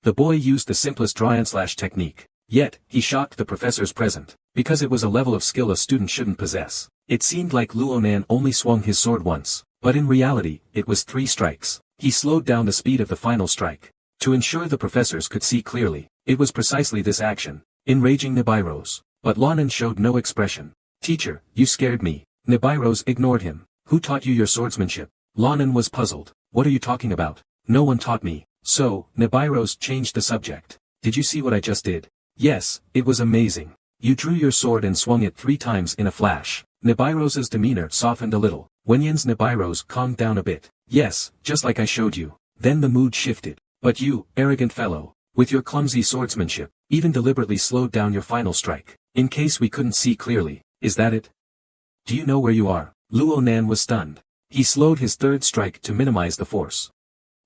The boy used the simplest draw-and-slash technique. Yet, he shocked the professors present, because it was a level of skill a student shouldn't possess. It seemed like Luonan only swung his sword once, but in reality, it was 3 strikes. He slowed down the speed of the final strike. To ensure the professors could see clearly, it was precisely this action, enraging Nibiru's. But Lonan showed no expression. Teacher, you scared me. Nibiru's ignored him. Who taught you your swordsmanship? Lonan was puzzled. What are you talking about? No one taught me. So, Nibiru's changed the subject. Did you see what I just did? Yes, it was amazing. You drew your sword and swung it 3 times in a flash. Nibiru's demeanor softened a little. Wenyan's Nibiru's calmed down a bit. Yes, just like I showed you. Then the mood shifted. But you, arrogant fellow, with your clumsy swordsmanship, even deliberately slowed down your final strike, in case we couldn't see clearly. Is that it? Do you know where you are? Luonan was stunned. He slowed his 3rd strike to minimize the force.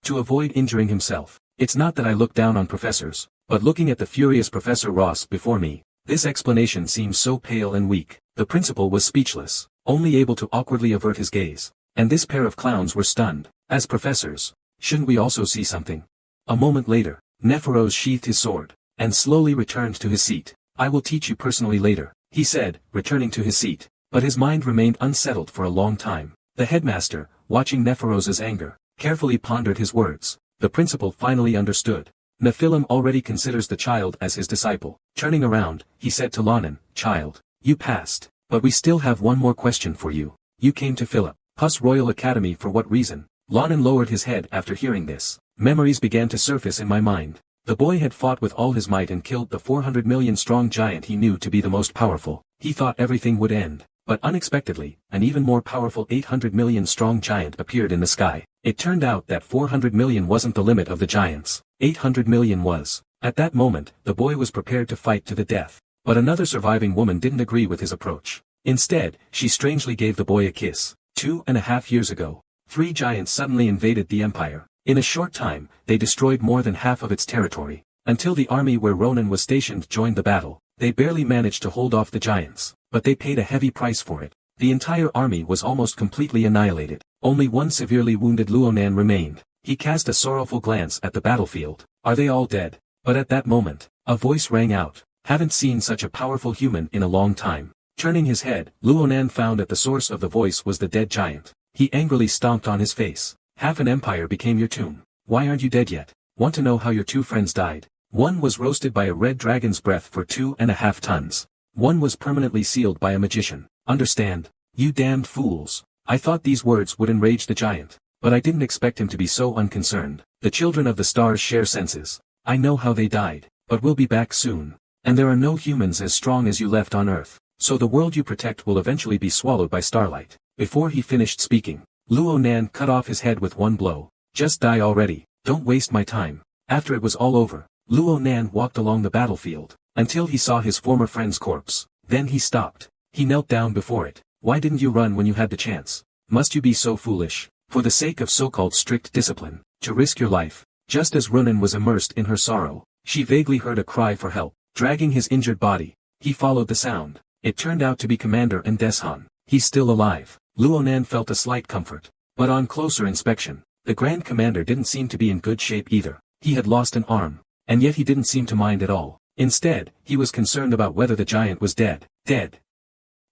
To avoid injuring himself. It's not that I look down on professors, but looking at the furious Professor Ross before me, this explanation seems so pale and weak. The principal was speechless, only able to awkwardly avert his gaze. And this pair of clowns were stunned. As professors, shouldn't we also see something? A moment later, Nephiros sheathed his sword, and slowly returned to his seat. I will teach you personally later, he said, returning to his seat. But his mind remained unsettled for a long time. The headmaster, watching Nephiros's anger, carefully pondered his words. The principal finally understood. Nephilim already considers the child as his disciple. Turning around, he said to Lonan, Child, you passed, but we still have one more question for you. You came to Philip Huss Royal Academy for what reason? Lonan lowered his head after hearing this. Memories began to surface in my mind. The boy had fought with all his might and killed the 400 million strong giant he knew to be the most powerful. He thought everything would end. But unexpectedly, an even more powerful 800 million strong giant appeared in the sky. It turned out that 400 million wasn't the limit of the giants. 800 million was. At that moment, the boy was prepared to fight to the death. But another surviving woman didn't agree with his approach. Instead, she strangely gave the boy a kiss. 2.5 years ago, 3 giants suddenly invaded the empire. In a short time, they destroyed more than half of its territory. Until the army where Ronan was stationed joined the battle, they barely managed to hold off the giants. But they paid a heavy price for it. The entire army was almost completely annihilated. Only one severely wounded Luonan remained. He cast a sorrowful glance at the battlefield. Are they all dead? But at that moment, a voice rang out. Haven't seen such a powerful human in a long time. Turning his head, Luonan found that the source of the voice was the dead giant. He angrily stomped on his face. Half an empire became your tomb. Why aren't you dead yet? Want to know how your 2 friends died? One was roasted by a red dragon's breath for 2.5 tons. One was permanently sealed by a magician. Understand? You damned fools. I thought these words would enrage the giant, but I didn't expect him to be so unconcerned. The children of the stars share senses. I know how they died, but we'll be back soon. And there are no humans as strong as you left on Earth, so the world you protect will eventually be swallowed by starlight. Before he finished speaking, Luonan cut off his head with one blow. Just die already, don't waste my time. After it was all over, Luonan walked along the battlefield, until he saw his former friend's corpse. Then he stopped. He knelt down before it. Why didn't you run when you had the chance? Must you be so foolish? For the sake of so-called strict discipline, to risk your life? Just as Ronan was immersed in her sorrow, she vaguely heard a cry for help. Dragging his injured body, he followed the sound. It turned out to be Commander Ndeshan. He's still alive. Luonan felt a slight comfort. But on closer inspection, the Grand Commander didn't seem to be in good shape either. He had lost an arm, and yet he didn't seem to mind at all. Instead, he was concerned about whether the giant was dead. Dead.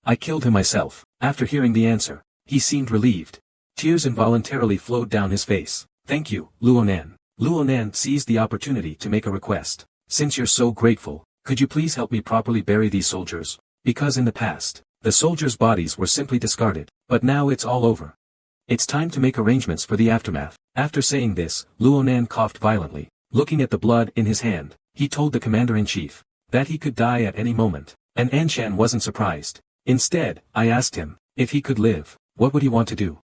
I killed him myself. After hearing the answer, he seemed relieved. Tears involuntarily flowed down his face. Thank you, Luonan. Luonan seized the opportunity to make a request. Since you're so grateful, could you please help me properly bury these soldiers? Because in the past, the soldiers' bodies were simply discarded, but now it's all over. It's time to make arrangements for the aftermath. After saying this, Luonan coughed violently. Looking at the blood in his hand, he told the commander-in-chief that he could die at any moment, and Anshan wasn't surprised. Instead, I asked him, if he could live, what would he want to do?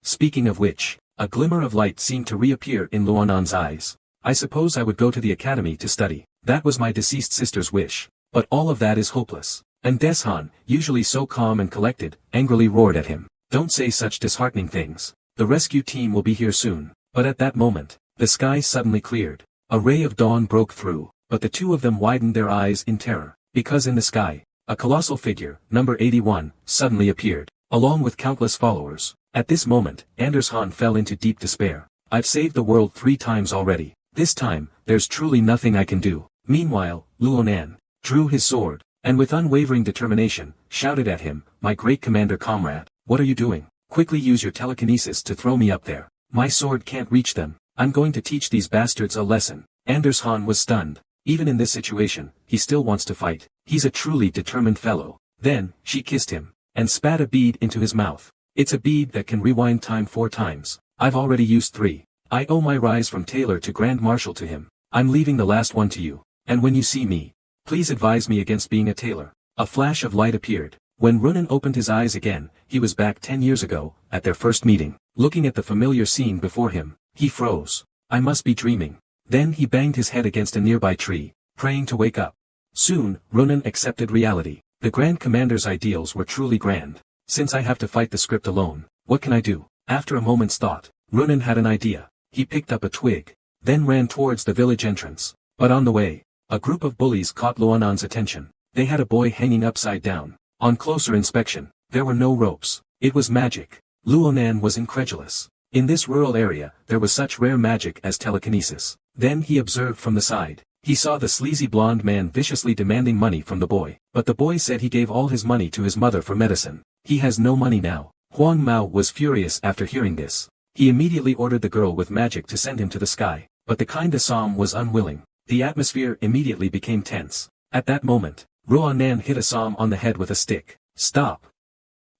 Speaking of which, a glimmer of light seemed to reappear in Luonan's eyes. I suppose I would go to the academy to study. That was my deceased sister's wish. But all of that is hopeless. And Deshan, usually so calm and collected, angrily roared at him. Don't say such disheartening things. The rescue team will be here soon. But at that moment, the sky suddenly cleared. A ray of dawn broke through, but the two of them widened their eyes in terror, because in the sky, a colossal figure, number 81, suddenly appeared, along with countless followers. At this moment, Anders Han fell into deep despair. I've saved the world 3 times already. This time, there's truly nothing I can do. Meanwhile, Luonan drew his sword, and with unwavering determination, shouted at him, "My great commander comrade, what are you doing? Quickly use your telekinesis to throw me up there. My sword can't reach them. I'm going to teach these bastards a lesson." Anders Han was stunned. Even in this situation, he still wants to fight. He's a truly determined fellow. Then, she kissed him, and spat a bead into his mouth. It's a bead that can rewind time 4 times. I've already used 3. I owe my rise from tailor to Grand Marshal to him. I'm leaving the last one to you. And when you see me, please advise me against being a tailor. A flash of light appeared. When Runan opened his eyes again, he was back 10 years ago, at their first meeting. Looking at the familiar scene before him, he froze. I must be dreaming. Then he banged his head against a nearby tree, praying to wake up. Soon, Runan accepted reality. The Grand Commander's ideals were truly grand. Since I have to fight the script alone, what can I do? After a moment's thought, Runan had an idea. He picked up a twig, then ran towards the village entrance. But on the way, a group of bullies caught Luonan's attention. They had a boy hanging upside down. On closer inspection, there were no ropes. It was magic. Luonan was incredulous. In this rural area, there was such rare magic as telekinesis. Then he observed from the side. He saw the sleazy blonde man viciously demanding money from the boy. But the boy said he gave all his money to his mother for medicine. He has no money now. Huang Mao was furious after hearing this. He immediately ordered the girl with magic to send him to the sky. But the kind Assam was unwilling. The atmosphere immediately became tense. At that moment, Ruonan hit Assam on the head with a stick. "Stop.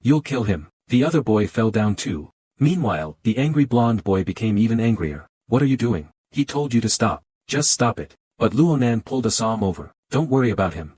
You'll kill him." The other boy fell down too. Meanwhile, the angry blonde boy became even angrier. "What are you doing? He told you to stop. Just stop it." But Luonan pulled Assam over. "Don't worry about him.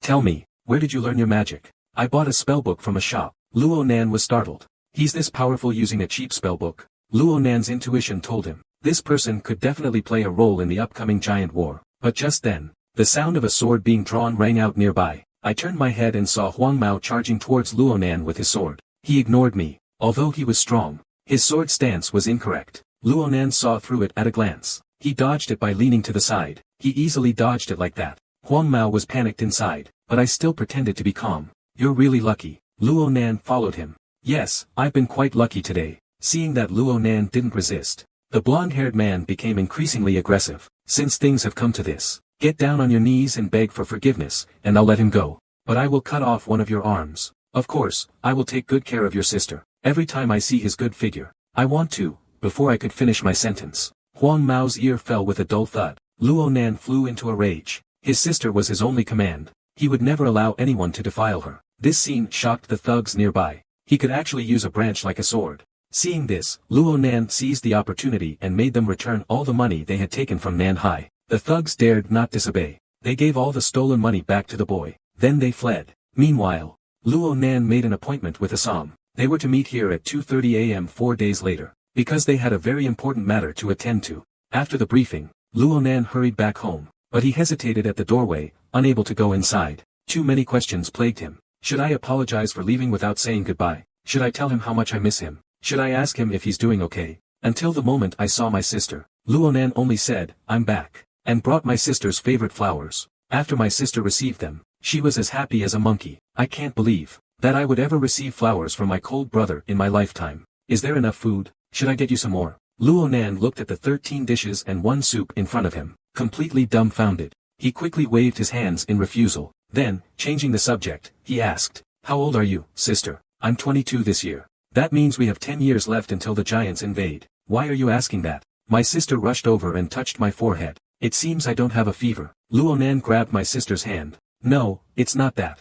Tell me, where did you learn your magic?" "I bought a spellbook from a shop." Luonan was startled. He's this powerful using a cheap spellbook? Luonan's intuition told him, this person could definitely play a role in the upcoming giant war. But just then, the sound of a sword being drawn rang out nearby. I turned my head and saw Huang Mao charging towards Luonan with his sword. He ignored me. Although he was strong, his sword stance was incorrect. Luonan saw through it at a glance. He dodged it by leaning to the side. He easily dodged it like that. Huang Mao was panicked inside, but I still pretended to be calm. "You're really lucky." Luonan followed him. "Yes, I've been quite lucky today." Seeing that Luonan didn't resist, the blonde-haired man became increasingly aggressive. "Since things have come to this, get down on your knees and beg for forgiveness, and I'll let him go. But I will cut off one of your arms. Of course, I will take good care of your sister. Every time I see his good figure, I want to." Before I could finish my sentence, Huang Mao's ear fell with a dull thud. Luonan flew into a rage. His sister was his only command. He would never allow anyone to defile her. This scene shocked the thugs nearby. He could actually use a branch like a sword. Seeing this, Luonan seized the opportunity and made them return all the money they had taken from Nanhai. The thugs dared not disobey. They gave all the stolen money back to the boy. Then they fled. Meanwhile, Luonan made an appointment with Assam. They were to meet here at 2:30 a.m. 4 days later, because they had a very important matter to attend to. After the briefing, Luonan hurried back home, but he hesitated at the doorway, unable to go inside. Too many questions plagued him. Should I apologize for leaving without saying goodbye? Should I tell him how much I miss him? Should I ask him if he's doing okay? Until the moment I saw my sister, Luonan only said, "I'm back," and brought my sister's favorite flowers. After my sister received them, she was as happy as a monkey. I can't believe that I would ever receive flowers from my cold brother in my lifetime. Is there enough food? Should I get you some more? Luonan looked at the 13 dishes and 1 soup in front of him, completely dumbfounded. He quickly waved his hands in refusal. Then, changing the subject, he asked, "How old are you, sister?" "I'm 22 this year." "That means we have 10 years left until the giants invade." "Why are you asking that?" My sister rushed over and touched my forehead. "It seems I don't have a fever." Luonan grabbed my sister's hand. "No, it's not that.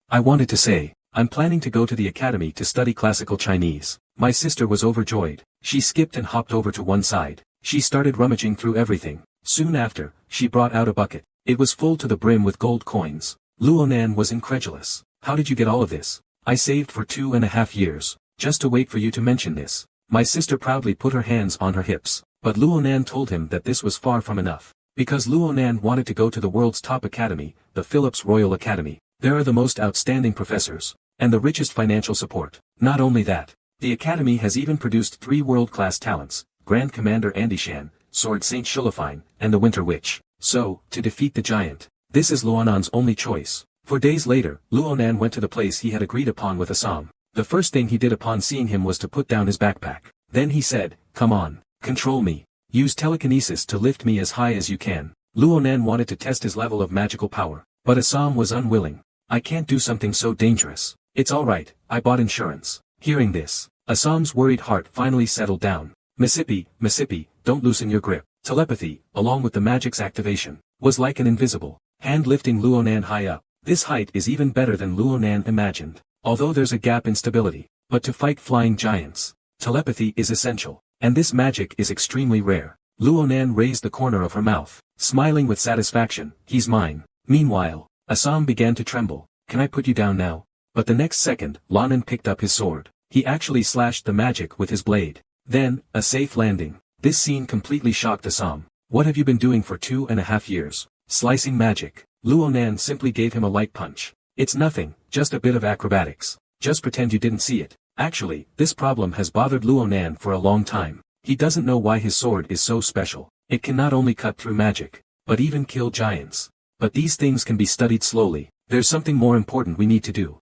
I wanted to say, I'm planning to go to the academy to study classical Chinese." My sister was overjoyed. She skipped and hopped over to one side. She started rummaging through everything. Soon after, she brought out a bucket. It was full to the brim with gold coins. Luonan was incredulous. "How did you get all of this?" "I saved for 2.5 years, just to wait for you to mention this." My sister proudly put her hands on her hips. But Luonan told him that this was far from enough. Because Luonan wanted to go to the world's top academy, the Philips Royal Academy. There are the most outstanding professors, and the richest financial support. Not only that, the academy has even produced 3 world-class talents, Grand Commander Andishan, Sword Saint Shulafine, and the Winter Witch. So, to defeat the giant, this is Luonan's only choice. For days later, Luonan went to the place he had agreed upon with Assam. The first thing he did upon seeing him was to put down his backpack. Then he said, "Come on, control me." Use telekinesis to lift me as high as you can. Luonan wanted to test his level of magical power, but Assam was unwilling. I can't do something so dangerous. It's alright, I bought insurance. Hearing this, Assam's worried heart finally settled down. Mississippi, don't loosen your grip. Telepathy, along with the magic's activation, was like an invisible hand lifting Luonan high up. This height is even better than Luonan imagined, although there's a gap in stability. But to fight flying giants, telepathy is essential, and this magic is extremely rare. Luonan raised the corner of her mouth, smiling with satisfaction. He's mine. Meanwhile, Assam began to tremble. Can I put you down now? But the next second, Luonan picked up his sword. He actually slashed the magic with his blade. Then, a safe landing. This scene completely shocked Assam. What have you been doing for 2.5 years? Slicing magic. Luonan simply gave him a light punch. It's nothing, just a bit of acrobatics. Just pretend you didn't see it. Actually, this problem has bothered Luonan for a long time. He doesn't know why his sword is so special. It can not only cut through magic, but even kill giants. But these things can be studied slowly. There's something more important we need to do.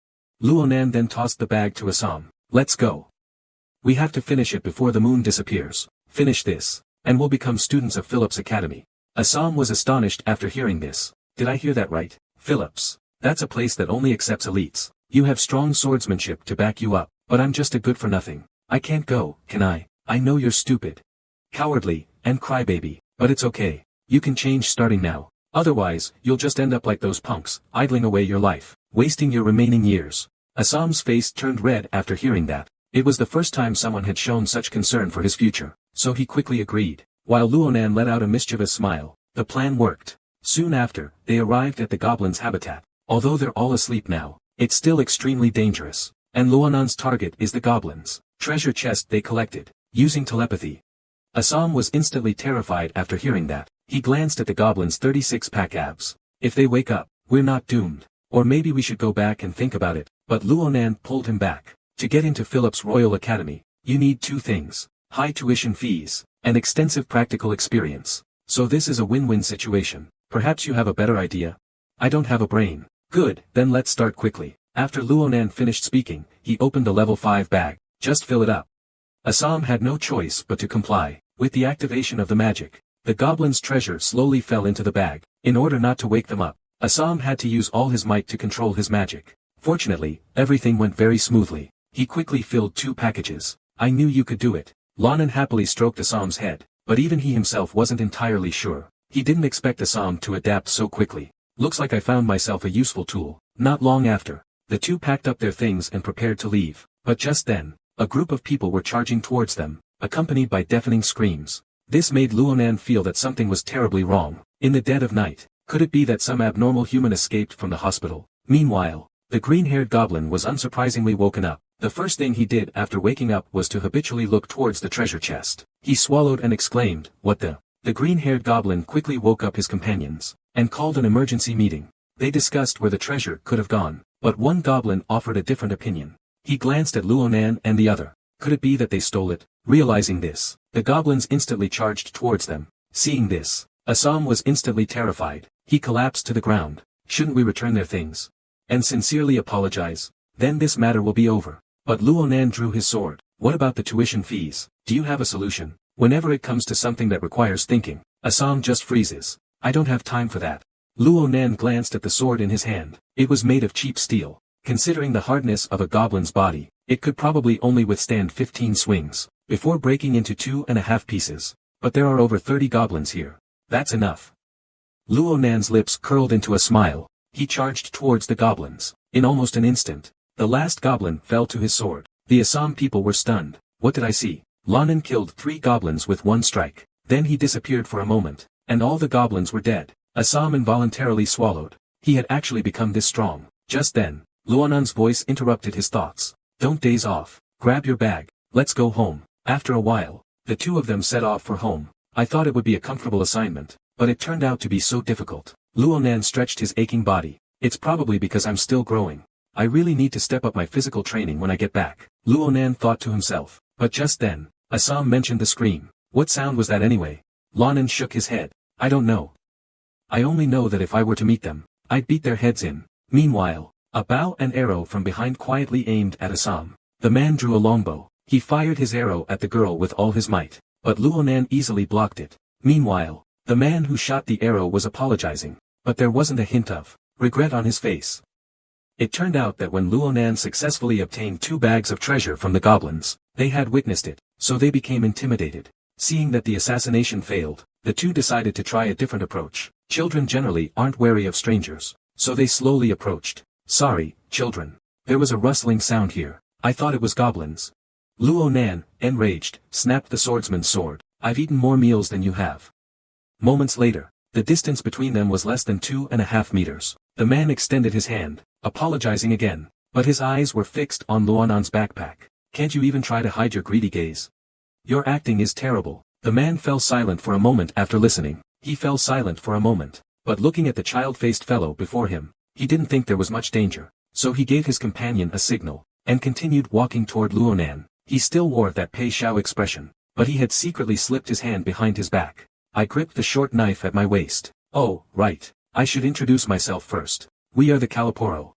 Luonan then tossed the bag to Assam. Let's go. We have to finish it before the moon disappears. Finish this, and we'll become students of Phillips Academy. Assam was astonished after hearing this. Did I hear that right? Phillips. That's a place that only accepts elites. You have strong swordsmanship to back you up, but I'm just a good-for-nothing. I can't go, can I? I know you're stupid, cowardly, and crybaby, but it's okay. You can change starting now. Otherwise, you'll just end up like those punks, idling away your life, wasting your remaining years. Assam's face turned red after hearing that. It was the first time someone had shown such concern for his future, so he quickly agreed. While Luonan let out a mischievous smile, the plan worked. Soon after, they arrived at the goblins' habitat. Although they're all asleep now, it's still extremely dangerous. And Luonan's target is the goblins' treasure chest they collected, using telepathy. Assam was instantly terrified after hearing that. He glanced at the goblins' 36-pack abs. If they wake up, we're not doomed. Or maybe we should go back and think about it. But Luonan pulled him back. To get into Phillips Royal Academy, you need 2 things. High tuition fees, and extensive practical experience. So this is a win-win situation. Perhaps you have a better idea? I don't have a brain. Good, then let's start quickly. After Luonan finished speaking, he opened a level 5 bag. Just fill it up. Assam had no choice but to comply. With the activation of the magic, the goblin's treasure slowly fell into the bag. In order not to wake them up, Assam had to use all his might to control his magic. Fortunately, everything went very smoothly. He quickly filled 2 packages. I knew you could do it. Luonan happily stroked Assam's head, but even he himself wasn't entirely sure. He didn't expect Assam to adapt so quickly. Looks like I found myself a useful tool. Not long after, the 2 packed up their things and prepared to leave. But just then, a group of people were charging towards them, accompanied by deafening screams. This made Luonan feel that something was terribly wrong. In the dead of night, could it be that some abnormal human escaped from the hospital? Meanwhile, the green-haired goblin was unsurprisingly woken up. The first thing he did after waking up was to habitually look towards the treasure chest. He swallowed and exclaimed, "What the?" The green-haired goblin quickly woke up his companions, and called an emergency meeting. They discussed where the treasure could have gone, but one goblin offered a different opinion. He glanced at Luonan and the other. Could it be that they stole it? Realizing this, the goblins instantly charged towards them. Seeing this, Assam was instantly terrified. He collapsed to the ground. Shouldn't we return their things? And sincerely apologize? Then this matter will be over. But Luonan drew his sword. What about the tuition fees? Do you have a solution? Whenever it comes to something that requires thinking, Assam just freezes. I don't have time for that. Luonan glanced at the sword in his hand. It was made of cheap steel. Considering the hardness of a goblin's body, it could probably only withstand 15 swings, before breaking into 2.5 pieces. But there are over 30 goblins here. That's enough. Luonan's lips curled into a smile. He charged towards the goblins. In almost an instant, the last goblin fell to his sword. The Assam people were stunned. What did I see? Luonan killed 3 goblins with 1 strike. Then he disappeared for a moment, and all the goblins were dead. Assam involuntarily swallowed. He had actually become this strong. Just then, Luonan's voice interrupted his thoughts. Don't daze off. Grab your bag. Let's go home. After a while, the 2 of them set off for home. I thought it would be a comfortable assignment, but it turned out to be so difficult. Luonan stretched his aching body. It's probably because I'm still growing. I really need to step up my physical training when I get back. Luonan thought to himself. But just then, Assam mentioned the scream. What sound was that anyway? Luonan shook his head. I don't know. I only know that if I were to meet them, I'd beat their heads in. Meanwhile, a bow and arrow from behind quietly aimed at Assam. The man drew a longbow. He fired his arrow at the girl with all his might. but Luonan easily blocked it. Meanwhile, the man who shot the arrow was apologizing, but there wasn't a hint of regret on his face. It turned out that when Luonan successfully obtained 2 bags of treasure from the goblins, they had witnessed it, so they became intimidated. Seeing that the assassination failed, the two decided to try a different approach. Children generally aren't wary of strangers, so they slowly approached. Sorry, children. There was a rustling sound here. I thought it was goblins. Luonan, enraged, snapped the swordsman's sword. I've eaten more meals than you have. Moments later, the distance between them was less than 2.5 meters. The man extended his hand, apologizing again, but his eyes were fixed on Luonan's backpack. Can't you even try to hide your greedy gaze? Your acting is terrible. The man fell silent for a moment after listening. He fell silent for a moment, but looking at the child-faced fellow before him, he didn't think there was much danger, so he gave his companion a signal, and continued walking toward Luonan. He still wore that Pei Xiao expression, but he had secretly slipped his hand behind his back. I gripped the short knife at my waist. Oh, right. I should introduce myself first. We are the Caliporo.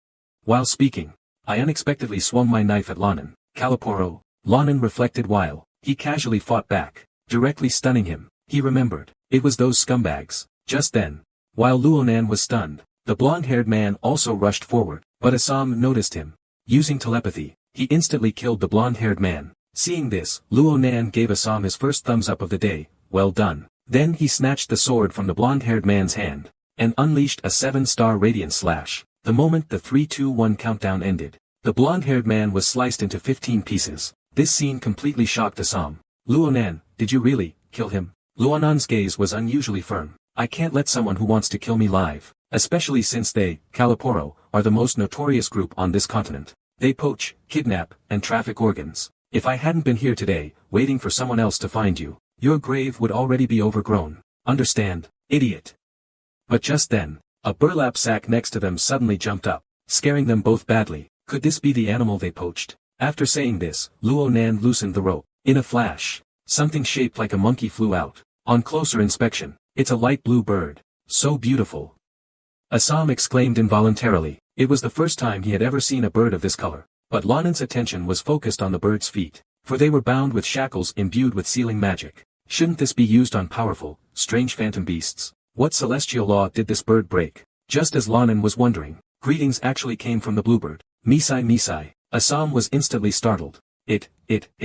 While speaking, I unexpectedly swung my knife at Lonan. Caliporo. Lonan reflected while he casually fought back, directly stunning him. He remembered. It was those scumbags. Just then, while Luonan was stunned, the blonde-haired man also rushed forward, but Assam noticed him. Using telepathy, he instantly killed the blonde-haired man. Seeing this, Luonan gave Assam his first thumbs up of the day. Well done. Then he snatched the sword from the blonde-haired man's hand, and unleashed a 7-star radiant slash. The moment the 3-2-1 countdown ended, the blonde-haired man was sliced into 15 pieces. This scene completely shocked Assam. Luonan, did you really kill him? Luonan's gaze was unusually firm. I can't let someone who wants to kill me live, especially since they, Caliporo, are the most notorious group on this continent. They poach, kidnap, and traffic organs. If I hadn't been here today, waiting for someone else to find you, your grave would already be overgrown. Understand, idiot? But just then, a burlap sack next to them suddenly jumped up, scaring them both badly. Could this be the animal they poached? After saying this, Luonan loosened the rope. In a flash, something shaped like a monkey flew out. On closer inspection, it's a light blue bird. So beautiful. Assam exclaimed involuntarily. It was the first time he had ever seen a bird of this color. But Lonan's attention was focused on the bird's feet, for they were bound with shackles imbued with sealing magic. Shouldn't this be used on powerful, strange phantom beasts? What celestial law did this bird break? Just as Lonan was wondering, greetings actually came from the bluebird. Misai Misai. Assam was instantly startled. It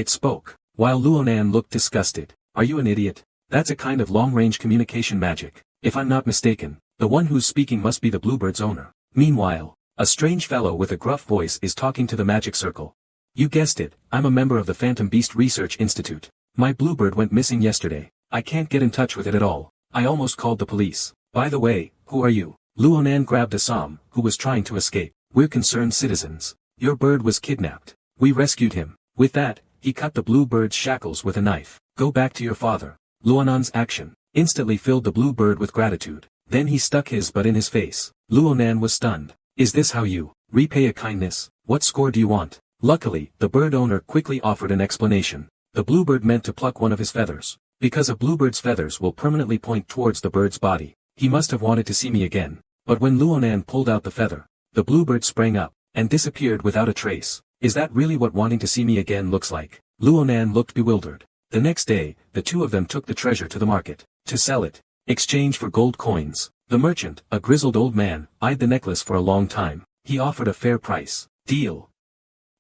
spoke. While Luonan looked disgusted. Are you an idiot? That's a kind of long-range communication magic. If I'm not mistaken, the one who's speaking must be the bluebird's owner. Meanwhile, a strange fellow with a gruff voice is talking to the magic circle. You guessed it, I'm a member of the Phantom Beast Research Institute. My bluebird went missing yesterday. I can't get in touch with it at all. I almost called the police. By the way, who are you? Luonan grabbed Assam, who was trying to escape. We're concerned citizens. Your bird was kidnapped. We rescued him. With that, he cut the bluebird's shackles with a knife. Go back to your father. Luonan's action instantly filled the bluebird with gratitude. Then he stuck his butt in his face. Luonan was stunned. Is this how you repay a kindness? What score do you want? Luckily, the bird owner quickly offered an explanation. The bluebird meant to pluck one of his feathers. Because a bluebird's feathers will permanently point towards the bird's body. He must have wanted to see me again. But when Luonan pulled out the feather, the bluebird sprang up, and disappeared without a trace. Is that really what wanting to see me again looks like? Luonan looked bewildered. The next day, the two of them took the treasure to the market, to sell it, exchange for gold coins. The merchant, a grizzled old man, eyed the necklace for a long time. He offered a fair price. Deal.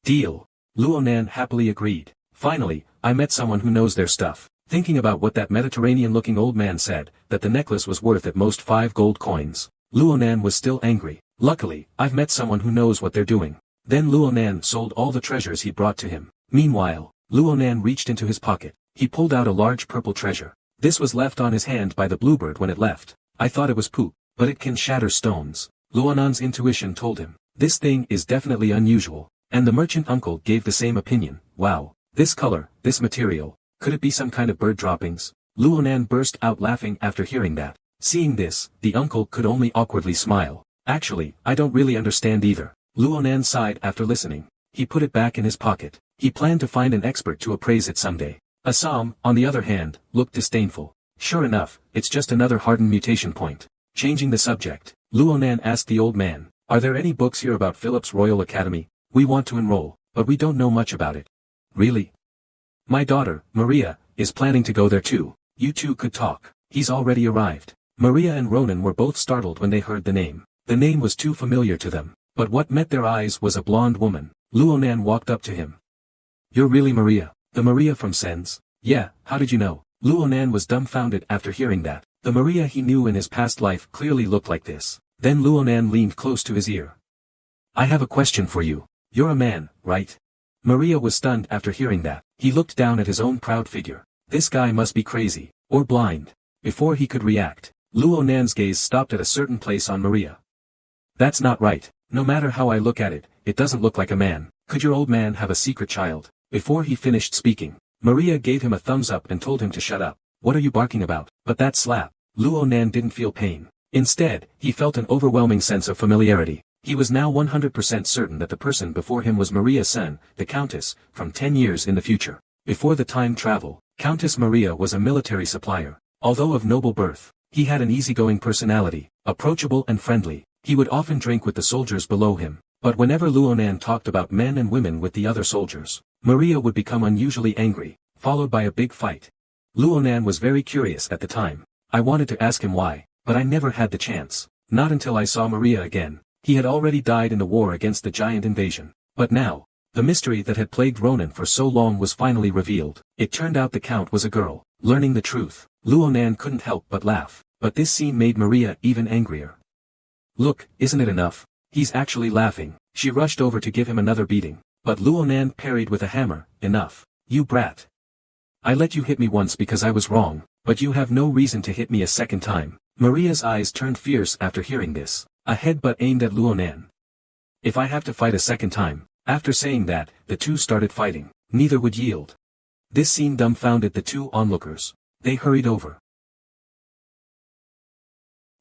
Deal. Luonan happily agreed. Finally, I met someone who knows their stuff. Thinking about what that Mediterranean-looking old man said, that the necklace was worth at most 5 gold coins. Luonan was still angry. Luckily, I've met someone who knows what they're doing. Then Luonan sold all the treasures he brought to him. Meanwhile, Luonan reached into his pocket. He pulled out a large purple treasure. This was left on his hand by the bluebird when it left. I thought it was poop, but it can shatter stones. Luonan's intuition told him, this thing is definitely unusual. And the merchant uncle gave the same opinion. Wow, this color, this material, could it be some kind of bird droppings? Luonan burst out laughing after hearing that. Seeing this, the uncle could only awkwardly smile. Actually, I don't really understand either. Luonan sighed after listening. He put it back in his pocket. He planned to find an expert to appraise it someday. Assam, on the other hand, looked disdainful. Sure enough, it's just another hardened mutation point. Changing the subject, Luonan asked the old man, are there any books here about Philip's Royal Academy? We want to enroll, but we don't know much about it. Really? My daughter, Maria, is planning to go there too. You two could talk. He's already arrived. Maria and Ronan were both startled when they heard the name. The name was too familiar to them. But what met their eyes was a blonde woman. Luonan walked up to him. You're really Maria? The Maria from Sen's? Yeah, how did you know? Luonan was dumbfounded after hearing that. The Maria he knew in his past life clearly looked like this. Then Luonan leaned close to his ear. I have a question for you. You're a man, right? Maria was stunned after hearing that. He looked down at his own proud figure. This guy must be crazy. Or blind. Before he could react, Luonan's gaze stopped at a certain place on Maria. That's not right. No matter how I look at it, it doesn't look like a man. Could your old man have a secret child? Before he finished speaking, Maria gave him a thumbs up and told him to shut up. What are you barking about? But that slap. Luonan didn't feel pain. Instead, he felt an overwhelming sense of familiarity. He was now 100% certain that the person before him was Maria Sen, the Countess, from 10 years in the future. Before the time travel, Countess Maria was a military supplier. Although of noble birth, he had an easygoing personality, approachable and friendly. He would often drink with the soldiers below him. But whenever Luonan talked about men and women with the other soldiers, Maria would become unusually angry, followed by a big fight. Luonan was very curious at the time. I wanted to ask him why, but I never had the chance. Not until I saw Maria again. He had already died in the war against the giant invasion. But now, the mystery that had plagued Ronan for so long was finally revealed. It turned out the Count was a girl. Learning the truth, Luonan couldn't help but laugh. But this scene made Maria even angrier. Look, isn't it enough? He's actually laughing. She rushed over to give him another beating. But Luonan parried with a hammer. Enough. You brat. I let you hit me once because I was wrong, but you have no reason to hit me a second time. Maria's eyes turned fierce after hearing this. A headbutt aimed at Luonan. If I have to fight a second time. After saying that, the two started fighting. Neither would yield. This scene dumbfounded the two onlookers. They hurried over.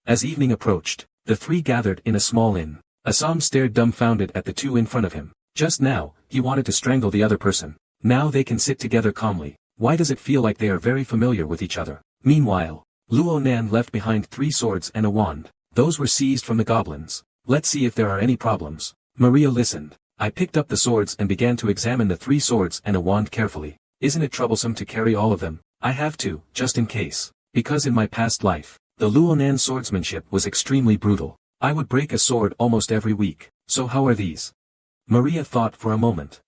As evening approached, the three gathered in a small inn. Assam stared dumbfounded at the two in front of him. Just now, he wanted to strangle the other person. Now they can sit together calmly. Why does it feel like they are very familiar with each other? Meanwhile, Luonan left behind 3 swords and a wand. Those were seized from the goblins. Let's see if there are any problems. Maria listened. I picked up the swords and began to examine the 3 swords and a wand carefully. Isn't it troublesome to carry all of them? I have to, just in case. Because in my past life, the Luonan swordsmanship was extremely brutal. I would break a sword almost every week. So how are these? Maria thought for a moment.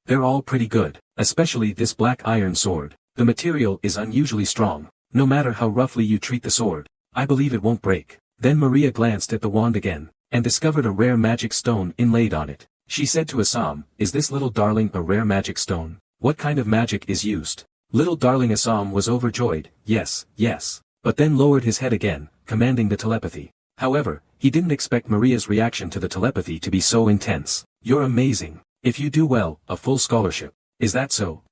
They're all pretty good, especially this black iron sword. The material is unusually strong. No matter how roughly you treat the sword, I believe it won't break. Then Maria glanced at the wand again, and discovered a rare magic stone inlaid on it. She said to Assam, is this little darling a rare magic stone? What kind of magic is used? Little darling Assam was overjoyed. Yes, yes. But then lowered his head again, commanding the telepathy. However, he didn't expect Maria's reaction to the telepathy to be so intense. You're amazing. If you do well, a full scholarship. Is that so?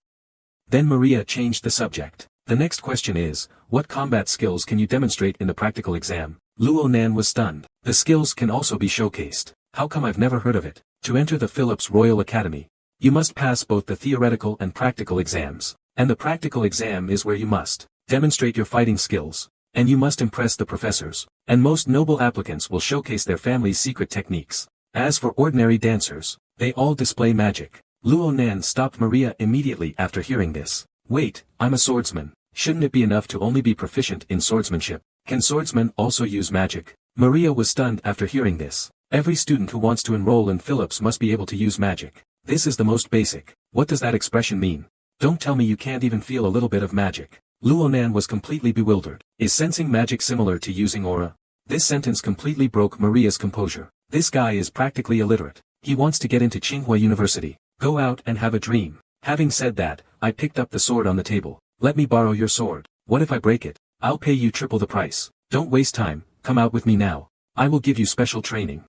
Then Maria changed the subject. The next question is, what combat skills can you demonstrate in the practical exam? Luonan was stunned. The skills can also be showcased. How come I've never heard of it? To enter the Phillips Royal Academy, you must pass both the theoretical and practical exams. And the practical exam is where you must demonstrate your fighting skills. And you must impress the professors. And most noble applicants will showcase their family's secret techniques. As for ordinary dancers, they all display magic. Luonan stopped Maria immediately after hearing this. Wait, I'm a swordsman. Shouldn't it be enough to only be proficient in swordsmanship? Can swordsmen also use magic? Maria was stunned after hearing this. Every student who wants to enroll in Phillips must be able to use magic. This is the most basic. What does that expression mean? Don't tell me you can't even feel a little bit of magic. Luonan was completely bewildered. Is sensing magic similar to using aura? This sentence completely broke Maria's composure. This guy is practically illiterate. He wants to get into Tsinghua University. Go out and have a dream. Having said that, I picked up the sword on the table. Let me borrow your sword. What if I break it? I'll pay you triple the price. Don't waste time, come out with me now. I will give you special training.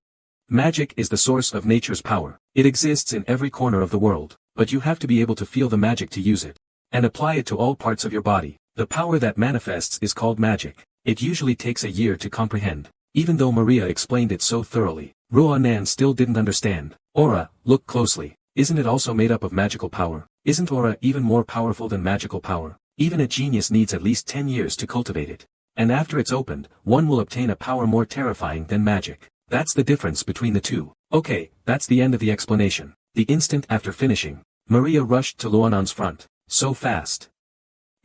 Magic is the source of nature's power. It exists in every corner of the world, but you have to be able to feel the magic to use it. And apply it to all parts of your body. The power that manifests is called magic. It usually takes a year to comprehend. Even though Maria explained it so thoroughly, Ruonan still didn't understand. Aura, look closely. Isn't it also made up of magical power? Isn't aura even more powerful than magical power? Even a genius needs at least 10 years to cultivate it. And after it's opened, one will obtain a power more terrifying than magic. That's the difference between the two. Okay, that's the end of the explanation. The instant after finishing, Maria rushed to Luonan's front. So fast.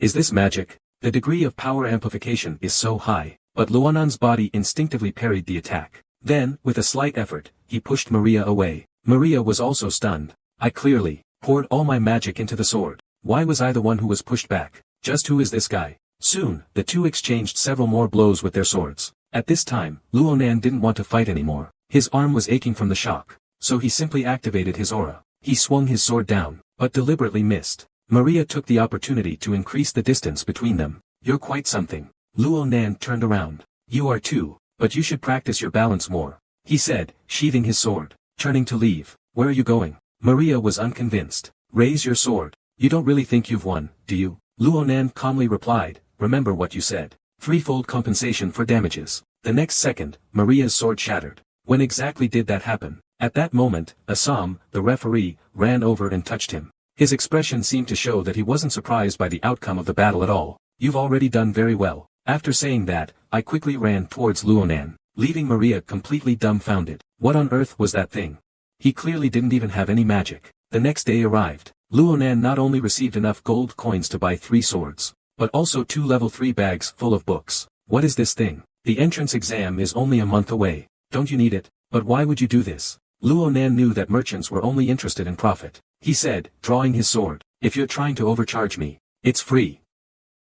Is this magic? The degree of power amplification is so high, but Luonan's body instinctively parried the attack. Then, with a slight effort, he pushed Maria away. Maria was also stunned. I clearly poured all my magic into the sword. Why was I the one who was pushed back? Just who is this guy? Soon, the two exchanged several more blows with their swords. At this time, Luonan didn't want to fight anymore. His arm was aching from the shock, so he simply activated his aura. He swung his sword down, but deliberately missed. Maria took the opportunity to increase the distance between them. You're quite something. Luonan turned around. You are too, but you should practice your balance more, he said, sheathing his sword. Turning to leave. Where are you going? Maria was unconvinced. Raise your sword. You don't really think you've won, do you? Luonan calmly replied, remember what you said. Threefold compensation for damages. The next second, Maria's sword shattered. When exactly did that happen? At that moment, Assam, the referee, ran over and touched him. His expression seemed to show that he wasn't surprised by the outcome of the battle at all. You've already done very well. After saying that, I quickly ran towards Luonan, leaving Maria completely dumbfounded. What on earth was that thing? He clearly didn't even have any magic. The next day arrived. Luonan not only received enough gold coins to buy 3 swords, but also 2 level 3 bags full of books. What is this thing? The entrance exam is only a month away. Don't you need it? But why would you do this? Luonan knew that merchants were only interested in profit. He said, drawing his sword, if you're trying to overcharge me, it's free.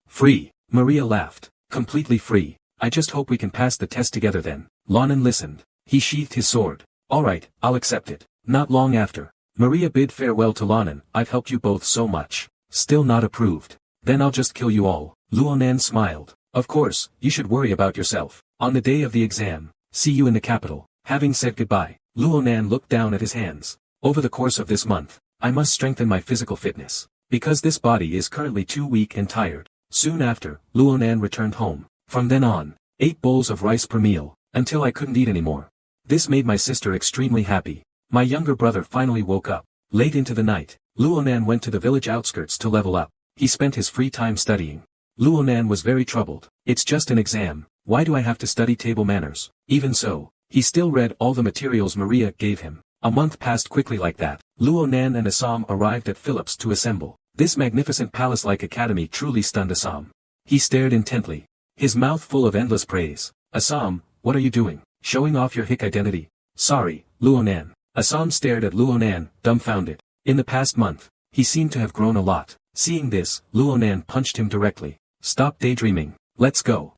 Free? Maria laughed. Completely free. I just hope we can pass the test together then. Lonan listened. He sheathed his sword. Alright, I'll accept it. Not long after, Maria bid farewell to Lonan. I've helped you both so much. Still not approved. Then I'll just kill you all. Luonan smiled. Of course, you should worry about yourself. On the day of the exam, see you in the capital. Having said goodbye, Luonan looked down at his hands. Over the course of this month, I must strengthen my physical fitness, because this body is currently too weak and tired. Soon after, Luonan returned home. From then on, 8 bowls of rice per meal, until I couldn't eat anymore. This made my sister extremely happy. My younger brother finally woke up. Late into the night, Luonan went to the village outskirts to level up. He spent his free time studying. Luonan was very troubled. It's just an exam. Why do I have to study table manners? Even so, he still read all the materials Maria gave him. A month passed quickly like that. Luonan and Assam arrived at Philips to assemble. This magnificent palace-like academy truly stunned Assam. He stared intently, his mouth full of endless praise. Assam, what are you doing? Showing off your hick identity? Sorry, Luonan. Assam stared at Luonan, dumbfounded. In the past month, he seemed to have grown a lot. Seeing this, Luonan punched him directly. Stop daydreaming. Let's go.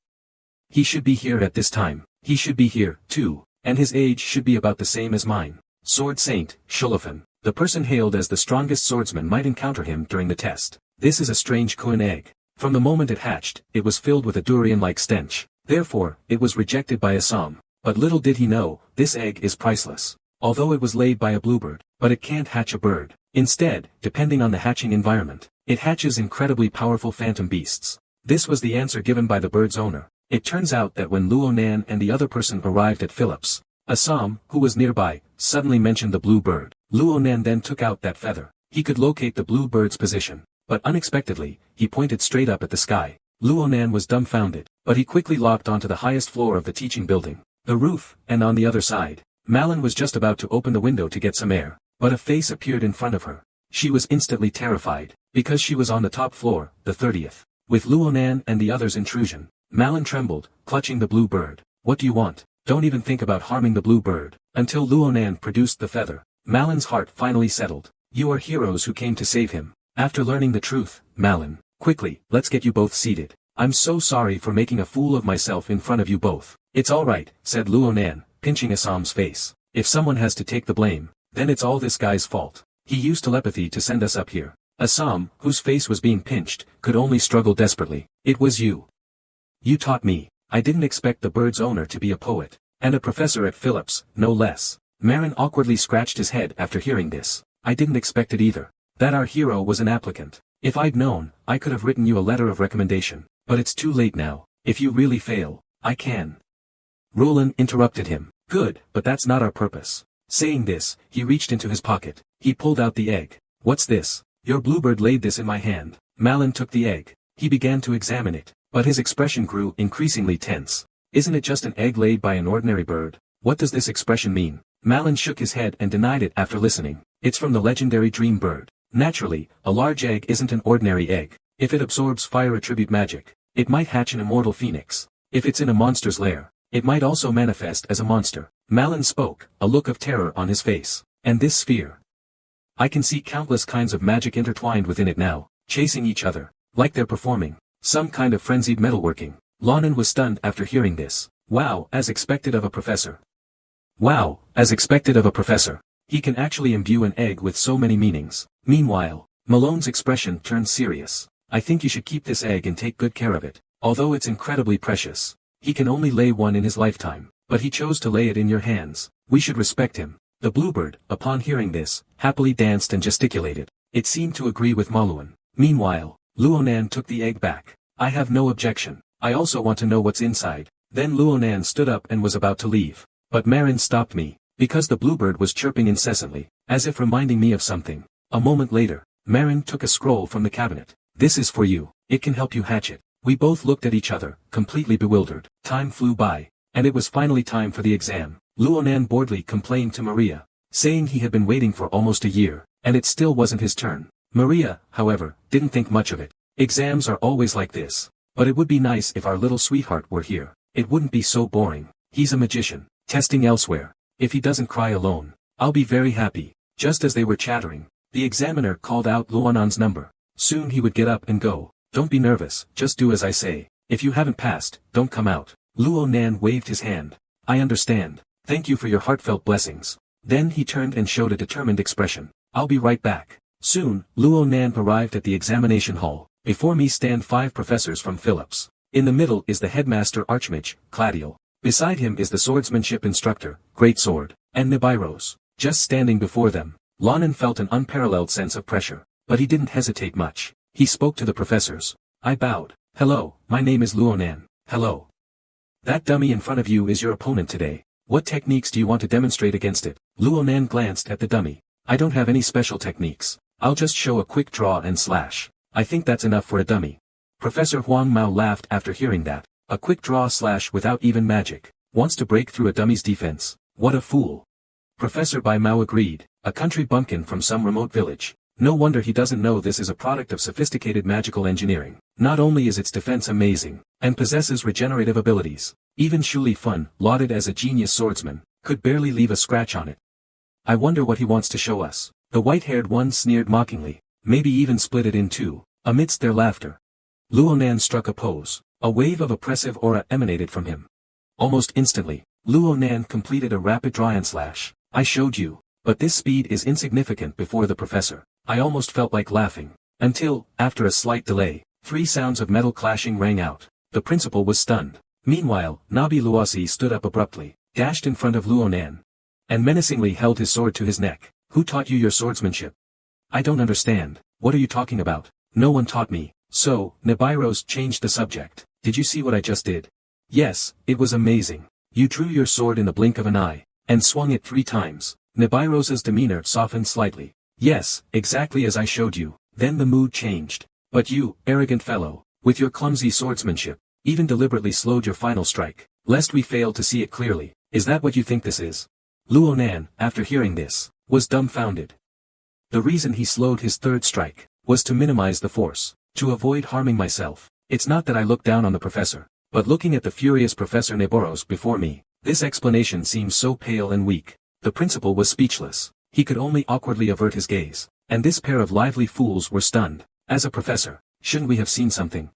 He should be here at this time. He should be here, too, and his age should be about the same as mine. Sword Saint, Shulafan. The person hailed as the strongest swordsman might encounter him during the test. This is a strange Kuan egg. From the moment it hatched, it was filled with a durian-like stench. Therefore, it was rejected by Assam. But little did he know, this egg is priceless. Although it was laid by a bluebird, but it can't hatch a bird. Instead, depending on the hatching environment, it hatches incredibly powerful phantom beasts. This was the answer given by the bird's owner. It turns out that when Luonan and the other person arrived at Philips, Assam, who was nearby, suddenly mentioned the blue bird. Luonan then took out that feather. He could locate the blue bird's position, but unexpectedly, he pointed straight up at the sky. Luonan was dumbfounded, but he quickly locked onto the highest floor of the teaching building, the roof, and on the other side. Malin was just about to open the window to get some air, but a face appeared in front of her. She was instantly terrified, because she was on the top floor, the 30th. With Luonan and the others' intrusion, Malin trembled, clutching the blue bird. What do you want? Don't even think about harming the blue bird. Until Luonan produced the feather, Malin's heart finally settled. You are heroes who came to save him. After learning the truth, Malin, quickly, let's get you both seated. I'm so sorry for making a fool of myself in front of you both. It's alright, said Luonan, pinching Assam's face. If someone has to take the blame, then it's all this guy's fault. He used telepathy to send us up here. Assam, whose face was being pinched, could only struggle desperately. It was you. You taught me. I didn't expect the bird's owner to be a poet, and a professor at Philips, no less. Marin awkwardly scratched his head after hearing this. I didn't expect it either. That our hero was an applicant. If I'd known, I could have written you a letter of recommendation. But it's too late now. If you really fail, I can. Roland interrupted him. Good, but that's not our purpose. Saying this, he reached into his pocket. He pulled out the egg. What's this? Your bluebird laid this in my hand. Malin took the egg. He began to examine it, but his expression grew increasingly tense. Isn't it just an egg laid by an ordinary bird? What does this expression mean? Malin shook his head and denied it after listening. It's from the legendary dream bird. Naturally, a large egg isn't an ordinary egg. If it absorbs fire attribute magic, it might hatch an immortal phoenix. If it's in a monster's lair, it might also manifest as a monster. Malin spoke, a look of terror on his face. And this sphere? I can see countless kinds of magic intertwined within it now, chasing each other, like they're performing some kind of frenzied metalworking. Lonan was stunned after hearing this. Wow, as expected of a professor. Wow, as expected of a professor. He can actually imbue an egg with so many meanings. Meanwhile, Malone's expression turned serious. I think you should keep this egg and take good care of it. Although it's incredibly precious, he can only lay one in his lifetime, but he chose to lay it in your hands. We should respect him. The bluebird, upon hearing this, happily danced and gesticulated. It seemed to agree with Maluan. Meanwhile, Luonan took the egg back. I have no objection. I also want to know what's inside. Then Luonan stood up and was about to leave. But Marin stopped me, because the bluebird was chirping incessantly, as if reminding me of something. A moment later, Marin took a scroll from the cabinet. This is for you. It can help you hatch it. We both looked at each other, completely bewildered. Time flew by, and it was finally time for the exam. Luonan boredly complained to Maria, saying he had been waiting for almost a year, and it still wasn't his turn. Maria, however, didn't think much of it. Exams are always like this. But it would be nice if our little sweetheart were here. It wouldn't be so boring. He's a magician, testing elsewhere. If he doesn't cry alone, I'll be very happy. Just as they were chattering, the examiner called out Luonan's number. Soon he would get up and go. Don't be nervous, just do as I say. If you haven't passed, don't come out. Luonan waved his hand. I understand. Thank you for your heartfelt blessings. Then he turned and showed a determined expression. I'll be right back. Soon, Luonan arrived at the examination hall. Before me stand 5 professors from Phillips. In the middle is the headmaster Archmage, Cladiel. Beside him is the swordsmanship instructor, Greatsword, and Nibiros. Just standing before them, Lonan felt an unparalleled sense of pressure. But he didn't hesitate much. He spoke to the professors. I bowed. Hello, my name is Luonan. Hello. That dummy in front of you is your opponent today. What techniques do you want to demonstrate against it? Luonan glanced at the dummy. I don't have any special techniques. I'll just show a quick draw and slash. I think that's enough for a dummy. Professor Huang Mao laughed after hearing that. A quick draw slash without even magic. Wants to break through a dummy's defense. What a fool. Professor Bai Mao agreed. A country bumpkin from some remote village. No wonder he doesn't know this is a product of sophisticated magical engineering. Not only is its defense amazing, and possesses regenerative abilities, even Shuli Fun, lauded as a genius swordsman, could barely leave a scratch on it. I wonder what he wants to show us. The white-haired one sneered mockingly, maybe even split it in two. Amidst their laughter, Luonan struck a pose. A wave of oppressive aura emanated from him. Almost instantly, Luonan completed a rapid draw and slash. I showed you, but this speed is insignificant before the professor. I almost felt like laughing. Until, after a slight delay, 3 sounds of metal clashing rang out. The principal was stunned. Meanwhile, Nabi Luosi stood up abruptly, dashed in front of Luonan, and menacingly held his sword to his neck. Who taught you your swordsmanship? I don't understand. What are you talking about? No one taught me. So, Nibiros changed the subject. Did you see what I just did? Yes, it was amazing. You drew your sword in the blink of an eye, and swung it 3 times. Nibiros's demeanor softened slightly. Yes, exactly as I showed you. Then the mood changed. But you, arrogant fellow, with your clumsy swordsmanship, even deliberately slowed your final strike, lest we fail to see it clearly. Is that what you think this is? Luonan, after hearing this, was dumbfounded. The reason he slowed his 3rd strike was to minimize the force, to avoid harming myself. It's not that I look down on the professor, but looking at the furious Professor Nibiros before me, this explanation seems so pale and weak. The principal was speechless. He could only awkwardly avert his gaze, and this pair of lively fools were stunned. As a professor, shouldn't we have seen something?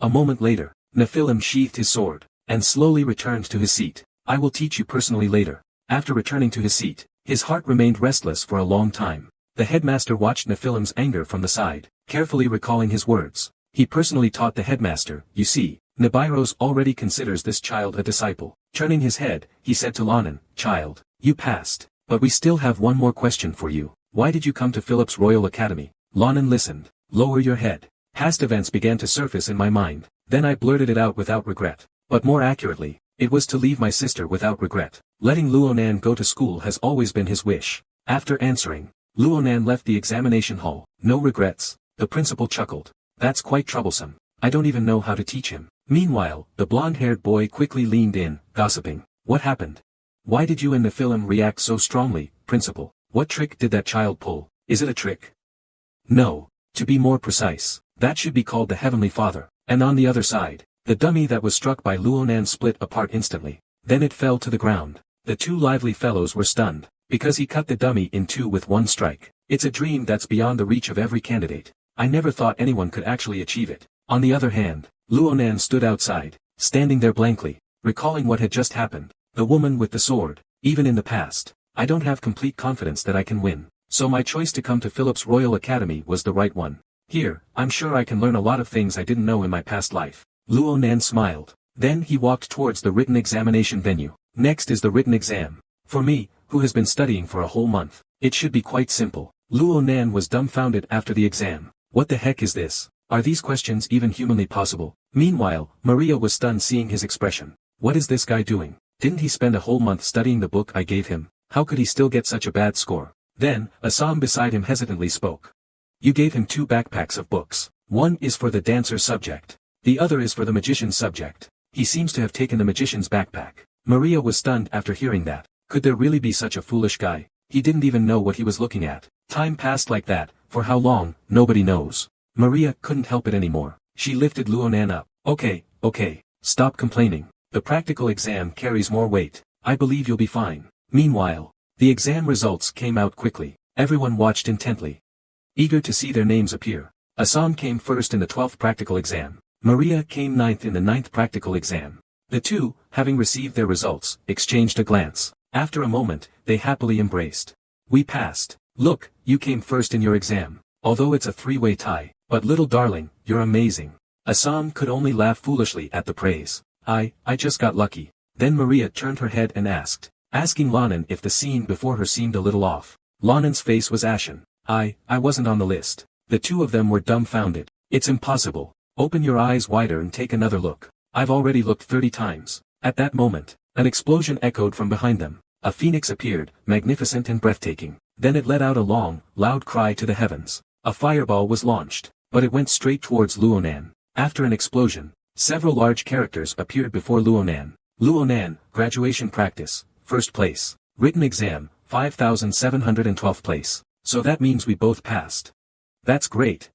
A moment later, Nephilim sheathed his sword, and slowly returned to his seat. I will teach you personally later. After returning to his seat, his heart remained restless for a long time. The headmaster watched Nephilim's anger from the side, carefully recalling his words. He personally taught the headmaster. You see, Nibiros already considers this child a disciple. Turning his head, he said to Lonan, Child, you passed. But we still have one more question for you. Why did you come to Phillips Royal Academy? Lonan listened. Lower your head. Past events began to surface in my mind. Then I blurted it out without regret. But more accurately, it was to leave my sister without regret. Letting Luonan go to school has always been his wish. After answering, Luonan left the examination hall. No regrets. The principal chuckled. That's quite troublesome. I don't even know how to teach him. Meanwhile, the blonde-haired boy quickly leaned in, gossiping. What happened? Why did you and Nephilim react so strongly, principal? What trick did that child pull? Is it a trick? No. To be more precise, That should be called the Heavenly Father. And on the other side, the dummy that was struck by Luonan split apart instantly. Then it fell to the ground. The two lively fellows were stunned, because he cut the dummy in two with one strike. It's a dream that's beyond the reach of every candidate. I never thought anyone could actually achieve it. On the other hand, Luonan stood outside, standing there blankly, recalling what had just happened. The woman with the sword. Even in the past, I don't have complete confidence that I can win. So my choice to come to Philip's Royal Academy was the right one. Here, I'm sure I can learn a lot of things I didn't know in my past life. Luonan smiled. Then he walked towards the written examination venue. Next is the written exam. For me, who has been studying for a whole month, it should be quite simple. Luonan was dumbfounded after the exam. What the heck is this? Are these questions even humanly possible? Meanwhile, Maria was stunned seeing his expression. What is this guy doing? Didn't he spend a whole month studying the book I gave him? How could he still get such a bad score? Then, Assam beside him hesitantly spoke. You gave him 2 backpacks of books. One is for the dancer subject. The other is for the magician's subject. He seems to have taken the magician's backpack. Maria was stunned after hearing that. Could there really be such a foolish guy? He didn't even know what he was looking at. Time passed like that, for how long, nobody knows. Maria couldn't help it anymore. She lifted Luonan up. Okay, stop complaining. The practical exam carries more weight. I believe you'll be fine. Meanwhile, the exam results came out quickly. Everyone watched intently, eager to see their names appear. Assam came first in the 12th practical exam. Maria came 9th in the 9th practical exam. The two, having received their results, exchanged a glance. After a moment, they happily embraced. We passed. Look, you came first in your exam. Although it's a 3-way tie. But little darling, you're amazing. Assam could only laugh foolishly at the praise. I just got lucky. Then Maria turned her head and asking Lanan if the scene before her seemed a little off. Lanan's face was ashen. I wasn't on the list. The two of them were dumbfounded. It's impossible. Open your eyes wider and take another look. I've already looked 30 times. At that moment, an explosion echoed from behind them. A phoenix appeared, magnificent and breathtaking. Then it let out a long, loud cry to the heavens. A fireball was launched, but it went straight towards Luonan. After an explosion, several large characters appeared before Luonan. Luonan, graduation practice, 1st place. Written exam, 5,712th place. So that means we both passed. That's great.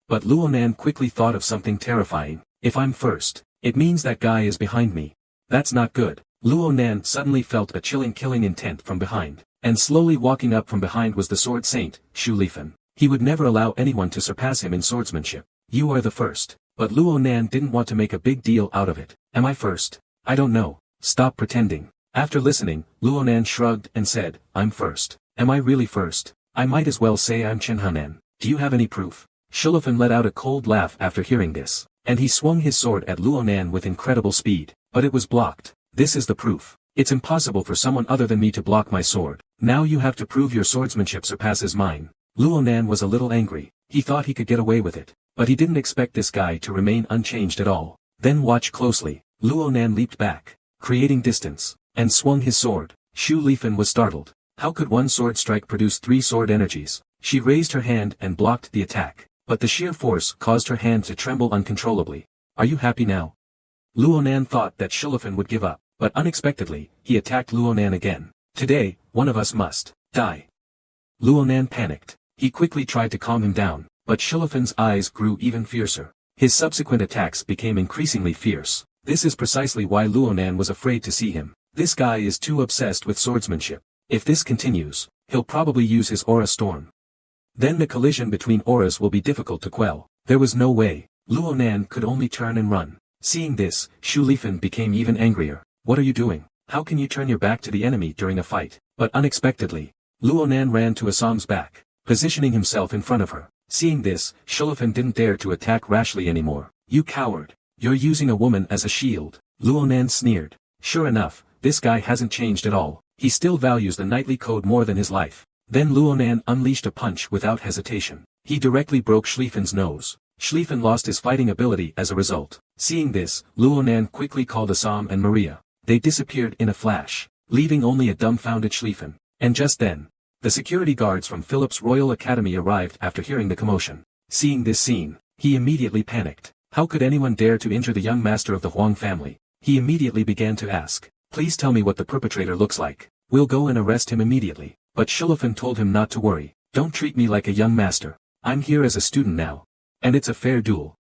But Luonan quickly thought of something terrifying. If I'm first, it means that guy is behind me. That's not good. Luonan suddenly felt a chilling killing intent from behind. And slowly walking up from behind was the sword saint, Shu Lifan. He would never allow anyone to surpass him in swordsmanship. You are the first. But Luonan didn't want to make a big deal out of it. Am I first? I don't know. Stop pretending. After listening, Luonan shrugged and said, I'm first. Am I really first? I might as well say I'm Chenhanan. Do you have any proof? Shulifan let out a cold laugh after hearing this. And he swung his sword at Luonan with incredible speed. But it was blocked. This is the proof. It's impossible for someone other than me to block my sword. Now you have to prove your swordsmanship surpasses mine. Luonan was a little angry. He thought he could get away with it. But he didn't expect this guy to remain unchanged at all. Then watch closely. Luonan leaped back, creating distance, and swung his sword. Shu Lifan was startled. How could one sword strike produce 3 sword energies? She raised her hand and blocked the attack. But the sheer force caused her hand to tremble uncontrollably. Are you happy now? Luonan thought that Shulifan would give up. But unexpectedly, he attacked Luonan again. Today, one of us must die. Luonan panicked. He quickly tried to calm him down, but Shulifan's eyes grew even fiercer. His subsequent attacks became increasingly fierce. This is precisely why Luonan was afraid to see him. This guy is too obsessed with swordsmanship. If this continues, he'll probably use his aura storm. Then the collision between auras will be difficult to quell. There was no way. Luonan could only turn and run. Seeing this, Shu Lifan became even angrier. What are you doing? How can you turn your back to the enemy during a fight? But unexpectedly, Luonan ran to Assam's back, positioning himself in front of her. Seeing this, Shulifan didn't dare to attack rashly anymore. You coward. You're using a woman as a shield. Luonan sneered. Sure enough, this guy hasn't changed at all. He still values the knightly code more than his life. Then Luonan unleashed a punch without hesitation. He directly broke Schlieffen's nose. Schlieffen lost his fighting ability as a result. Seeing this, Luonan quickly called Assam and Maria. They disappeared in a flash, leaving only a dumbfounded Schlieffen. And just then, the security guards from Philip's Royal Academy arrived after hearing the commotion. Seeing this scene, he immediately panicked. How could anyone dare to injure the young master of the Huang family? He immediately began to ask, please tell me what the perpetrator looks like. We'll go and arrest him immediately. But Schlieffen told him not to worry. Don't treat me like a young master. I'm here as a student now. and it's a fair duel.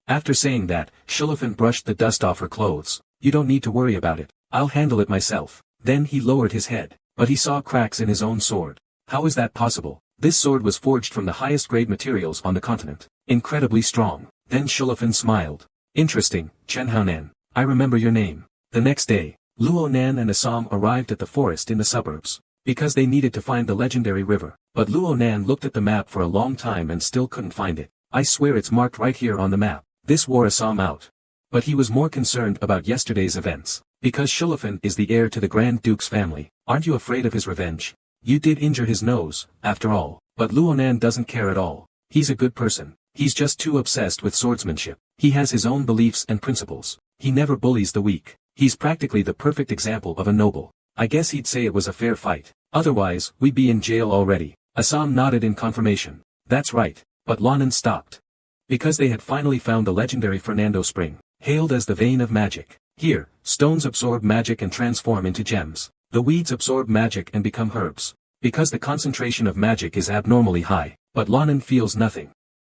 After saying that, Shulafin brushed the dust off her clothes. You don't need to worry about it, I'll handle it myself. Then he lowered his head, but he saw cracks in his own sword. How is that possible? This sword was forged from the highest grade materials on the continent. Incredibly strong. Then Shulafin smiled. Interesting, Chen Haonan. I remember your name. The next day, Luo Nan and Assam arrived at the forest in the suburbs, because they needed to find the legendary river. But Luo Nan looked at the map for a long time and still couldn't find it. I swear it's marked right here on the map. This wore Assam out. But he was more concerned about yesterday's events. Because Shulafin is the heir to the Grand Duke's family, aren't you afraid of his revenge? You did injure his nose, after all. But Luo Nan doesn't care at all. He's a good person. He's just too obsessed with swordsmanship. He has his own beliefs and principles. He never bullies the weak. He's practically the perfect example of a noble. I guess he'd say it was a fair fight. Otherwise, we'd be in jail already. Assam nodded in confirmation. That's right. But Lanan stopped. Because they had finally found the legendary Fernando Spring, hailed as the vein of magic. Here, stones absorb magic and transform into gems. The weeds absorb magic and become herbs. Because the concentration of magic is abnormally high, but Lanan feels nothing.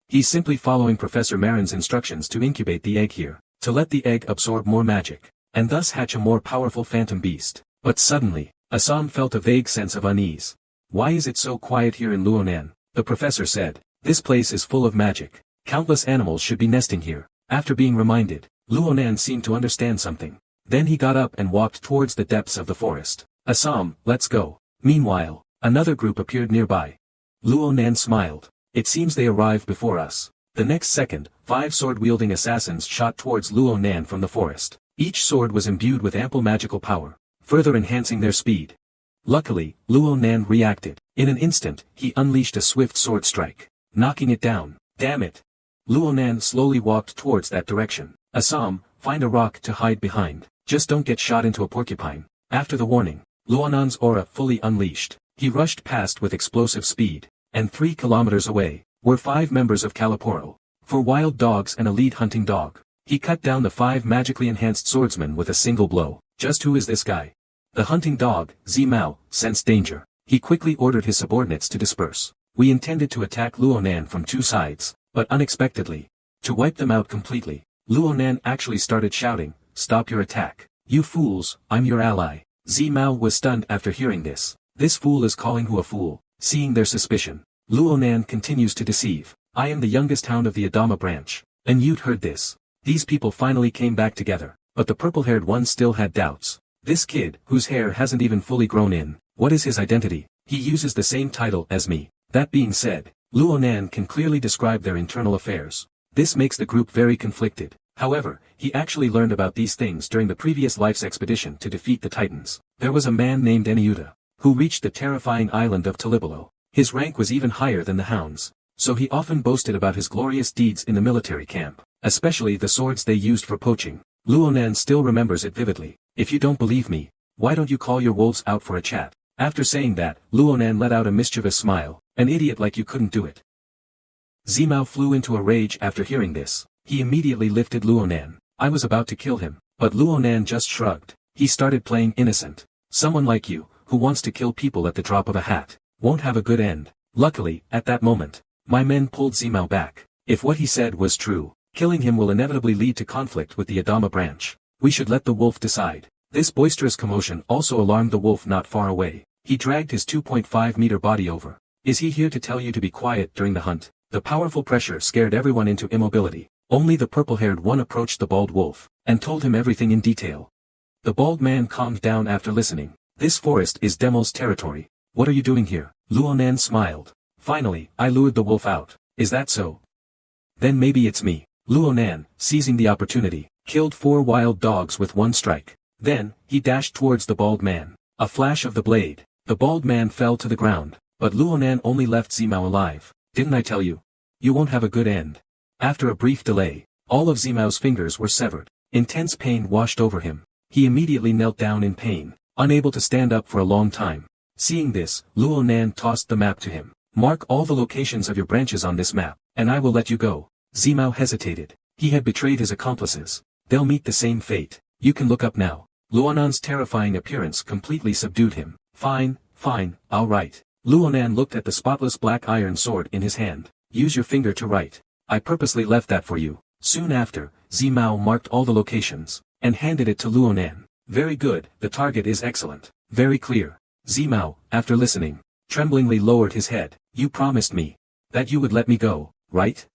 He's simply following Professor Marin's instructions to incubate the egg here, to let the egg absorb more magic, and thus hatch a more powerful phantom beast. But suddenly, Assam felt a vague sense of unease. Why is it so quiet here in Luonan? The professor said. This place is full of magic. Countless animals should be nesting here. After being reminded, Luonan seemed to understand something. Then he got up and walked towards the depths of the forest. Assam, let's go. Meanwhile, another group appeared nearby. Luonan smiled. It seems they arrived before us. The next second, 5 sword-wielding assassins shot towards Luonan from the forest. Each sword was imbued with ample magical power, further enhancing their speed. Luckily, Luonan reacted. In an instant, he unleashed a swift sword strike, knocking it down. Damn it! Luonan slowly walked towards that direction. Assam, find a rock to hide behind. Just don't get shot into a porcupine. After the warning, Luonan's aura fully unleashed. He rushed past with explosive speed, and 3 kilometers away were 5 members of Kalaporo. For wild dogs and a lead hunting dog. He cut down the 5 magically enhanced swordsmen with a single blow. Just who is this guy? The hunting dog, Zimao, sensed danger. He quickly ordered his subordinates to disperse. We intended to attack Luonan from 2 sides, but unexpectedly, to wipe them out completely, Luonan actually started shouting, "Stop your attack. You fools, I'm your ally." Zimao was stunned after hearing this. This fool is calling who a fool, seeing their suspicion. Luonan continues to deceive. I am the youngest hound of the Adama branch. And you'd heard this. These people finally came back together, but the purple-haired one still had doubts. This kid, whose hair hasn't even fully grown in, what is his identity? He uses the same title as me. That being said, Luonan can clearly describe their internal affairs. This makes the group very conflicted. However, he actually learned about these things during the previous life's expedition to defeat the Titans. There was a man named Eniuta, who reached the terrifying island of Talibalo. His rank was even higher than the hounds, so he often boasted about his glorious deeds in the military camp, especially the swords they used for poaching. Luonan still remembers it vividly. If you don't believe me, why don't you call your wolves out for a chat? After saying that, Luonan let out a mischievous smile. An idiot like you couldn't do it. Zimao flew into a rage after hearing this. He immediately lifted Luonan. I was about to kill him, but Luonan just shrugged. He started playing innocent. Someone like you, who wants to kill people at the drop of a hat, won't have a good end. Luckily, at that moment, my men pulled Zimao back. If what he said was true, killing him will inevitably lead to conflict with the Adama branch. We should let the wolf decide. This boisterous commotion also alarmed the wolf not far away. He dragged his 2.5-meter body over. Is he here to tell you to be quiet during the hunt? The powerful pressure scared everyone into immobility. Only the purple-haired one approached the bald wolf, and told him everything in detail. The bald man calmed down after listening. This forest is Demo's territory. What are you doing here? Luonan smiled. Finally, I lured the wolf out. Is that so? Then maybe it's me. Luonan, seizing the opportunity, killed 4 wild dogs with 1 strike. Then, he dashed towards the bald man. A flash of the blade. The bald man fell to the ground, but Luonan only left Zimao alive. Didn't I tell you? You won't have a good end. After a brief delay, all of Zimao's fingers were severed. Intense pain washed over him. He immediately knelt down in pain, unable to stand up for a long time. Seeing this, Luonan tossed the map to him. Mark all the locations of your branches on this map, and I will let you go. Zimao hesitated. He had betrayed his accomplices. They'll meet the same fate. You can look up now. Luonan's terrifying appearance completely subdued him. Fine, all right. Luonan looked at the spotless black iron sword in his hand. Use your finger to write. I purposely left that for you. Soon after, Zimao marked all the locations, and handed it to Luonan. Very good, the target is excellent. Very clear. Zimao, after listening, tremblingly lowered his head. You promised me that you would let me go, right?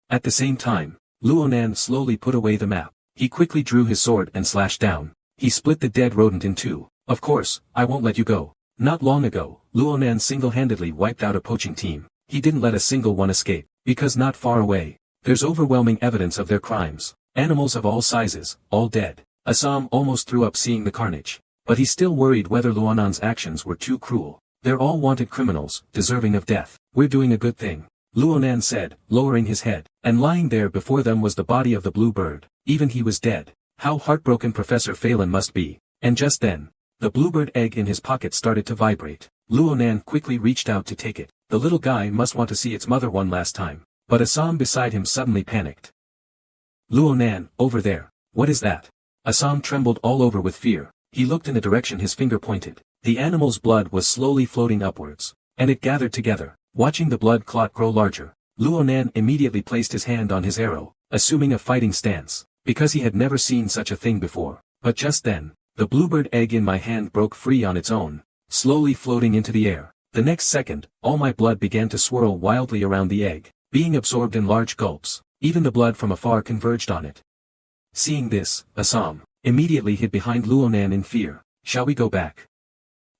At the same time, Luonan slowly put away the map. He quickly drew his sword and slashed down. He split the dead rodent in two. Of course, I won't let you go. Not long ago, Luonan single-handedly wiped out a poaching team. He didn't let a single one escape, because not far away, there's overwhelming evidence of their crimes. Animals of all sizes, all dead. Assam almost threw up seeing the carnage. But he still worried whether Luonan's actions were too cruel. They're all wanted criminals, deserving of death. We're doing a good thing, Luonan said, lowering his head. And lying there before them was the body of the blue bird. Even he was dead. How heartbroken Professor Phelan must be. And just then, the bluebird egg in his pocket started to vibrate. Luonan quickly reached out to take it. The little guy must want to see its mother one last time. But Assam beside him suddenly panicked. Luonan, over there. What is that? Assam trembled all over with fear. He looked in the direction his finger pointed. The animal's blood was slowly floating upwards. And it gathered together. Watching the blood clot grow larger, Luonan immediately placed his hand on his arrow, assuming a fighting stance, because he had never seen such a thing before. But just then, the bluebird egg in my hand broke free on its own, slowly floating into the air. The next second, all my blood began to swirl wildly around the egg, being absorbed in large gulps. Even the blood from afar converged on it. Seeing this, Assam immediately hid behind Luonan in fear. Shall we go back?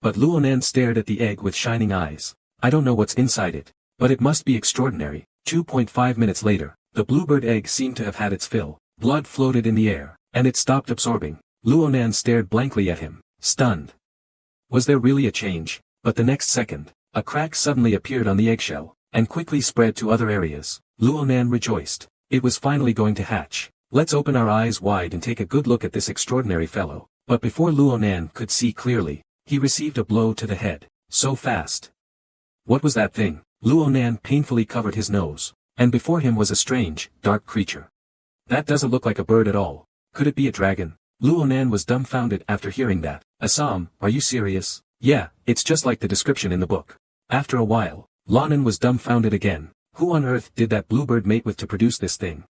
But Luonan stared at the egg with shining eyes. I don't know what's inside it, but it must be extraordinary. 2.5 minutes later, the bluebird egg seemed to have had its fill. Blood floated in the air, and it stopped absorbing. Luonan stared blankly at him, stunned. Was there really a change? But the next second, a crack suddenly appeared on the eggshell, and quickly spread to other areas. Luonan rejoiced. It was finally going to hatch. Let's open our eyes wide and take a good look at this extraordinary fellow. But before Luonan could see clearly, he received a blow to the head. So fast. What was that thing? Luonan painfully covered his nose, and before him was a strange, dark creature. That doesn't look like a bird at all. Could it be a dragon? Luonan was dumbfounded after hearing that. Assam, are you serious? Yeah, it's just like the description in the book. After a while, Lonan was dumbfounded again. Who on earth did that bluebird mate with to produce this thing?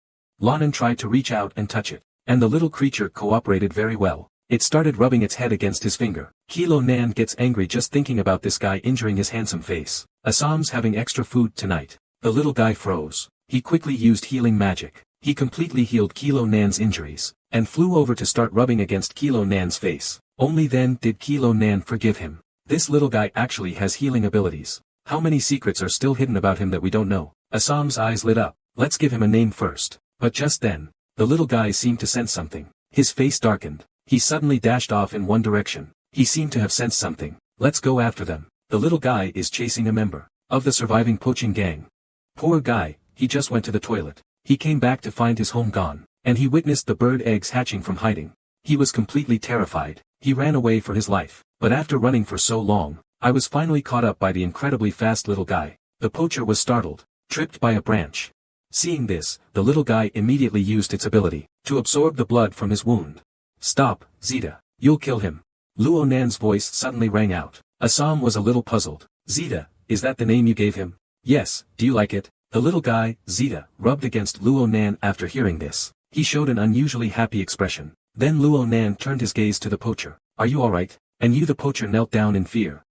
Lonan tried to reach out and touch it, and the little creature cooperated very well. It started rubbing its head against his finger. Kilo Nan gets angry just thinking about this guy injuring his handsome face. Assam's having extra food tonight. The little guy froze. He quickly used healing magic. He completely healed Kilo Nan's injuries, and flew over to start rubbing against Kilo Nan's face. Only then did Kilo Nan forgive him. This little guy actually has healing abilities. How many secrets are still hidden about him that we don't know? Assam's eyes lit up. Let's give him a name first. But just then, the little guy seemed to sense something. His face darkened. He suddenly dashed off in one direction. He seemed to have sensed something. Let's go after them. The little guy is chasing a member of the surviving poaching gang. Poor guy, he just went to the toilet. He came back to find his home gone, and he witnessed the bird eggs hatching from hiding. He was completely terrified. He ran away for his life. But after running for so long, I was finally caught up by the incredibly fast little guy. The poacher was startled, tripped by a branch. Seeing this, the little guy immediately used its ability to absorb the blood from his wound. Stop, Zeta. You'll kill him. Luo Nan's voice suddenly rang out. Assam was a little puzzled. Zeta, is that the name you gave him? Yes, do you like it? The little guy, Zeta, rubbed against Luo Nan after hearing this. He showed an unusually happy expression. Then Luo Nan turned his gaze to the poacher. Are you alright? And you the poacher knelt down in fear.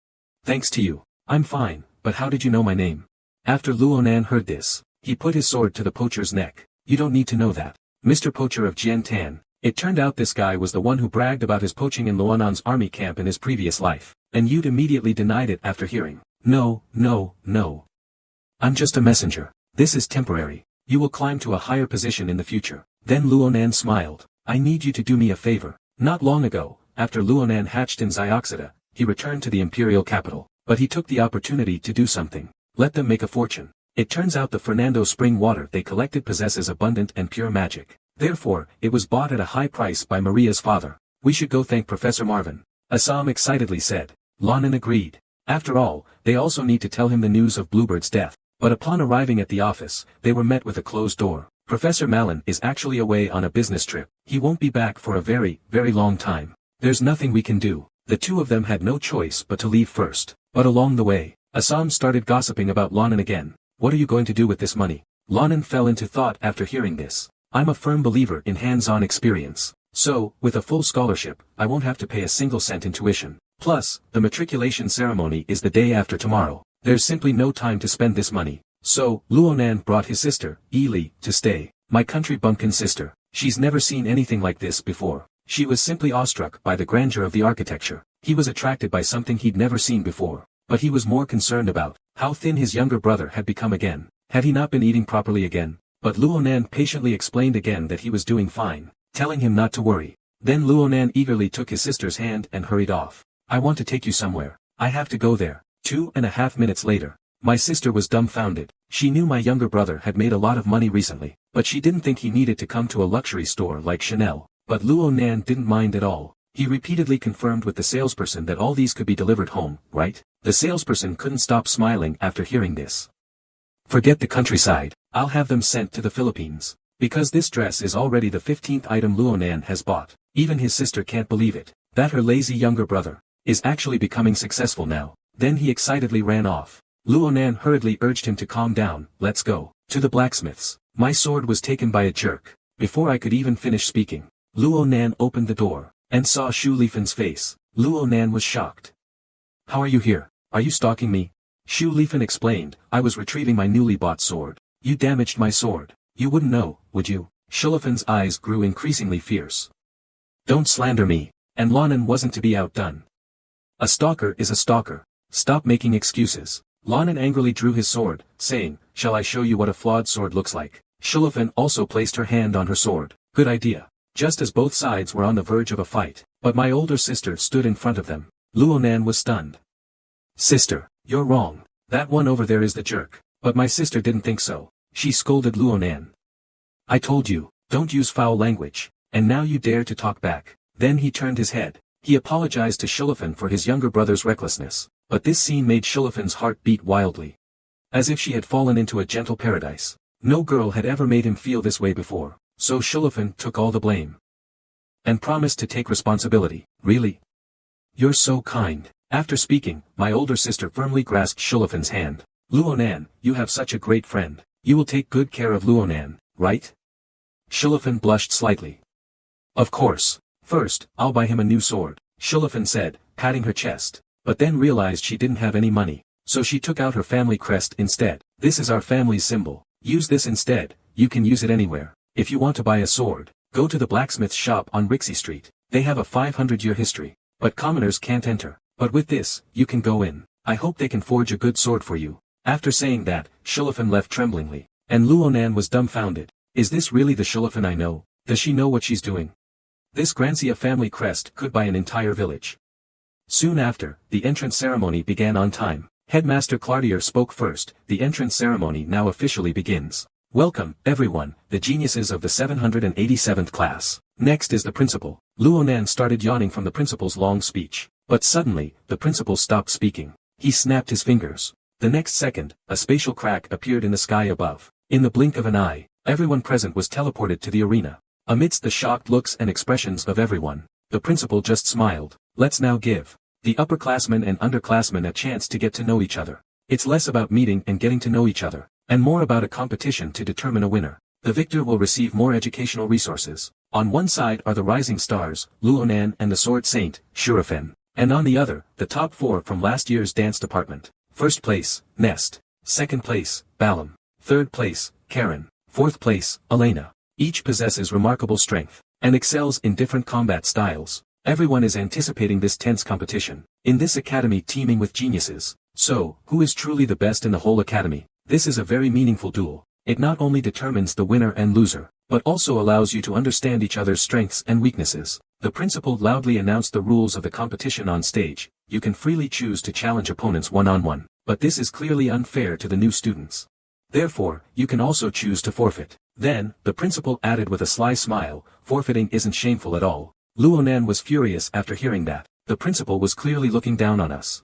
Thanks to you. I'm fine, but how did you know my name? After Luo Nan heard this, he put his sword to the poacher's neck. You don't need to know that. Mr. Poacher of Jian Tan. It turned out this guy was the one who bragged about his poaching in Luonan's army camp in his previous life, and you'd immediately denied it after hearing. No. I'm just a messenger. This is temporary. You will climb to a higher position in the future. Then Luonan smiled. I need you to do me a favor. Not long ago, after Luonan hatched in Zioxida, he returned to the imperial capital, but he took the opportunity to do something. Let them make a fortune. It turns out the Fernando spring water they collected possesses abundant and pure magic. Therefore, it was bought at a high price by Maria's father. We should go thank Professor Marvin. Assam excitedly said. Lonan agreed. After all, they also need to tell him the news of Bluebird's death. But upon arriving at the office, they were met with a closed door. Professor Malin is actually away on a business trip. He won't be back for a very, very long time. There's nothing we can do. The two of them had no choice but to leave first. But along the way, Assam started gossiping about Lonan again. What are you going to do with this money? Lanan fell into thought after hearing this. I'm a firm believer in hands-on experience. So, with a full scholarship, I won't have to pay a single cent in tuition. Plus, the matriculation ceremony is the day after tomorrow. There's simply no time to spend this money. So, Luonan brought his sister, Eli, to stay. My country bumpkin sister. She's never seen anything like this before. She was simply awestruck by the grandeur of the architecture. He was attracted by something he'd never seen before. But he was more concerned about how thin his younger brother had become again. Had he not been eating properly again? But Luonan patiently explained again that he was doing fine, telling him not to worry. Then Luonan eagerly took his sister's hand and hurried off. I want to take you somewhere. I have to go there. 2.5 minutes later. My sister was dumbfounded. She knew my younger brother had made a lot of money recently, but she didn't think he needed to come to a luxury store like Chanel. But Luonan didn't mind at all. He repeatedly confirmed with the salesperson that all these could be delivered home, right? The salesperson couldn't stop smiling after hearing this. Forget the countryside. I'll have them sent to the Philippines. Because this dress is already the 15th item Luonan has bought. Even his sister can't believe it, that her lazy younger brother is actually becoming successful now. Then he excitedly ran off. Luonan hurriedly urged him to calm down. Let's go to the blacksmith's. My sword was taken by a jerk. Before I could even finish speaking, Luonan opened the door and saw Shu Lifan's face. Luonan was shocked. How are you here? Are you stalking me? Shu Lifan explained. I was retrieving my newly bought sword. You damaged my sword. You wouldn't know, would you? Shu Lifan's eyes grew increasingly fierce. Don't slander me. And Lanan wasn't to be outdone. A stalker is a stalker. Stop making excuses. Lanan angrily drew his sword, saying, shall I show you what a flawed sword looks like? Shu Lifan also placed her hand on her sword. Good idea. Just as both sides were on the verge of a fight, but my older sister stood in front of them. Luonan was stunned. Sister, you're wrong. That one over there is the jerk. But my sister didn't think so. She scolded Luonan. I told you, don't use foul language. And now you dare to talk back. Then he turned his head. He apologized to Shu Lifan for his younger brother's recklessness. But this scene made Shu Lifan's heart beat wildly. As if she had fallen into a gentle paradise. No girl had ever made him feel this way before. So Shu Lifan took all the blame. And promised to take responsibility. Really? You're so kind. After speaking, my older sister firmly grasped Shu Lifan's hand. Luonan, you have such a great friend. You will take good care of Luonan, right? Shu Lifan blushed slightly. Of course. First, I'll buy him a new sword, Shu Lifan said, patting her chest. But then realized she didn't have any money. So she took out her family crest instead. This is our family's symbol. Use this instead. You can use it anywhere. If you want to buy a sword, go to the blacksmith's shop on Rixie Street. They have a 500-year history. But commoners can't enter. But with this, you can go in. I hope they can forge a good sword for you. After saying that, Shu Lifan left tremblingly. And Luonan was dumbfounded. Is this really the Shu Lifan I know? Does she know what she's doing? This Grancia family crest could buy an entire village. Soon after, the entrance ceremony began on time. Headmaster Clartier spoke first. The entrance ceremony now officially begins. Welcome, everyone, the geniuses of the 787th class. Next is the principal. Luonan started yawning from the principal's long speech. But suddenly, the principal stopped speaking. He snapped his fingers. The next second, a spatial crack appeared in the sky above. In the blink of an eye, everyone present was teleported to the arena. Amidst the shocked looks and expressions of everyone, the principal just smiled. Let's now give the upperclassmen and underclassmen a chance to get to know each other. It's less about meeting and getting to know each other, and more about a competition to determine a winner. The victor will receive more educational resources. On one side are the rising stars, Luonan and the Sword Saint, Shurifen. And on the other, the top 4 from last year's dance department. First place, Nest. Second place, Balam. Third place, Karen. Fourth place, Elena. Each possesses remarkable strength, and excels in different combat styles. Everyone is anticipating this tense competition. In this academy teeming with geniuses. So, who is truly the best in the whole academy? This is a very meaningful duel. It not only determines the winner and loser, but also allows you to understand each other's strengths and weaknesses. The principal loudly announced the rules of the competition on stage. You can freely choose to challenge opponents one-on-one, but this is clearly unfair to the new students. Therefore, you can also choose to forfeit. Then, the principal added with a sly smile, forfeiting isn't shameful at all. Luonan was furious after hearing that. The principal was clearly looking down on us.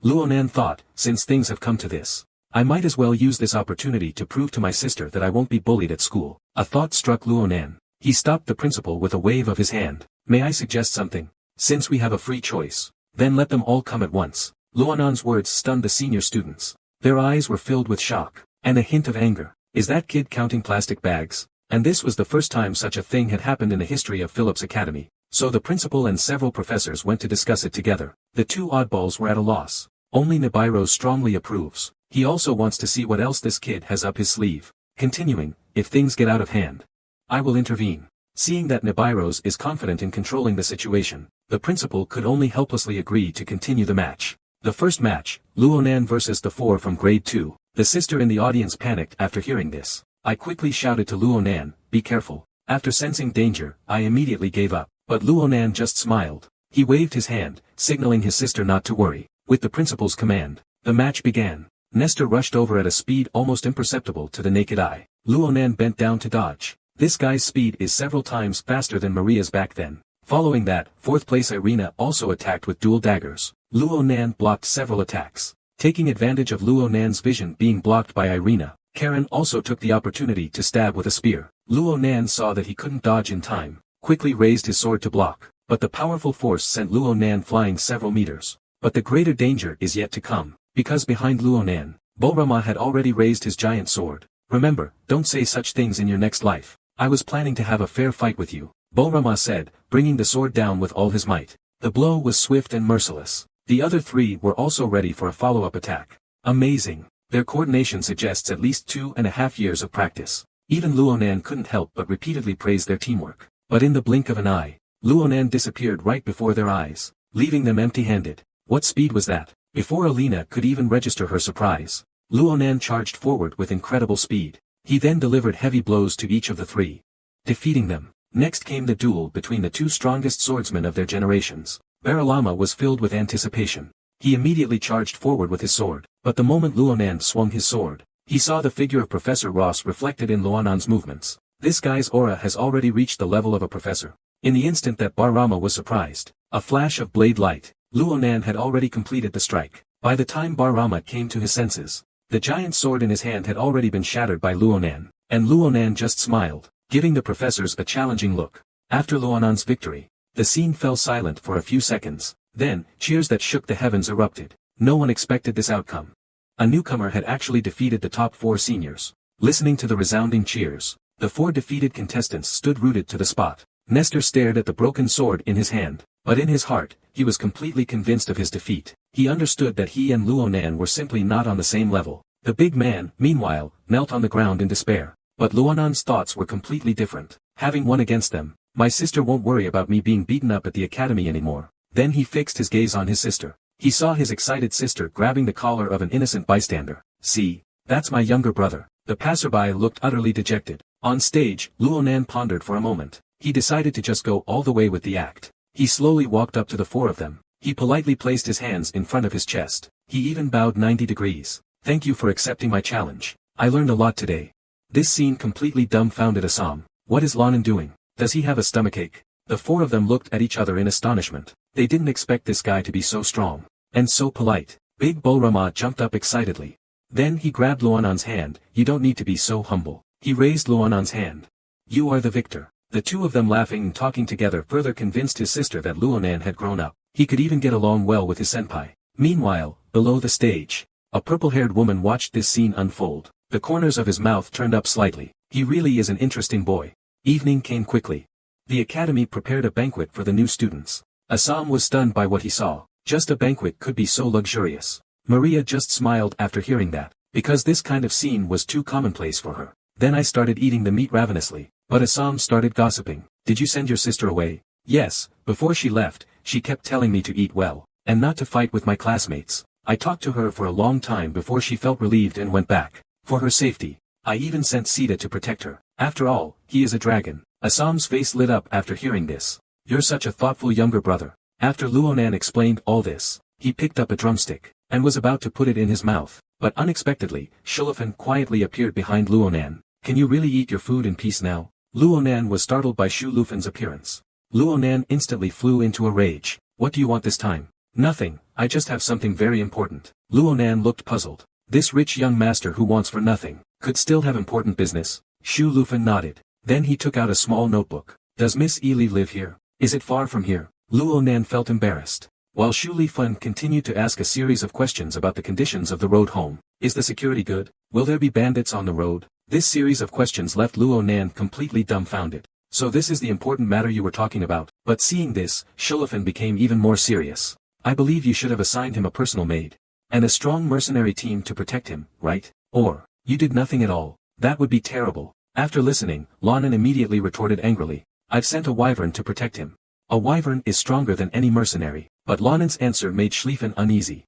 Luonan thought, since things have come to this, I might as well use this opportunity to prove to my sister that I won't be bullied at school. A thought struck Luonan. He stopped the principal with a wave of his hand. May I suggest something? Since we have a free choice, then let them all come at once. Luonan's words stunned the senior students. Their eyes were filled with shock, and a hint of anger. Is that kid counting plastic bags? And this was the first time such a thing had happened in the history of Phillips Academy. So the principal and several professors went to discuss it together. The two oddballs were at a loss. Only Nibiru strongly approves. He also wants to see what else this kid has up his sleeve. Continuing, if things get out of hand, I will intervene. Seeing that Nibiru is confident in controlling the situation, the principal could only helplessly agree to continue the match. The first match, Luonan versus the 4 from grade 2. The sister in the audience panicked after hearing this. I quickly shouted to Luonan, be careful. After sensing danger, I immediately gave up. But Luonan just smiled. He waved his hand, signaling his sister not to worry. With the principal's command, the match began. Nestor rushed over at a speed almost imperceptible to the naked eye. Luonan bent down to dodge. This guy's speed is several times faster than Maria's back then. Following that, 4th place Irina also attacked with dual daggers. Luonan blocked several attacks. Taking advantage of Luonan's vision being blocked by Irina, Karen also took the opportunity to stab with a spear. Luonan saw that he couldn't dodge in time, quickly raised his sword to block, but the powerful force sent Luonan flying several meters. But the greater danger is yet to come, because behind Luonan, Bolrama had already raised his giant sword. Remember, don't say such things in your next life. I was planning to have a fair fight with you, Bolrama said, bringing the sword down with all his might. The blow was swift and merciless. The other 3 were also ready for a follow-up attack. Amazing. Their coordination suggests at least 2.5 years of practice. Even Luonan couldn't help but repeatedly praise their teamwork. But in the blink of an eye, Luonan disappeared right before their eyes, leaving them empty-handed. What speed was that? Before Alina could even register her surprise, Luonan charged forward with incredible speed. He then delivered heavy blows to each of the 3, defeating them. Next came the duel between the 2 strongest swordsmen of their generations. Baralama was filled with anticipation. He immediately charged forward with his sword, but the moment Luonan swung his sword, he saw the figure of Professor Ross reflected in Luonan's movements. This guy's aura has already reached the level of a professor. In the instant that Barama was surprised, a flash of blade light, Luonan had already completed the strike. By the time Barama came to his senses, the giant sword in his hand had already been shattered by Luonan, and Luonan just smiled, giving the professors a challenging look. After Luonan's victory, the scene fell silent for a few seconds. Then, cheers that shook the heavens erupted. No one expected this outcome. A newcomer had actually defeated the top 4 seniors. Listening to the resounding cheers, the 4 defeated contestants stood rooted to the spot. Nestor stared at the broken sword in his hand, but in his heart, he was completely convinced of his defeat. He understood that he and Luonan were simply not on the same level. The big man, meanwhile, knelt on the ground in despair. But Luonan's thoughts were completely different. Having won against them, my sister won't worry about me being beaten up at the academy anymore. Then he fixed his gaze on his sister. He saw his excited sister grabbing the collar of an innocent bystander. See, that's my younger brother. The passerby looked utterly dejected. On stage, Luonan pondered for a moment. He decided to just go all the way with the act. He slowly walked up to the 4 of them. He politely placed his hands in front of his chest. He even bowed 90 degrees. Thank you for accepting my challenge. I learned a lot today. This scene completely dumbfounded Assam. What is Lonan doing? Does he have a stomachache? The 4 of them looked at each other in astonishment. They didn't expect this guy to be so strong. And so polite. Big Bolrama jumped up excitedly. Then he grabbed Luonan's hand. You don't need to be so humble. He raised Luonan's hand. You are the victor. The 2 of them laughing and talking together further convinced his sister that Luonan had grown up. He could even get along well with his senpai. Meanwhile, below the stage, a purple-haired woman watched this scene unfold. The corners of his mouth turned up slightly. He really is an interesting boy. Evening came quickly. The academy prepared a banquet for the new students. Assam was stunned by what he saw. Just a banquet could be so luxurious. Maria just smiled after hearing that, because this kind of scene was too commonplace for her. Then I started eating the meat ravenously, but Assam started gossiping. Did you send your sister away? Yes, before she left, she kept telling me to eat well, and not to fight with my classmates. I talked to her for a long time before she felt relieved and went back. For her safety, I even sent Sita to protect her. After all, he is a dragon. Assam's face lit up after hearing this. You're such a thoughtful younger brother. After Luonan explained all this, he picked up a drumstick, and was about to put it in his mouth. But unexpectedly, Shulafan quietly appeared behind Luonan. Can you really eat your food in peace now? Luonan was startled by Shulufan's appearance. Luonan instantly flew into a rage. What do you want this time? Nothing, I just have something very important. Luonan looked puzzled. This rich young master who wants for nothing, could still have important business. Shulufan nodded. Then he took out a small notebook. Does Miss Ely live here? Is it far from here? Luonan felt embarrassed. While Shulifan continued to ask a series of questions about the conditions of the road home. Is the security good? Will there be bandits on the road? This series of questions left Luo Nan completely dumbfounded. So this is the important matter you were talking about. But seeing this, Shulafan became even more serious. I believe you should have assigned him a personal maid. And a strong mercenary team to protect him, right? Or, you did nothing at all. That would be terrible. After listening, Lanan immediately retorted angrily. I've sent a wyvern to protect him. A wyvern is stronger than any mercenary. But Lanan's answer made Schlieffen uneasy.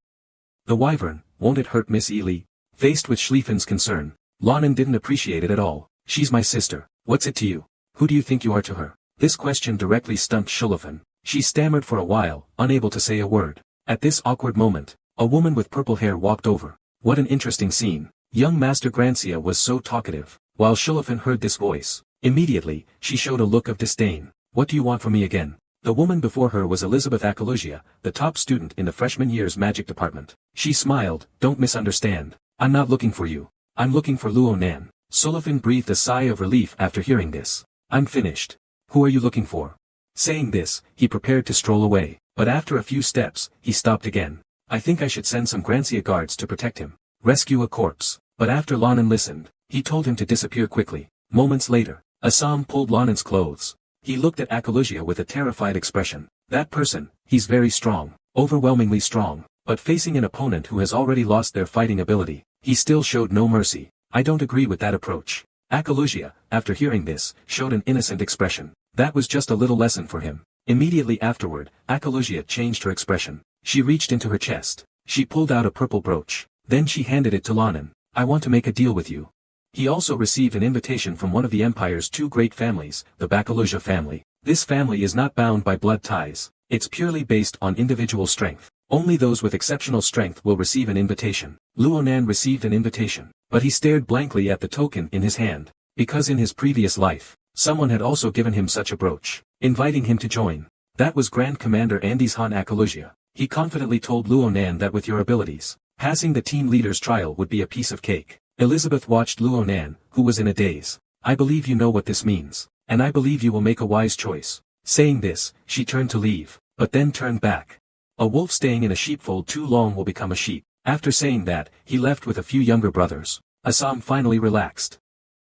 The wyvern, won't it hurt Miss Ely? Faced with Schlieffen's concern, Lanan didn't appreciate it at all. She's my sister. What's it to you? Who do you think you are to her? This question directly stumped Schlieffen. She stammered for a while, unable to say a word. At this awkward moment, a woman with purple hair walked over. What an interesting scene. Young Master Grancia was so talkative. While Schlieffen heard this voice, immediately, she showed a look of disdain. What do you want from me again? The woman before her was Elizabeth Akalusia, the top student in the freshman year's magic department. She smiled. Don't misunderstand. I'm not looking for you. I'm looking for Luo Nan. Schlieffen breathed a sigh of relief after hearing this. I'm finished. Who are you looking for? Saying this, he prepared to stroll away, but after a few steps, he stopped again. I think I should send some Grancia guards to protect him. Rescue a corpse. But after Lanan listened, he told him to disappear quickly. Moments later, Assam pulled Lanan's clothes. He looked at Akalusia with a terrified expression. That person, he's very strong, overwhelmingly strong, but facing an opponent who has already lost their fighting ability, he still showed no mercy. I don't agree with that approach. Akalusia, after hearing this, showed an innocent expression. That was just a little lesson for him. Immediately afterward, Akalusia changed her expression. She reached into her chest. She pulled out a purple brooch. Then she handed it to Lanan. I want to make a deal with you. He also received an invitation from one of the Empire's two great families, the Bakalusia family. This family is not bound by blood ties. It's purely based on individual strength. Only those with exceptional strength will receive an invitation. Luo Nan received an invitation, but he stared blankly at the token in his hand, because in his previous life, someone had also given him such a brooch, inviting him to join. That was Grand Commander Andes Han Akalusia. He confidently told Luo Nan that with your abilities, passing the team leader's trial would be a piece of cake. Elizabeth watched Luo Nan, who was in a daze. I believe you know what this means, and I believe you will make a wise choice. Saying this, she turned to leave, but then turned back. A wolf staying in a sheepfold too long will become a sheep. After saying that, he left with a few younger brothers. Assam finally relaxed.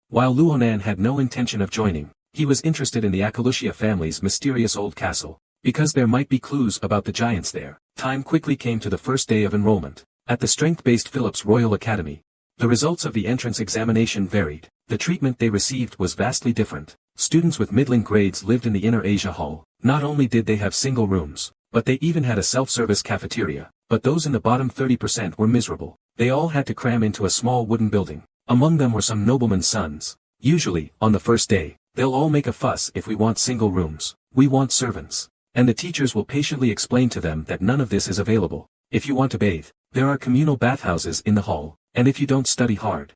While Luo Nan had no intention of joining, he was interested in the Akalusia family's mysterious old castle, because there might be clues about the giants there. Time quickly came to the first day of enrollment. At the strength-based Phillips Royal Academy, the results of the entrance examination varied. The treatment they received was vastly different. Students with middling grades lived in the Inner Asia Hall. Not only did they have single rooms, but they even had a self-service cafeteria. But those in the bottom 30% were miserable. They all had to cram into a small wooden building. Among them were some noblemen's sons. Usually, on the first day, they'll all make a fuss if we want single rooms. We want servants. And the teachers will patiently explain to them that none of this is available. If you want to bathe, there are communal bathhouses in the hall. And if you don't study hard,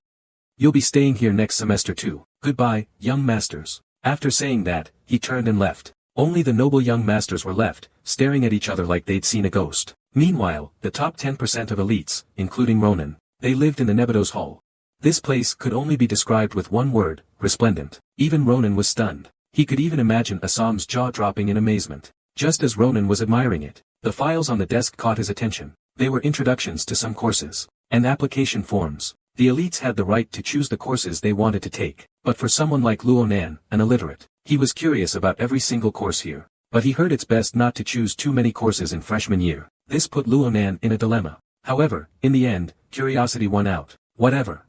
you'll be staying here next semester too. Goodbye, young masters. After saying that, he turned and left. Only the noble young masters were left, staring at each other like they'd seen a ghost. Meanwhile, the top 10% of elites, including Ronan, they lived in the Nebidos Hall. This place could only be described with one word, resplendent. Even Ronan was stunned. He could even imagine Assam's jaw dropping in amazement. Just as Ronan was admiring it, the files on the desk caught his attention. They were introductions to some courses and application forms. The elites had the right to choose the courses they wanted to take, but for someone like Luo Nan, an illiterate, he was curious about every single course here. But he heard it's best not to choose too many courses in freshman year. This put Luo Nan in a dilemma. However, in the end, curiosity won out. Whatever.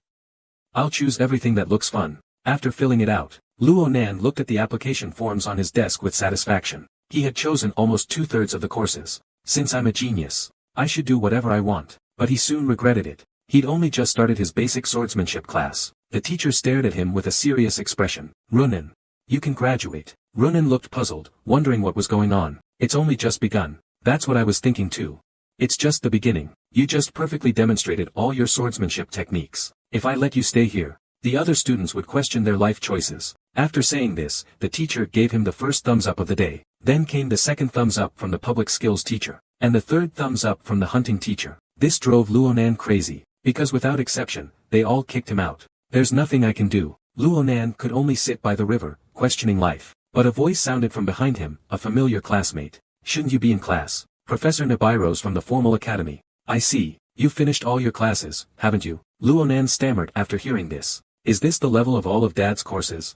I'll choose everything that looks fun. After filling it out, Luo Nan looked at the application forms on his desk with satisfaction. He had chosen almost 2/3 of the courses. Since I'm a genius, I should do whatever I want. But he soon regretted it. He'd only just started his basic swordsmanship class. The teacher stared at him with a serious expression. Runin, you can graduate. Runin looked puzzled, wondering what was going on. It's only just begun. That's what I was thinking too. It's just the beginning. You just perfectly demonstrated all your swordsmanship techniques. If I let you stay here, the other students would question their life choices. After saying this, the teacher gave him the first thumbs up of the day. Then came the second thumbs up from the public skills teacher, and the third thumbs up from the hunting teacher. This drove Luo Nan crazy, because without exception, they all kicked him out. There's nothing I can do. Luo Nan could only sit by the river, questioning life. But a voice sounded from behind him, a familiar classmate. Shouldn't you be in class? Professor Nabairos from the formal academy. I see, you've finished all your classes, haven't you? Luo Nan stammered after hearing this. Is this the level of all of Dad's courses?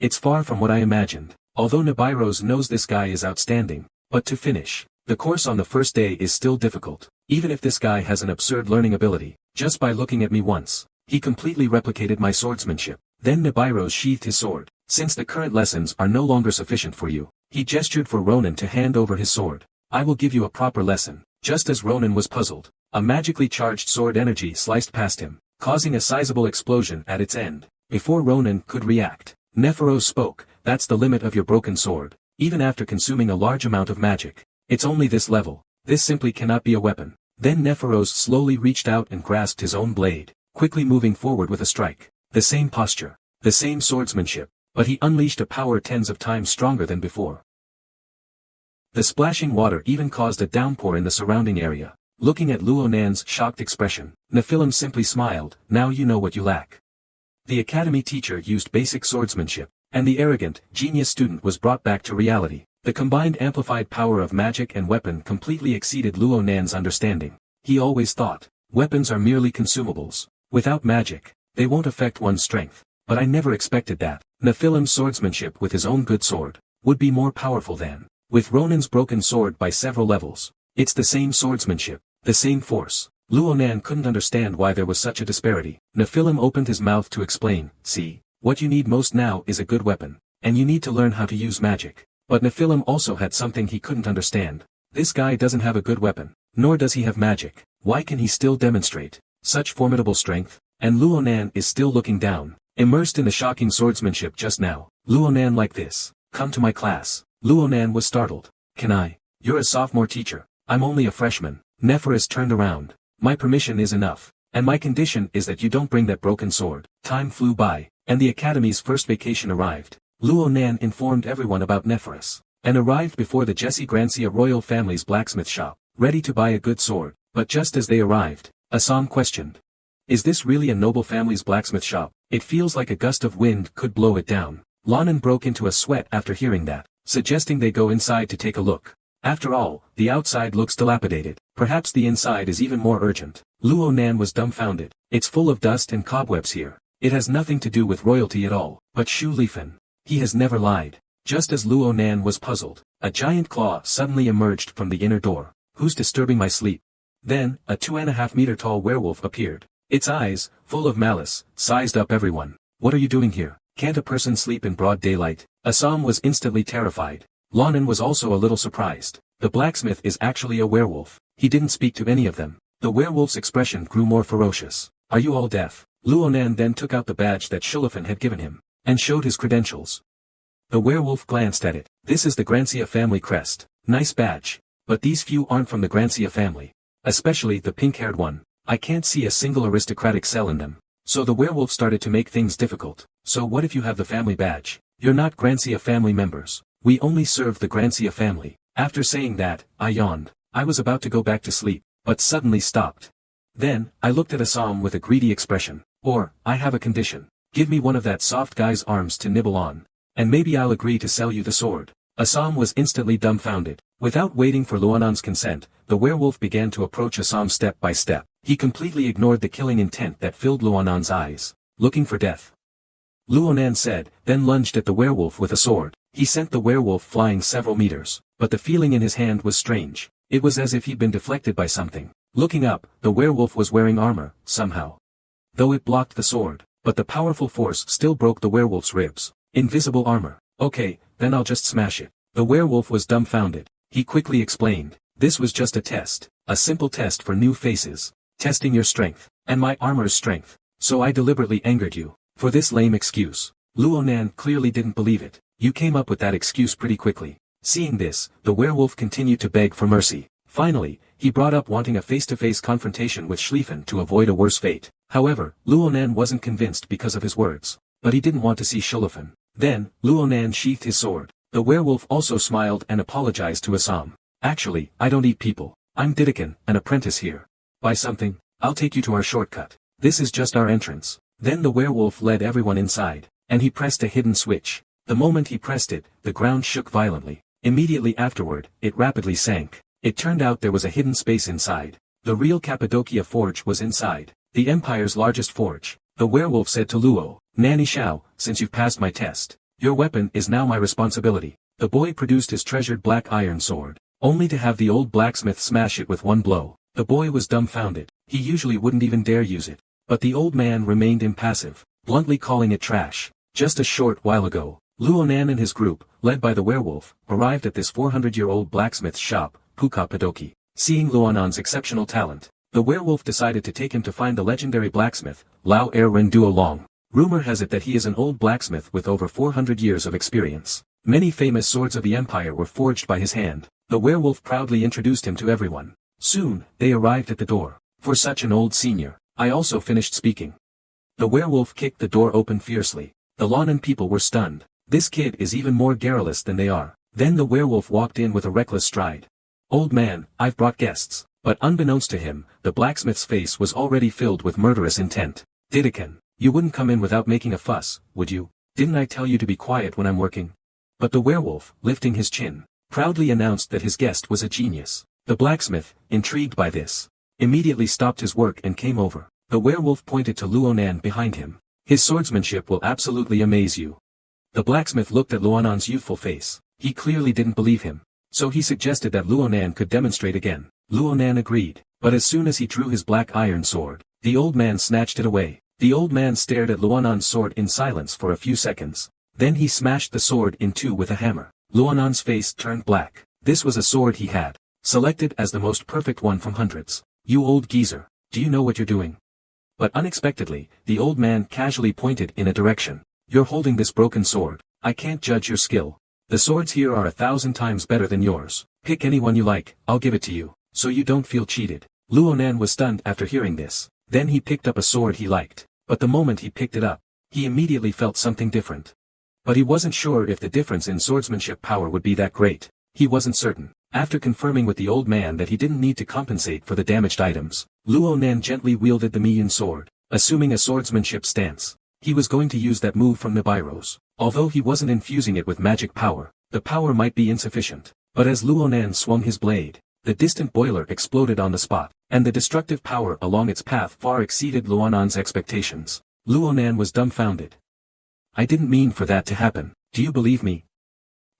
It's far from what I imagined, although Nibiros knows this guy is outstanding, but to finish, the course on the first day is still difficult, even if this guy has an absurd learning ability. Just by looking at me once, he completely replicated my swordsmanship. Then Nibiros sheathed his sword. Since the current lessons are no longer sufficient for you, he gestured for Ronan to hand over his sword. I will give you a proper lesson. Just as Ronan was puzzled, a magically charged sword energy sliced past him, causing a sizable explosion at its end. Before Ronan could react, Nephiros spoke. That's the limit of your broken sword, even after consuming a large amount of magic. It's only this level. This simply cannot be a weapon. Then Nephiros slowly reached out and grasped his own blade, quickly moving forward with a strike. The same posture, the same swordsmanship, but he unleashed a power tens of times stronger than before. The splashing water even caused a downpour in the surrounding area. Looking at Luonan's shocked expression, Nephilim simply smiled. Now you know what you lack. The academy teacher used basic swordsmanship, and the arrogant, genius student was brought back to reality. The combined amplified power of magic and weapon completely exceeded Luonan's understanding. He always thought, weapons are merely consumables. Without magic, they won't affect one's strength. But I never expected that. Nephilim's swordsmanship with his own good sword would be more powerful than with Ronan's broken sword by several levels. It's the same swordsmanship, the same force. Luonan couldn't understand why there was such a disparity. Nephilim opened his mouth to explain. See, what you need most now is a good weapon, and you need to learn how to use magic. But Nephilim also had something he couldn't understand. This guy doesn't have a good weapon, nor does he have magic. Why can he still demonstrate such formidable strength? And Luonan is still looking down, immersed in the shocking swordsmanship just now. Luonan like this. Come to my class. Luonan was startled. Can I? You're a sophomore teacher. I'm only a freshman. Nephiros turned around. My permission is enough. And my condition is that you don't bring that broken sword. Time flew by, and the academy's first vacation arrived. Luonan informed everyone about Nephiros, and arrived before the Jesse Grancia royal family's blacksmith shop, ready to buy a good sword. But just as they arrived, Assam questioned. Is this really a noble family's blacksmith shop? It feels like a gust of wind could blow it down. Lonan broke into a sweat after hearing that, suggesting they go inside to take a look. After all, the outside looks dilapidated. Perhaps the inside is even more urgent. Luonan was dumbfounded. It's full of dust and cobwebs here. It has nothing to do with royalty at all. But Shu Lifan. He has never lied. Just as Luonan was puzzled, a giant claw suddenly emerged from the inner door. Who's disturbing my sleep? Then, a 2.5-meter tall werewolf appeared. Its eyes, full of malice, sized up everyone. What are you doing here? Can't a person sleep in broad daylight? Assam was instantly terrified. Lonan was also a little surprised. The blacksmith is actually a werewolf. He didn't speak to any of them. The werewolf's expression grew more ferocious. Are you all deaf? Luonan then took out the badge that Shulafan had given him, and showed his credentials. The werewolf glanced at it. This is the Grancia family crest. Nice badge. But these few aren't from the Grancia family. Especially the pink-haired one. I can't see a single aristocratic cell in them. So the werewolf started to make things difficult. So what if you have the family badge? You're not Grancia family members. We only serve the Grancia family. After saying that, I yawned. I was about to go back to sleep, but suddenly stopped. Then, I looked at Assam with a greedy expression. Or, I have a condition. Give me one of that soft guy's arms to nibble on. And maybe I'll agree to sell you the sword. Assam was instantly dumbfounded. Without waiting for Luonan's consent, the werewolf began to approach Assam step by step. He completely ignored the killing intent that filled Luonan's eyes. Looking for death. Luonan said, then lunged at the werewolf with a sword. He sent the werewolf flying several meters, but the feeling in his hand was strange. It was as if he'd been deflected by something. Looking up, the werewolf was wearing armor, somehow. Though it blocked the sword, but the powerful force still broke the werewolf's ribs. Invisible armor. Okay, then I'll just smash it. The werewolf was dumbfounded. He quickly explained. This was just a test. A simple test for new faces. Testing your strength, and my armor's strength. So I deliberately angered you. For this lame excuse. Luonan clearly didn't believe it. You came up with that excuse pretty quickly. Seeing this, the werewolf continued to beg for mercy. Finally, he brought up wanting a face-to-face confrontation with Schlieffen to avoid a worse fate. However, Luonan wasn't convinced because of his words. But he didn't want to see Schlieffen. Then, Luonan sheathed his sword. The werewolf also smiled and apologized to Assam. Actually, I don't eat people. I'm Didakan, an apprentice here. Buy something? I'll take you to our shortcut. This is just our entrance. Then the werewolf led everyone inside, and he pressed a hidden switch. The moment he pressed it, the ground shook violently. Immediately afterward, it rapidly sank. It turned out there was a hidden space inside. The real Cappadocia forge was inside. The Empire's largest forge. The werewolf said to Luo, "Nanny Xiao, since you've passed my test, your weapon is now my responsibility." The boy produced his treasured black iron sword, only to have the old blacksmith smash it with one blow. The boy was dumbfounded. He usually wouldn't even dare use it. But the old man remained impassive, bluntly calling it trash. Just a short while ago, Luonan and his group, led by the werewolf, arrived at this 400-year-old blacksmith's shop, Puka Padoki. Seeing Luonan's exceptional talent, the werewolf decided to take him to find the legendary blacksmith, Lao Er Renduo Long. Rumor has it that he is an old blacksmith with over 400 years of experience. Many famous swords of the empire were forged by his hand. The werewolf proudly introduced him to everyone. Soon, they arrived at the door. For such an old senior, I also finished speaking. The werewolf kicked the door open fiercely. The Lonan people were stunned. This kid is even more garrulous than they are. Then the werewolf walked in with a reckless stride. "Old man, I've brought guests." But unbeknownst to him, the blacksmith's face was already filled with murderous intent. "Didakan, you wouldn't come in without making a fuss, would you? Didn't I tell you to be quiet when I'm working?" But the werewolf, lifting his chin, proudly announced that his guest was a genius. The blacksmith, intrigued by this, immediately stopped his work and came over. The werewolf pointed to Luonan behind him. "His swordsmanship will absolutely amaze you." The blacksmith looked at Luonan's youthful face. He clearly didn't believe him. So he suggested that Luonan could demonstrate again. Luonan agreed, but as soon as he drew his black iron sword, the old man snatched it away. The old man stared at Luonan's sword in silence for a few seconds. Then he smashed the sword in two with a hammer. Luonan's face turned black. This was a sword he had selected as the most perfect one from hundreds. "You old geezer, do you know what you're doing?" But unexpectedly, the old man casually pointed in a direction. "You're holding this broken sword. I can't judge your skill. The swords here are 1,000 times better than yours. Pick any one you like, I'll give it to you, so you don't feel cheated." Luonan was stunned after hearing this. Then he picked up a sword he liked. But the moment he picked it up, he immediately felt something different. But he wasn't sure if the difference in swordsmanship power would be that great. He wasn't certain. After confirming with the old man that he didn't need to compensate for the damaged items, Luonan gently wielded the Miyun sword, assuming a swordsmanship stance. He was going to use that move from Nibiros. Although he wasn't infusing it with magic power, the power might be insufficient. But as Luonan swung his blade, the distant boiler exploded on the spot, and the destructive power along its path far exceeded Luonan's expectations. Luonan was dumbfounded. "I didn't mean for that to happen, do you believe me?"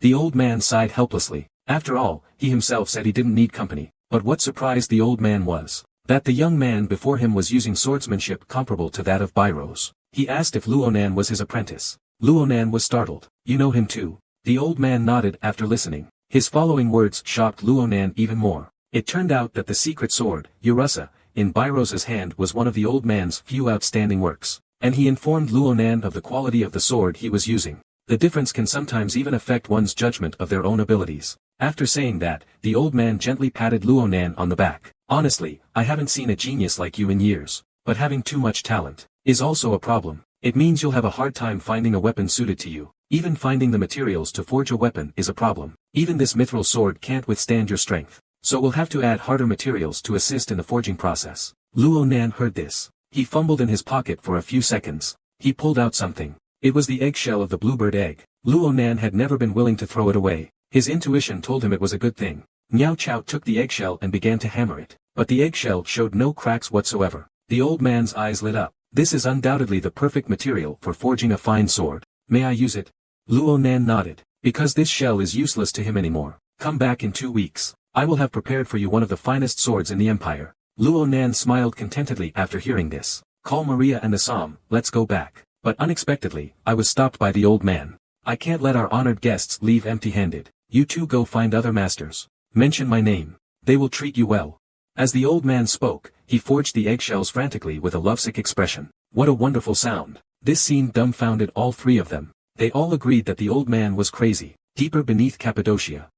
The old man sighed helplessly. After all, he himself said he didn't need company. But what surprised the old man was that the young man before him was using swordsmanship comparable to that of Biros. He asked if Luonan was his apprentice. Luonan was startled. "You know him too?" The old man nodded after listening. His following words shocked Luonan even more. It turned out that the secret sword, Urusa, in Biros's hand was one of the old man's few outstanding works, and he informed Luonan of the quality of the sword he was using. The difference can sometimes even affect one's judgment of their own abilities. After saying that, the old man gently patted Luonan on the back. "Honestly, I haven't seen a genius like you in years, but having too much talent is also a problem. It means you'll have a hard time finding a weapon suited to you. Even finding the materials to forge a weapon is a problem. Even this mithril sword can't withstand your strength, so we'll have to add harder materials to assist in the forging process." Luonan heard this. He fumbled in his pocket for a few seconds. He pulled out something. It was the eggshell of the bluebird egg. Luonan had never been willing to throw it away. His intuition told him it was a good thing. Miao Chao took the eggshell and began to hammer it, but the eggshell showed no cracks whatsoever. The old man's eyes lit up. "This is undoubtedly the perfect material for forging a fine sword. May I use it?" Luonan nodded. "Because this shell is useless to him anymore. Come back in 2 weeks. I will have prepared for you one of the finest swords in the empire." Luonan smiled contentedly after hearing this. "Call Maria and Assam, let's go back." But unexpectedly, I was stopped by the old man. "I can't let our honored guests leave empty-handed. You two go find other masters. Mention my name. They will treat you well." As the old man spoke, he forged the eggshells frantically with a lovesick expression. What a wonderful sound. This scene dumbfounded all three of them. They all agreed that the old man was crazy. Deeper beneath Cappadocia,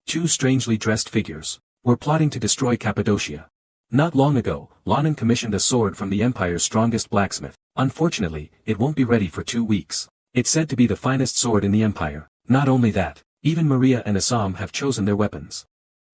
two strangely dressed figures were plotting to destroy Cappadocia. Not long ago, Lonan commissioned a sword from the Empire's strongest blacksmith. Unfortunately, it won't be ready for 2 weeks. It's said to be the finest sword in the Empire. Not only that, even Maria and Assam have chosen their weapons.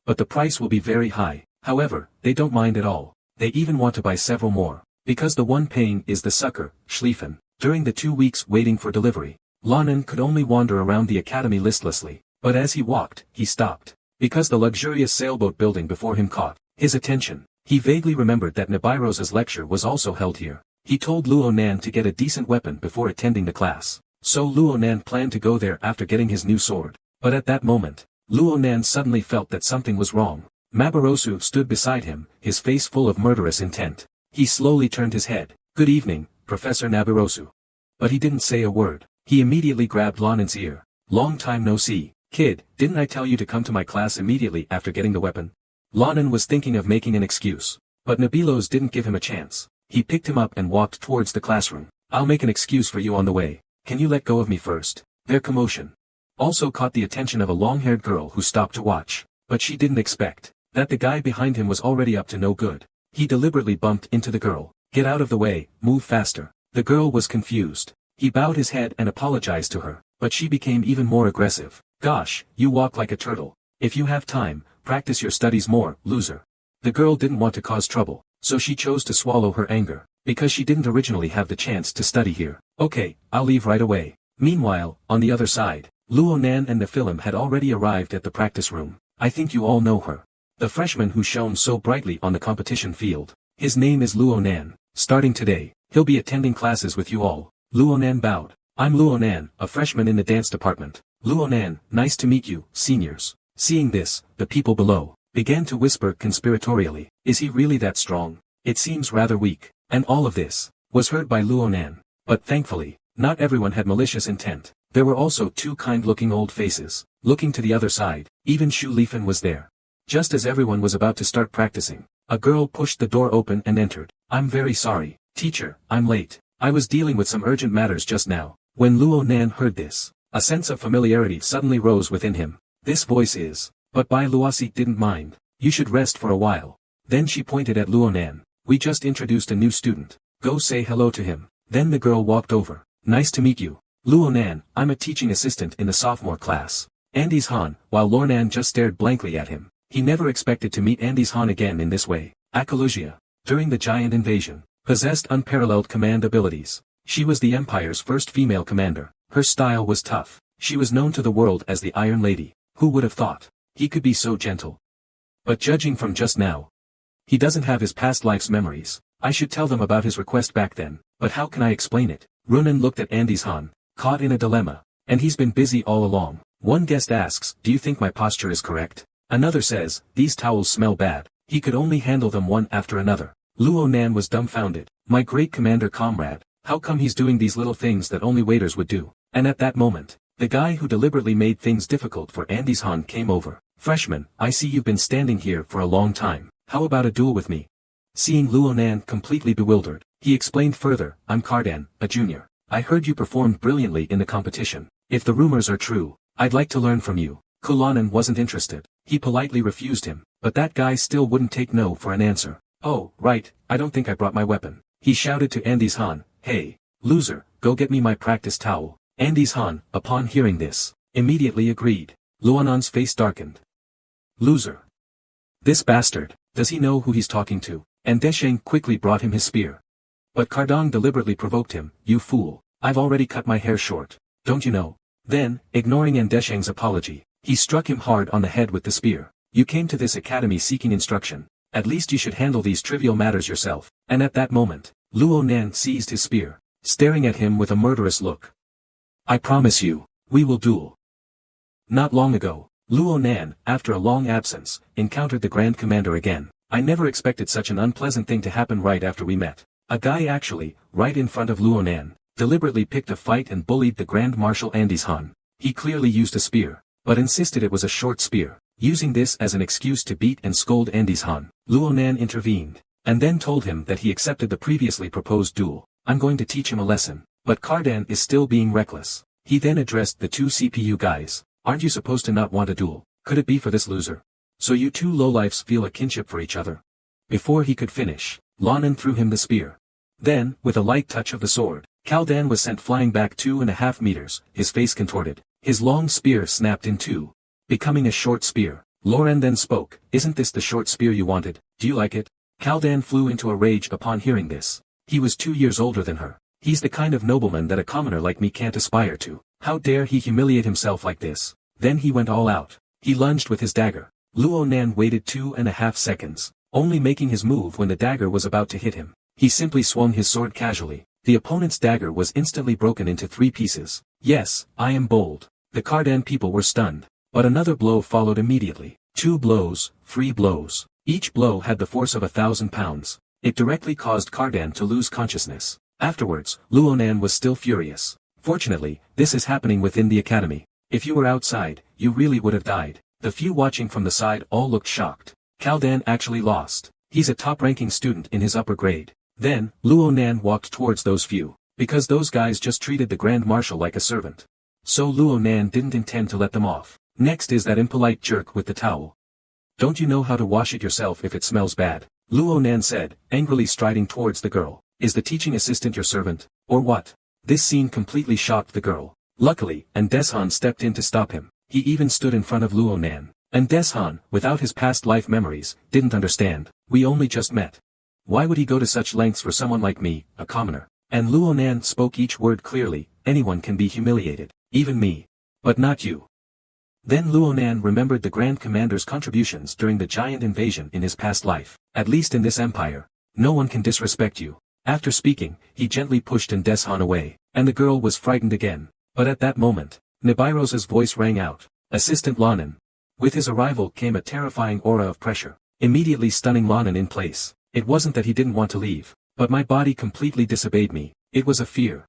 But the price will be very high. However, they don't mind at all. They even want to buy several more. Because the one paying is the sucker, Schlieffen. During the 2 weeks waiting for delivery, Lonan could only wander around the academy listlessly. But as he walked, he stopped. Because the luxurious sailboat building before him caught his attention. He vaguely remembered that Nibiros's lecture was also held here. He told Luo Nan to get a decent weapon before attending the class. So Luo Nan planned to go there after getting his new sword. But at that moment, Luo Nan suddenly felt that something was wrong. Maborosu stood beside him, his face full of murderous intent. He slowly turned his head. "Good evening, Professor Naborosu." But he didn't say a word. He immediately grabbed Lonan's ear. "Long time no see. Kid, didn't I tell you to come to my class immediately after getting the weapon?" Lonan was thinking of making an excuse. But Nabilos didn't give him a chance. He picked him up and walked towards the classroom. "I'll make an excuse for you on the way. Can you let go of me first?" Their commotion also caught the attention of a long-haired girl who stopped to watch. But she didn't expect that the guy behind him was already up to no good. He deliberately bumped into the girl. "Get out of the way, move faster." The girl was confused. He bowed his head and apologized to her, but she became even more aggressive. "Gosh, you walk like a turtle. If you have time, practice your studies more, loser." The girl didn't want to cause trouble, so she chose to swallow her anger, because she didn't originally have the chance to study here. "Okay, I'll leave right away." Meanwhile, on the other side, Luo Nan and Nephilim had already arrived at the practice room. I think you all know her. The freshman who shone so brightly on the competition field. His name is Luo Nan. Starting today, he'll be attending classes with you all. Luo Nan bowed. "I'm Luo Nan, a freshman in the dance department." "Luo Nan, nice to meet you, seniors." Seeing this, the people below began to whisper conspiratorially, "Is he really that strong? It seems rather weak." And all of this was heard by Luo Nan. But thankfully, not everyone had malicious intent. There were also two kind-looking old faces. Looking to the other side, even Shu Lifen was there. Just as everyone was about to start practicing, a girl pushed the door open and entered. "I'm very sorry, teacher, I'm late. I was dealing with some urgent matters just now." When Luo Nan heard this, a sense of familiarity suddenly rose within him. This voice is. But Bai Luosi didn't mind. "You should rest for a while." Then she pointed at Luo Nan. "We just introduced a new student. Go say hello to him." Then the girl walked over. "Nice to meet you. Luo Nan, I'm a teaching assistant in the sophomore class." Andes Han, while Lornan just stared blankly at him. He never expected to meet Andes Han again in this way. Akalusia, during the giant invasion, possessed unparalleled command abilities. She was the Empire's first female commander. Her style was tough. She was known to the world as the Iron Lady. Who would have thought he could be so gentle? But judging from just now, he doesn't have his past life's memories. I should tell them about his request back then, but how can I explain it? Runan looked at Andes Han, caught in a dilemma. And he's been busy all along. One guest asks, "Do you think my posture is correct?" Another says, "These towels smell bad." He could only handle them one after another. Luo Nan was dumbfounded. "My great commander comrade, how come he's doing these little things that only waiters would do?" And at that moment, the guy who deliberately made things difficult for Andes Han came over. "Freshman, I see you've been standing here for a long time. How about a duel with me?" Seeing Luo Nan completely bewildered, he explained further, "I'm Cardan, a junior. I heard you performed brilliantly in the competition. If the rumors are true, I'd like to learn from you." Kulanan wasn't interested. He politely refused him, but that guy still wouldn't take no for an answer. "Oh, right, I don't think I brought my weapon." He shouted to Andes Han, "Hey, loser, go get me my practice towel." Andes Han, upon hearing this, immediately agreed. Luanan's face darkened. "Loser. This bastard, does he know who he's talking to?" And Desheng quickly brought him his spear. But Kardang deliberately provoked him, "You fool, I've already cut my hair short. Don't you know?" Then, ignoring Ndesheng's apology, he struck him hard on the head with the spear. "You came to this academy seeking instruction. At least you should handle these trivial matters yourself." And at that moment, Luo Nan seized his spear, staring at him with a murderous look. "I promise you, we will duel." Not long ago, Luo Nan, after a long absence, encountered the Grand Commander again. "I never expected such an unpleasant thing to happen right after we met." A guy actually, right in front of Luo Nan, deliberately picked a fight and bullied the Grand Marshal Andes Han. He clearly used a spear, but insisted it was a short spear. Using this as an excuse to beat and scold Andes Han, Luo Nan intervened, and then told him that he accepted the previously proposed duel. "I'm going to teach him a lesson." But Cardan is still being reckless. He then addressed the two CPU guys. "Aren't you supposed to not want a duel? Could it be for this loser? So you two lowlifes feel a kinship for each other?" Before he could finish, Lonan threw him the spear. Then, with a light touch of the sword, Kaldan was sent flying back 2.5 meters, his face contorted. His long spear snapped in two, becoming a short spear. Loran then spoke, "Isn't this the short spear you wanted? Do you like it?" Kaldan flew into a rage upon hearing this. He was 2 years older than her. He's the kind of nobleman that a commoner like me can't aspire to. How dare he humiliate himself like this? Then he went all out. He lunged with his dagger. Luo Nan waited 2.5 seconds, only making his move when the dagger was about to hit him. He simply swung his sword casually. The opponent's dagger was instantly broken into 3 pieces. Yes, I am bold. The Cardan people were stunned. But another blow followed immediately. 2 blows, 3 blows. Each blow had the force of 1,000 pounds. It directly caused Cardan to lose consciousness. Afterwards, Luonan was still furious. Fortunately, this is happening within the academy. If you were outside, you really would have died. The few watching from the side all looked shocked. Caldan actually lost. He's a top-ranking student in his upper grade. Then, Luonan walked towards those few. Because those guys just treated the Grand Marshal like a servant. So Luonan didn't intend to let them off. Next is that impolite jerk with the towel. Don't you know how to wash it yourself if it smells bad? Luonan said, angrily striding towards the girl. Is the teaching assistant your servant, or what? This scene completely shocked the girl. Luckily, Deshan stepped in to stop him. He even stood in front of Luonan. Deshan, without his past life memories, didn't understand. We only just met. Why would he go to such lengths for someone like me, a commoner? And Luonan spoke each word clearly. Anyone can be humiliated, even me. But not you. Then Luonan remembered the Grand Commander's contributions during the giant invasion in his past life. At least in this empire, no one can disrespect you. After speaking, he gently pushed Deshan away, and the girl was frightened again. But at that moment, Nibirosa's voice rang out. Assistant Lonan. With his arrival came a terrifying aura of pressure, immediately stunning Lonan in place. It wasn't that he didn't want to leave, but my body completely disobeyed me. It was a fear.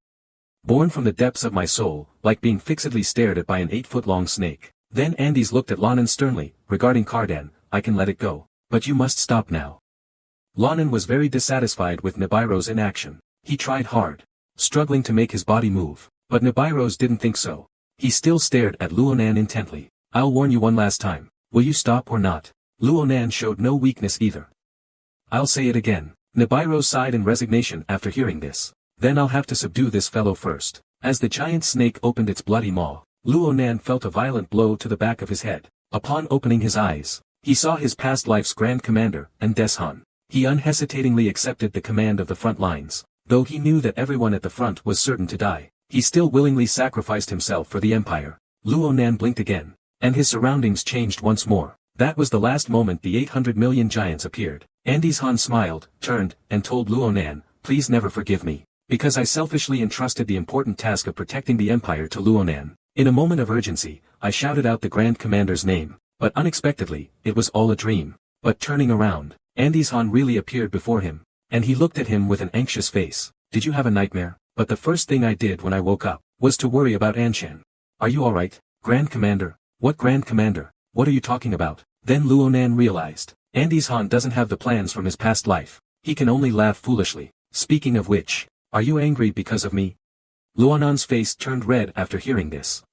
Born from the depths of my soul, like being fixedly stared at by an 8-foot-long snake. Then Andes looked at Lonan sternly. Regarding Cardan, I can let it go. But you must stop now. Lonan was very dissatisfied with Nibiro's inaction. He tried hard, struggling to make his body move, but Nibiro's didn't think so. He still stared at Luonan intently. I'll warn you one last time. Will you stop or not? Luonan showed no weakness either. I'll say it again. Nibiru sighed in resignation after hearing this. Then I'll have to subdue this fellow first. As the giant snake opened its bloody maw, Luonan felt a violent blow to the back of his head. Upon opening his eyes, he saw his past life's Grand Commander, Deshan. He unhesitatingly accepted the command of the front lines. Though he knew that everyone at the front was certain to die, he still willingly sacrificed himself for the Empire. Luonan blinked again, and his surroundings changed once more. That was the last moment the 800 million giants appeared. Deshan smiled, turned, and told Luonan, please never forgive me, because I selfishly entrusted the important task of protecting the Empire to Luonan. In a moment of urgency, I shouted out the Grand Commander's name, but unexpectedly, it was all a dream. But turning around, Deshan really appeared before him, and he looked at him with an anxious face. Did you have a nightmare? But the first thing I did when I woke up, was to worry about Anshan. Are you alright, Grand Commander? What Grand Commander? What are you talking about? Then Luonan realized, Deshan doesn't have the plans from his past life. He can only laugh foolishly. Speaking of which, are you angry because of me? Luonan's face turned red after hearing this.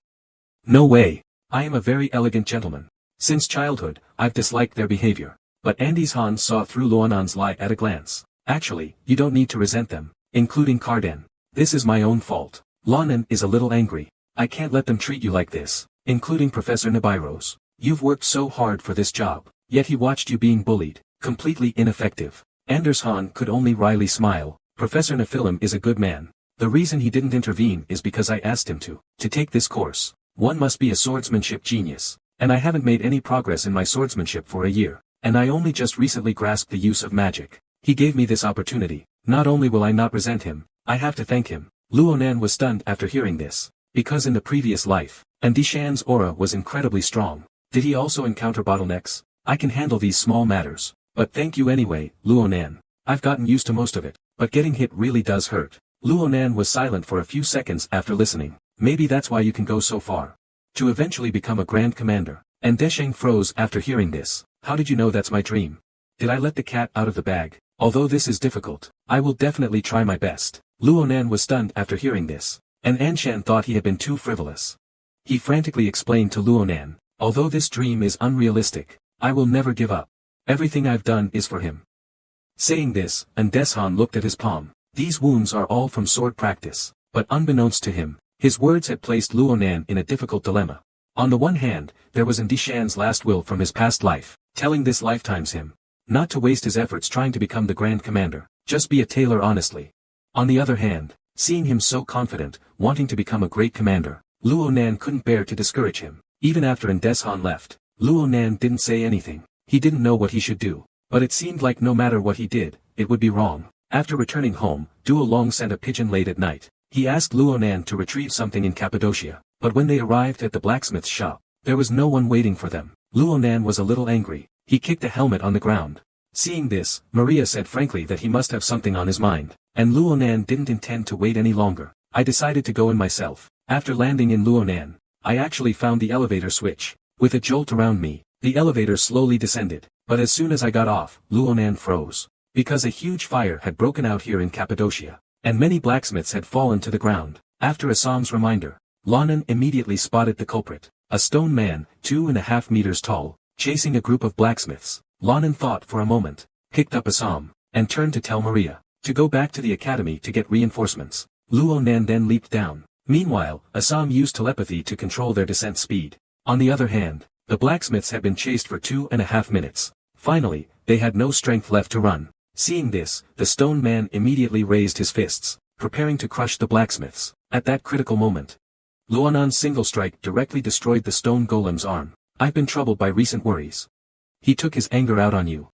No way. I am a very elegant gentleman. Since childhood, I've disliked their behavior. But Deshan saw through Luonan's lie at a glance. Actually, you don't need to resent them, including Cardan. This is my own fault. Lonan is a little angry. I can't let them treat you like this, including Professor Nibiros. You've worked so hard for this job, yet he watched you being bullied, completely ineffective. Deshan could only wryly smile. Professor Nephilim is a good man. The reason he didn't intervene is because I asked him to. To take this course, one must be a swordsmanship genius, and I haven't made any progress in my swordsmanship for a year, and I only just recently grasped the use of magic. He gave me this opportunity. Not only will I not resent him, I have to thank him. Luonan was stunned after hearing this, because in the previous life, Deshan's aura was incredibly strong. Did he also encounter bottlenecks? I can handle these small matters, but thank you anyway, Luonan. I've gotten used to most of it, but getting hit really does hurt. Luonan was silent for a few seconds after listening. Maybe that's why you can go so far. To eventually become a Grand Commander. And Desheng froze after hearing this. How did you know that's my dream? Did I let the cat out of the bag? Although this is difficult, I will definitely try my best. Luonan was stunned after hearing this, and Anshan thought he had been too frivolous. He frantically explained to Luonan, although this dream is unrealistic, I will never give up. Everything I've done is for him. Saying this, Deshan looked at his palm. These wounds are all from sword practice, but unbeknownst to him, his words had placed Luonan in a difficult dilemma. On the one hand, there was Deshan's last will from his past life, telling this lifetime's him not to waste his efforts trying to become the Grand Commander, just be a tailor honestly. On the other hand, seeing him so confident, wanting to become a great commander, Luonan couldn't bear to discourage him. Even after Deshan left, Luonan didn't say anything. He didn't know what he should do, but it seemed like no matter what he did, it would be wrong. After returning home, Duo Long sent a pigeon late at night. He asked Luonan to retrieve something in Cappadocia, but when they arrived at the blacksmith's shop, there was no one waiting for them. Luonan was a little angry. He kicked the helmet on the ground. Seeing this, Maria said frankly that he must have something on his mind, and Luonan didn't intend to wait any longer. I decided to go in myself. After landing in Luonan, I actually found the elevator switch. With a jolt around me, the elevator slowly descended, but as soon as I got off, Luonan froze. Because a huge fire had broken out here in Cappadocia, and many blacksmiths had fallen to the ground. After Assam's reminder, Luonan immediately spotted the culprit, a stone man, 2.5 meters tall, chasing a group of blacksmiths. Luonan thought for a moment, picked up Assam, and turned to tell Maria to go back to the academy to get reinforcements. Luonan then leaped down. Meanwhile, Assam used telepathy to control their descent speed. On the other hand, the blacksmiths had been chased for 2.5 minutes. Finally, they had no strength left to run. Seeing this, the stone man immediately raised his fists, preparing to crush the blacksmiths. At that critical moment, Luonan's single strike directly destroyed the stone golem's arm. I've been troubled by recent worries. He took his anger out on you.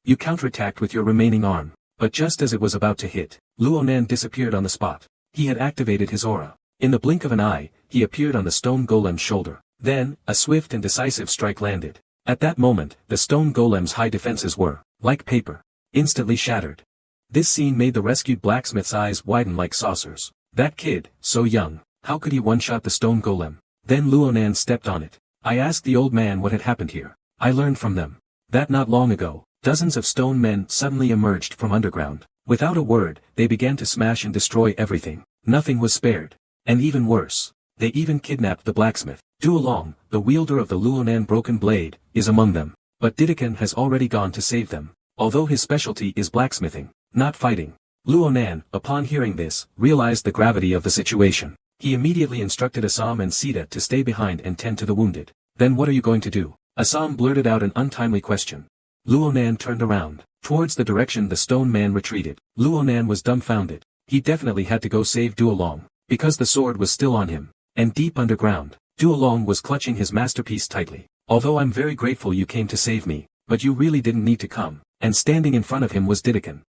You counterattacked with your remaining arm, but just as it was about to hit, Luonan disappeared on the spot. He had activated his aura. In the blink of an eye, he appeared on the stone golem's shoulder. Then, a swift and decisive strike landed. At that moment, the stone golem's high defenses were, like paper, instantly shattered. This scene made the rescued blacksmith's eyes widen like saucers. That kid, so young, how could he one-shot the stone golem? Then Luonan stepped on it. I asked the old man what had happened here. I learned from them that not long ago, dozens of stone men suddenly emerged from underground. Without a word, they began to smash and destroy everything. Nothing was spared. And even worse, they even kidnapped the blacksmith. Duo Long, the wielder of the Luonan broken blade, is among them. But Didakan has already gone to save them, although his specialty is blacksmithing, not fighting. Luonan, upon hearing this, realized the gravity of the situation. He immediately instructed Assam and Sita to stay behind and tend to the wounded. Then what are you going to do? Assam blurted out an untimely question. Luonan turned around. Towards the direction the stone man retreated. Luonan was dumbfounded. He definitely had to go save Duo Long, because the sword was still on him. And deep underground, Duo Long was clutching his masterpiece tightly. Although I'm very grateful you came to save me, but you really didn't need to come. And standing in front of him was Didakan.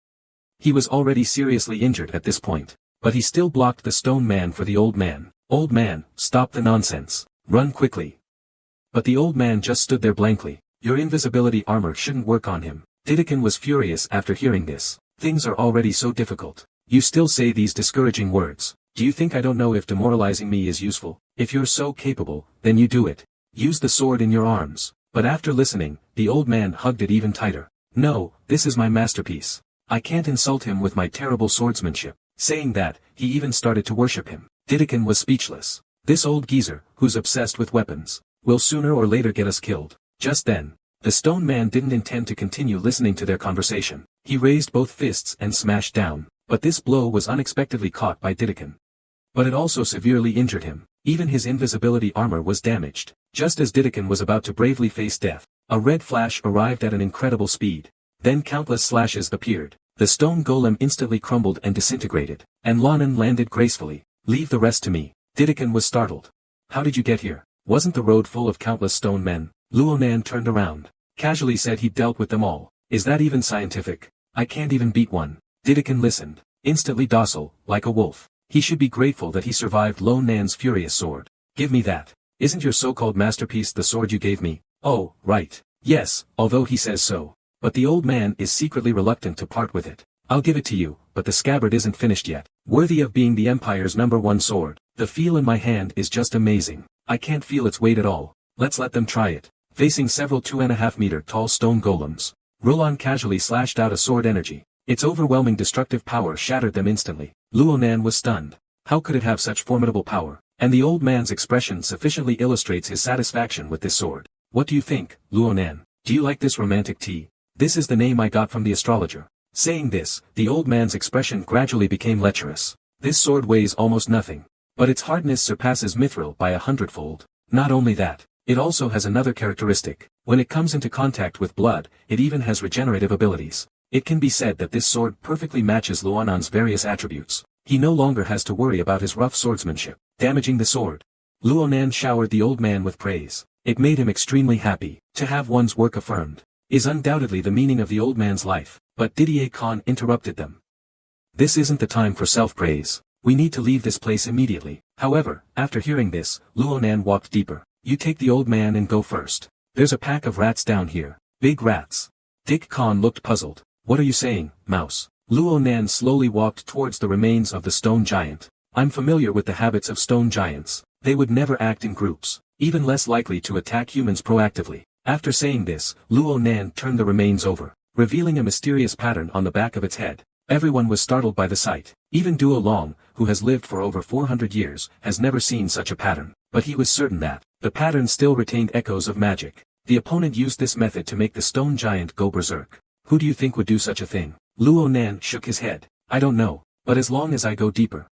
He was already seriously injured at this point, but he still blocked the stone man for the old man. Old man, stop the nonsense. Run quickly. But the old man just stood there blankly. Your invisibility armor shouldn't work on him. Didakan was furious after hearing this. Things are already so difficult. You still say these discouraging words. Do you think I don't know if demoralizing me is useful? If you're so capable, then you do it. Use the sword in your arms. But after listening, the old man hugged it even tighter. No, this is my masterpiece. I can't insult him with my terrible swordsmanship. Saying that, he even started to worship him. Didakan was speechless. This old geezer, who's obsessed with weapons, will sooner or later get us killed. Just then, the stone man didn't intend to continue listening to their conversation. He raised both fists and smashed down. But this blow was unexpectedly caught by Didakan. But it also severely injured him. Even his invisibility armor was damaged. Just as Didakan was about to bravely face death, a red flash arrived at an incredible speed. Then countless slashes appeared. The stone golem instantly crumbled and disintegrated. And Luonan landed gracefully. Leave the rest to me. Didakan was startled. How did you get here? Wasn't the road full of countless stone men? Luonan turned around. Casually said he'd dealt with them all. Is that even scientific? I can't even beat one. Didakan listened. Instantly docile, like a wolf. He should be grateful that he survived Luonan's furious sword. Give me that. Isn't your so-called masterpiece the sword you gave me? Oh, right. Yes, although he says so. But the old man is secretly reluctant to part with it. I'll give it to you, but the scabbard isn't finished yet. Worthy of being the Empire's #1 sword. The feel in my hand is just amazing. I can't feel its weight at all. Let's let them try it. Facing several 2.5-meter tall stone golems, Luonan casually slashed out a sword energy. Its overwhelming destructive power shattered them instantly. Luonan was stunned. How could it have such formidable power? And the old man's expression sufficiently illustrates his satisfaction with this sword. What do you think, Luonan? Do you like this romantic tea? This is the name I got from the astrologer. Saying this, the old man's expression gradually became lecherous. This sword weighs almost nothing. But its hardness surpasses mithril by 100-fold. Not only that, it also has another characteristic. When it comes into contact with blood, it even has regenerative abilities. It can be said that this sword perfectly matches Luonan's various attributes. He no longer has to worry about his rough swordsmanship damaging the sword. Luonan showered the old man with praise. It made him extremely happy. To have one's work affirmed is undoubtedly the meaning of the old man's life. But Didier Khan interrupted them. This isn't the time for self-praise. We need to leave this place immediately. However, after hearing this, Luonan walked deeper. You take the old man and go first. There's a pack of rats down here. Big rats. Dick Khan looked puzzled. What are you saying, mouse? Luonan slowly walked towards the remains of the stone giant. I'm familiar with the habits of stone giants. They would never act in groups, even less likely to attack humans proactively. After saying this, Luonan turned the remains over, revealing a mysterious pattern on the back of its head. Everyone was startled by the sight. Even Duo Long, who has lived for over 400 years, has never seen such a pattern. But he was certain that the pattern still retained echoes of magic. The opponent used this method to make the stone giant go berserk. Who do you think would do such a thing? Luonan shook his head. I don't know, but as long as I go deeper,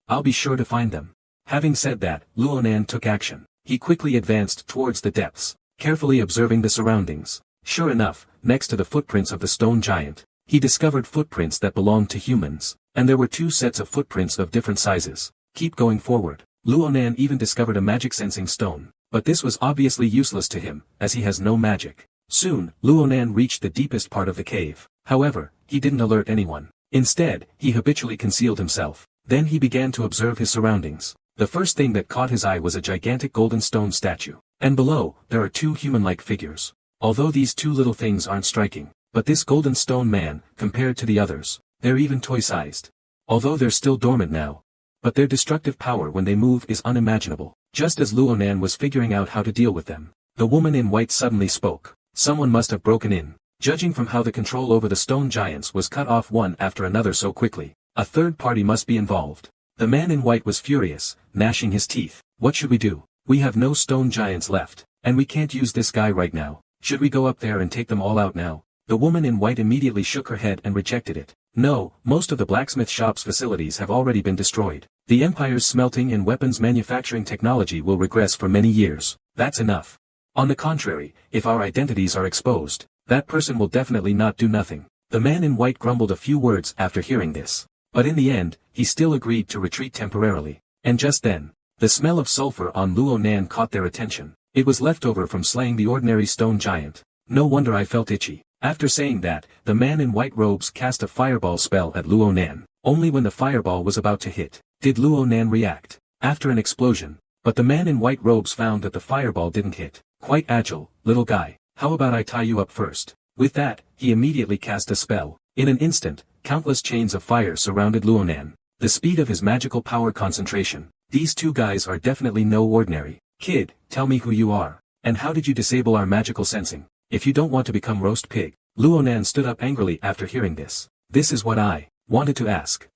I'll be sure to find them. Having said that, Luonan took action. He quickly advanced towards the depths, carefully observing the surroundings. Sure enough, next to the footprints of the stone giant, he discovered footprints that belonged to humans, and there were 2 sets of footprints of different sizes. Keep going forward. Luonan even discovered a magic sensing stone, but this was obviously useless to him, as he has no magic. Soon, Luonan reached the deepest part of the cave. However, he didn't alert anyone. Instead, he habitually concealed himself. Then he began to observe his surroundings. The first thing that caught his eye was a gigantic golden stone statue. And below, there are 2 human-like figures. Although these 2 little things aren't striking, but this golden stone man, compared to the others, they're even toy-sized. Although they're still dormant now, but their destructive power when they move is unimaginable. Just as Luonan was figuring out how to deal with them, the woman in white suddenly spoke. Someone must have broken in. Judging from how the control over the stone giants was cut off one after another so quickly, a third party must be involved. The man in white was furious, gnashing his teeth. What should we do? We have no stone giants left, and we can't use this guy right now. Should we go up there and take them all out now? The woman in white immediately shook her head and rejected it. No, most of the blacksmith shop's facilities have already been destroyed. The Empire's smelting and weapons manufacturing technology will regress for many years. That's enough. On the contrary, if our identities are exposed, that person will definitely not do nothing. The man in white grumbled a few words after hearing this. But in the end, he still agreed to retreat temporarily. And just then, the smell of sulfur on Luonan caught their attention. It was left over from slaying the ordinary stone giant. No wonder I felt itchy. After saying that, the man in white robes cast a fireball spell at Luonan. Only when the fireball was about to hit, did Luonan react. After an explosion, but the man in white robes found that the fireball didn't hit. Quite agile, little guy. How about I tie you up first? With that, he immediately cast a spell. In an instant, countless chains of fire surrounded Luonan. The speed of his magical power concentration. These 2 guys are definitely no ordinary. Kid, tell me who you are. And how did you disable our magical sensing? If you don't want to become roast pig. Luonan stood up angrily after hearing this. This is what I wanted to ask.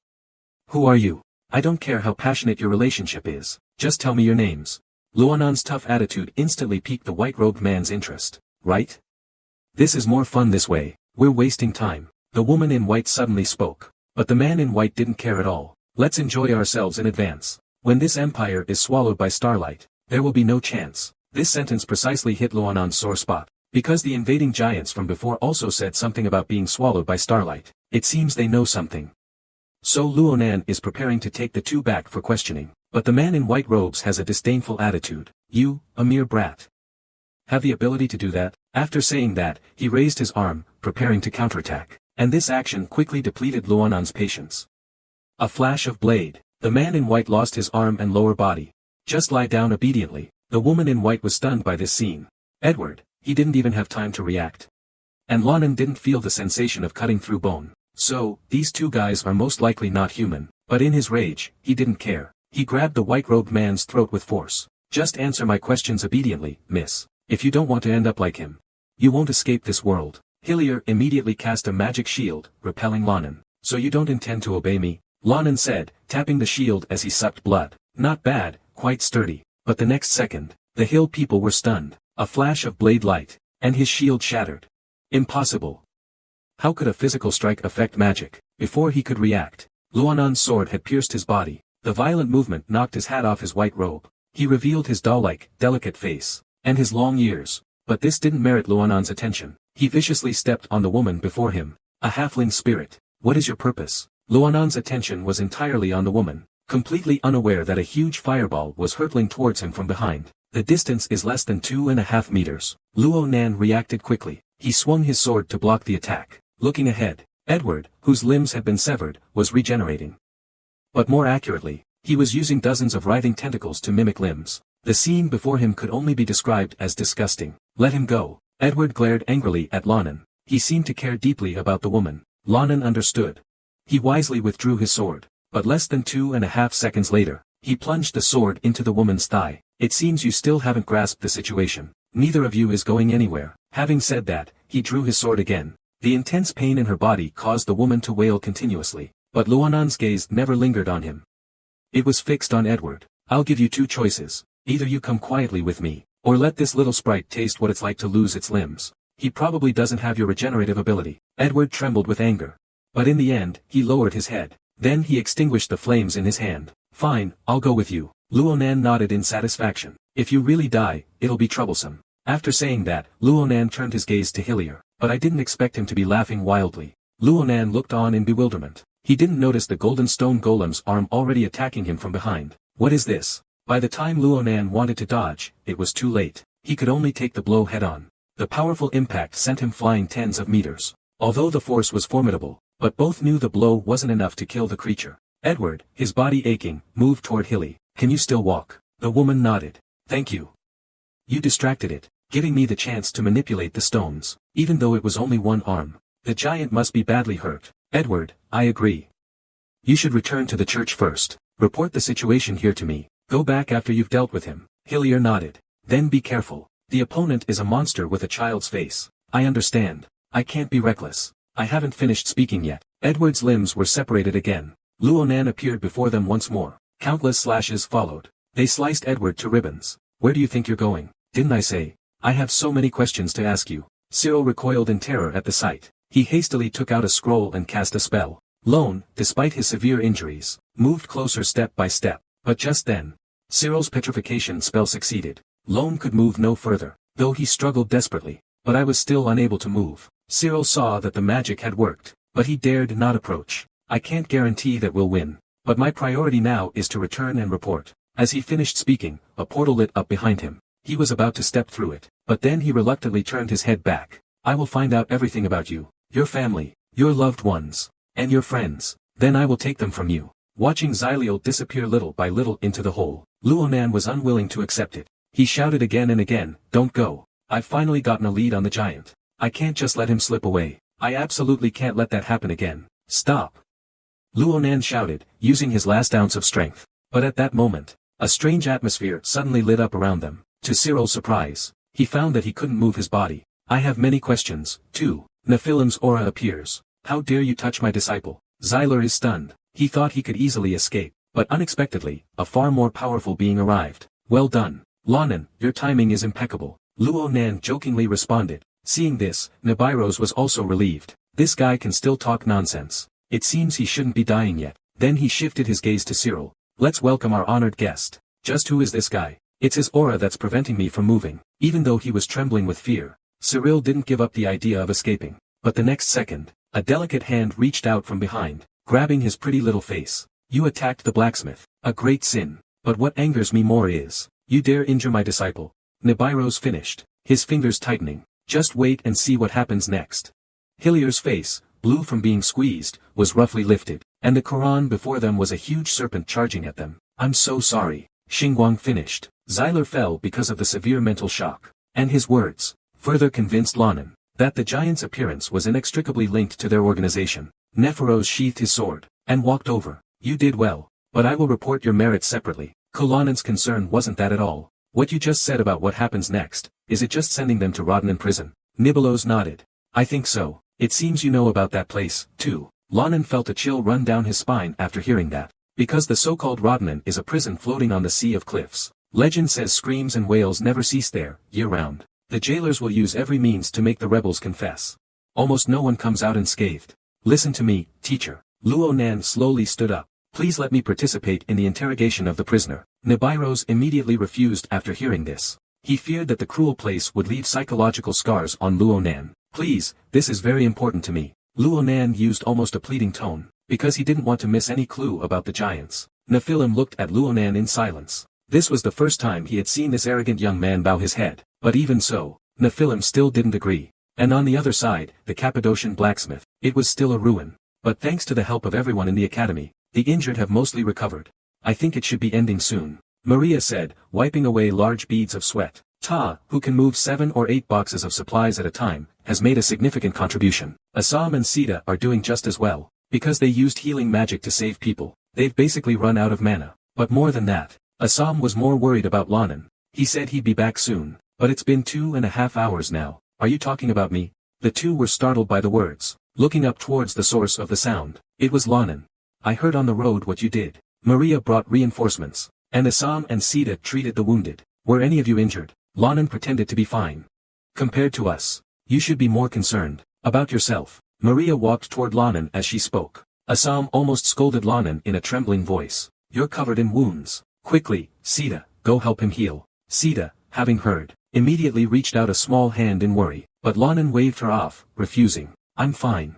Who are you? I don't care how passionate your relationship is. Just tell me your names. Luonan's tough attitude instantly piqued the white-robed man's interest. Right? This is more fun this way. We're wasting time. The woman in white suddenly spoke. But the man in white didn't care at all. Let's enjoy ourselves in advance. When this empire is swallowed by starlight, there will be no chance. This sentence precisely hit Luonan's sore spot. Because the invading giants from before also said something about being swallowed by starlight. It seems they know something. So Luonan is preparing to take the 2 back for questioning. But the man in white robes has a disdainful attitude. You, a mere brat, have the ability to do that? After saying that, he raised his arm, preparing to counterattack. And this action quickly depleted Luonan's patience. A flash of blade. The man in white lost his arm and lower body. Just lie down obediently. The woman in white was stunned by this scene. Edward, he didn't even have time to react. And Lonan didn't feel the sensation of cutting through bone. So, these 2 guys are most likely not human. But in his rage, he didn't care. He grabbed the white-robed man's throat with force. Just answer my questions obediently, miss. If you don't want to end up like him, you won't escape this world. Hillier immediately cast a magic shield, repelling Lonan. So you don't intend to obey me? Lonan said, tapping the shield as he sucked blood. Not bad, quite sturdy. But the next second, the hill people were stunned. A flash of blade light, and his shield shattered. Impossible. How could a physical strike affect magic? Before he could react, Luonan's sword had pierced his body. The violent movement knocked his hat off his white robe. He revealed his doll-like, delicate face, and his long ears. But this didn't merit Luonan's attention. He viciously stepped on the woman before him. A halfling spirit. What is your purpose? Luonan's attention was entirely on the woman, completely unaware that a huge fireball was hurtling towards him from behind. The distance is less than 2.5 meters. Luonan reacted quickly. He swung his sword to block the attack. Looking ahead, Edward, whose limbs had been severed, was regenerating. But more accurately, he was using dozens of writhing tentacles to mimic limbs. The scene before him could only be described as disgusting. Let him go. Edward glared angrily at Lonan. He seemed to care deeply about the woman. Lonan understood. He wisely withdrew his sword. But less than 2.5 seconds later, he plunged the sword into the woman's thigh. It seems you still haven't grasped the situation. Neither of you is going anywhere. Having said that, he drew his sword again. The intense pain in her body caused the woman to wail continuously. But Luonan's gaze never lingered on him. It was fixed on Edward. I'll give you two choices. Either you come quietly with me, or let this little sprite taste what it's like to lose its limbs. He probably doesn't have your regenerative ability. Edward trembled with anger. But in the end, he lowered his head. Then he extinguished the flames in his hand. Fine, I'll go with you. Luonan nodded in satisfaction. If you really die, it'll be troublesome. After saying that, Luonan turned his gaze to Hillier, but I didn't expect him to be laughing wildly. Luonan looked on in bewilderment. He didn't notice the golden stone golem's arm already attacking him from behind. What is this? By the time Luonan wanted to dodge, it was too late. He could only take the blow head-on. The powerful impact sent him flying tens of meters. Although the force was formidable, but both knew the blow wasn't enough to kill the creature. Edward, his body aching, moved toward Hilly. Can you still walk? The woman nodded. Thank you. You distracted it, giving me the chance to manipulate the stones, even though it was only one arm. The giant must be badly hurt. Edward, I agree. You should return to the church first. Report the situation here to me. Go back after you've dealt with him. Hillier nodded. Then be careful. The opponent is a monster with a child's face. I understand. I can't be reckless. I haven't finished speaking yet. Edward's limbs were separated again. Luonan appeared before them once more. Countless slashes followed. They sliced Edward to ribbons. Where do you think you're going? Didn't I say? I have so many questions to ask you. Cyril recoiled in terror at the sight. He hastily took out a scroll and cast a spell. Lone, despite his severe injuries, moved closer step by step. But just then, Cyril's petrification spell succeeded. Lone could move no further, though he struggled desperately. But I was still unable to move. Cyril saw that the magic had worked, but he dared not approach. I can't guarantee that we'll win, but my priority now is to return and report. As he finished speaking, a portal lit up behind him. He was about to step through it, but then he reluctantly turned his head back. I will find out everything about you, your family, your loved ones, and your friends. Then I will take them from you. Watching Xyliel disappear little by little into the hole, Luonan was unwilling to accept it. He shouted again and again, don't go. I've finally gotten a lead on the giant. I can't just let him slip away. I absolutely can't let that happen again. Stop. Luonan shouted, using his last ounce of strength. But at that moment, a strange atmosphere suddenly lit up around them. To Cyril's surprise, he found that he couldn't move his body. I have many questions, too. Nephilim's aura appears. How dare you touch my disciple? Xyler is stunned. He thought he could easily escape, but unexpectedly, a far more powerful being arrived. Well done, Lonan, your timing is impeccable. Luonan jokingly responded. Seeing this, Nibiros was also relieved. This guy can still talk nonsense. It seems he shouldn't be dying yet. Then he shifted his gaze to Cyril. Let's welcome our honored guest. Just who is this guy? It's his aura that's preventing me from moving. Even though he was trembling with fear, Cyril didn't give up the idea of escaping. But the next second, a delicate hand reached out from behind, grabbing his pretty little face. You attacked the blacksmith. A great sin. But what angers me more is, you dare injure my disciple. Nibiros finished, his fingers tightening. Just wait and see what happens next. Hillier's face, blue from being squeezed, was roughly lifted, and the Quran before them was a huge serpent charging at them. I'm so sorry. Xinguang finished. Xyler fell because of the severe mental shock. And his words further convinced Lonan that the giant's appearance was inextricably linked to their organization. Nephiros sheathed his sword and walked over. You did well, but I will report your merits separately. Kolonan's concern wasn't that at all. What you just said about what happens next, is it just sending them to rotten in prison? Nibilos nodded. I think so. It seems you know about that place, too. Lonan felt a chill run down his spine after hearing that. Because the so-called Rodnan is a prison floating on the sea of cliffs. Legend says screams and wails never cease there, year-round. The jailers will use every means to make the rebels confess. Almost no one comes out unscathed. Listen to me, teacher. Luonan slowly stood up. Please let me participate in the interrogation of the prisoner. Nibiros immediately refused after hearing this. He feared that the cruel place would leave psychological scars on Luonan. Please, this is very important to me. Luonan used almost a pleading tone, because he didn't want to miss any clue about the giants. Nephilim looked at Luonan in silence. This was the first time he had seen this arrogant young man bow his head, but even so, Nephilim still didn't agree. And on the other side, the Cappadocian blacksmith. It was still a ruin. But thanks to the help of everyone in the academy, the injured have mostly recovered. I think it should be ending soon, Maria said, wiping away large beads of sweat. Ta, who can move 7 or 8 boxes of supplies at a time, has made a significant contribution. Assam and Sita are doing just as well. Because they used healing magic to save people, they've basically run out of mana. But more than that, Assam was more worried about Lanan. He said he'd be back soon, but it's been 2.5 hours now. Are you talking about me? The two were startled by the words, looking up towards the source of the sound. It was Lanan. I heard on the road what you did. Maria brought reinforcements, and Assam and Sita treated the wounded. Were any of you injured? Lanan pretended to be fine. Compared to us, you should be more concerned about yourself. Maria walked toward Lanan as she spoke. Assam almost scolded Lanan in a trembling voice. You're covered in wounds. Quickly, Sita, go help him heal. Sita, having heard, immediately reached out a small hand in worry, but Lanan waved her off, refusing. I'm fine.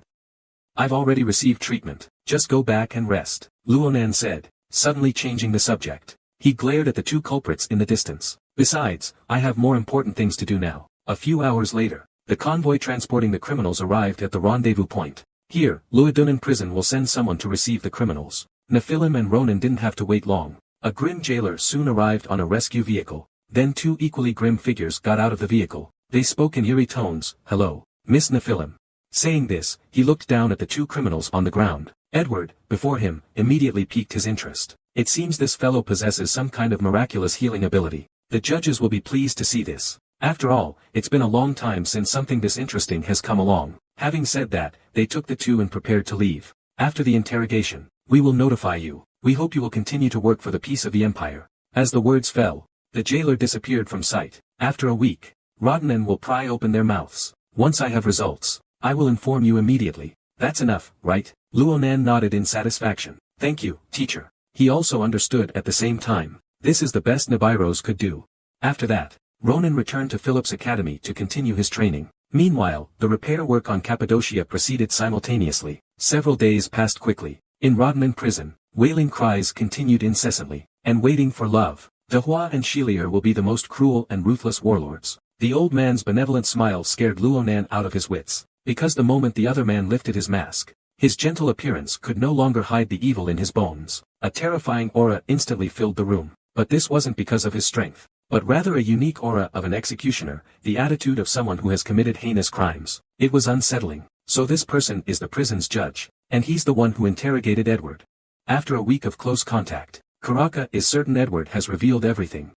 I've already received treatment. Just go back and rest, Luonan said, suddenly changing the subject. He glared at the two culprits in the distance. Besides, I have more important things to do now. A few hours later, the convoy transporting the criminals arrived at the rendezvous point. Here, Luodunan prison will send someone to receive the criminals. Nephilim and Ronan didn't have to wait long. A grim jailer soon arrived on a rescue vehicle. Then two equally grim figures got out of the vehicle. They spoke in eerie tones. Hello, Miss Nephilim. Saying this, he looked down at the two criminals on the ground. Edward, before him, immediately piqued his interest. It seems this fellow possesses some kind of miraculous healing ability. The judges will be pleased to see this. After all, it's been a long time since something this interesting has come along. Having said that, they took the two and prepared to leave. After the interrogation, we will notify you. We hope you will continue to work for the peace of the Empire. As the words fell, the jailer disappeared from sight. After a week, Rodnan will pry open their mouths. Once I have results, I will inform you immediately. That's enough, right? Luonan nodded in satisfaction. Thank you, teacher. He also understood at the same time. This is the best Nibiros could do. After that, Ronan returned to Philip's academy to continue his training. Meanwhile, the repair work on Cappadocia proceeded simultaneously. Several days passed quickly. In Rodnan prison, wailing cries continued incessantly. And waiting for love. Dehua and Shelier will be the most cruel and ruthless warlords. The old man's benevolent smile scared Luonan out of his wits. Because the moment the other man lifted his mask, his gentle appearance could no longer hide the evil in his bones. A terrifying aura instantly filled the room. But this wasn't because of his strength, but rather a unique aura of an executioner, the attitude of someone who has committed heinous crimes. It was unsettling. So this person is the prison's judge, and he's the one who interrogated Edward. After a week of close contact, Karaka is certain Edward has revealed everything.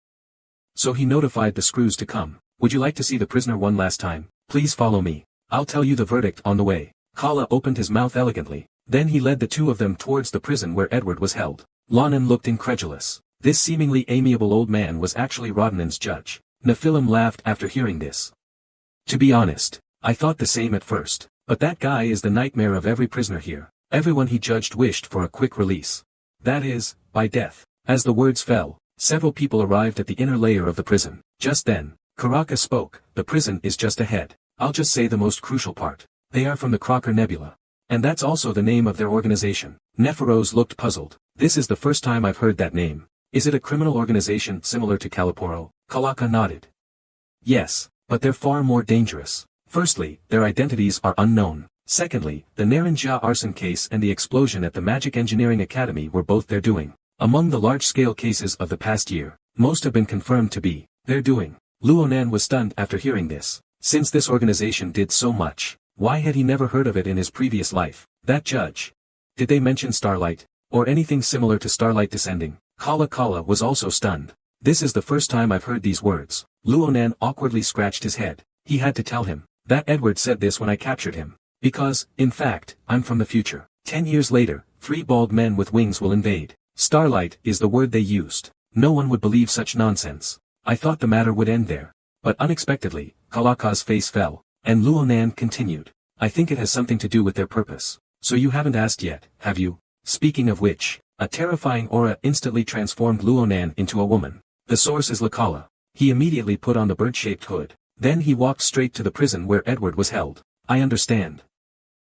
So he notified the screws to come. Would you like to see the prisoner one last time? Please follow me. I'll tell you the verdict on the way. Kala opened his mouth elegantly. Then he led the two of them towards the prison where Edward was held. Lanan looked incredulous. This seemingly amiable old man was actually Rodnan's judge. Nephilim laughed after hearing this. To be honest, I thought the same at first. But that guy is the nightmare of every prisoner here. Everyone he judged wished for a quick release. That is, by death. As the words fell, several people arrived at the inner layer of the prison. Just then, Karaka spoke. The prison is just ahead. I'll just say the most crucial part. They are from the Crocker Nebula. And that's also the name of their organization. Nephiros looked puzzled. This is the first time I've heard that name. Is it a criminal organization similar to Caliporo? Kalaka nodded. Yes, but they're far more dangerous. Firstly, their identities are unknown. Secondly, the Narinja arson case and the explosion at the Magic Engineering Academy were both their doing. Among the large-scale cases of the past year, most have been confirmed to be their doing. Luonan was stunned after hearing this. Since this organization did so much, why had he never heard of it in his previous life? That judge. Did they mention Starlight? Or anything similar to Starlight descending? Kala was also stunned. This is the first time I've heard these words. Luonan awkwardly scratched his head. He had to tell him that Edward said this when I captured him. Because, in fact, I'm from the future. 10 years later, 3 bald men with wings will invade. Starlight is the word they used. No one would believe such nonsense. I thought the matter would end there. But unexpectedly, Kalaka's face fell, and Luonan continued. I think it has something to do with their purpose. So you haven't asked yet, have you? Speaking of which, a terrifying aura instantly transformed Luonan into a woman. The source is Lakala. He immediately put on the bird-shaped hood. Then he walked straight to the prison where Edward was held. I understand.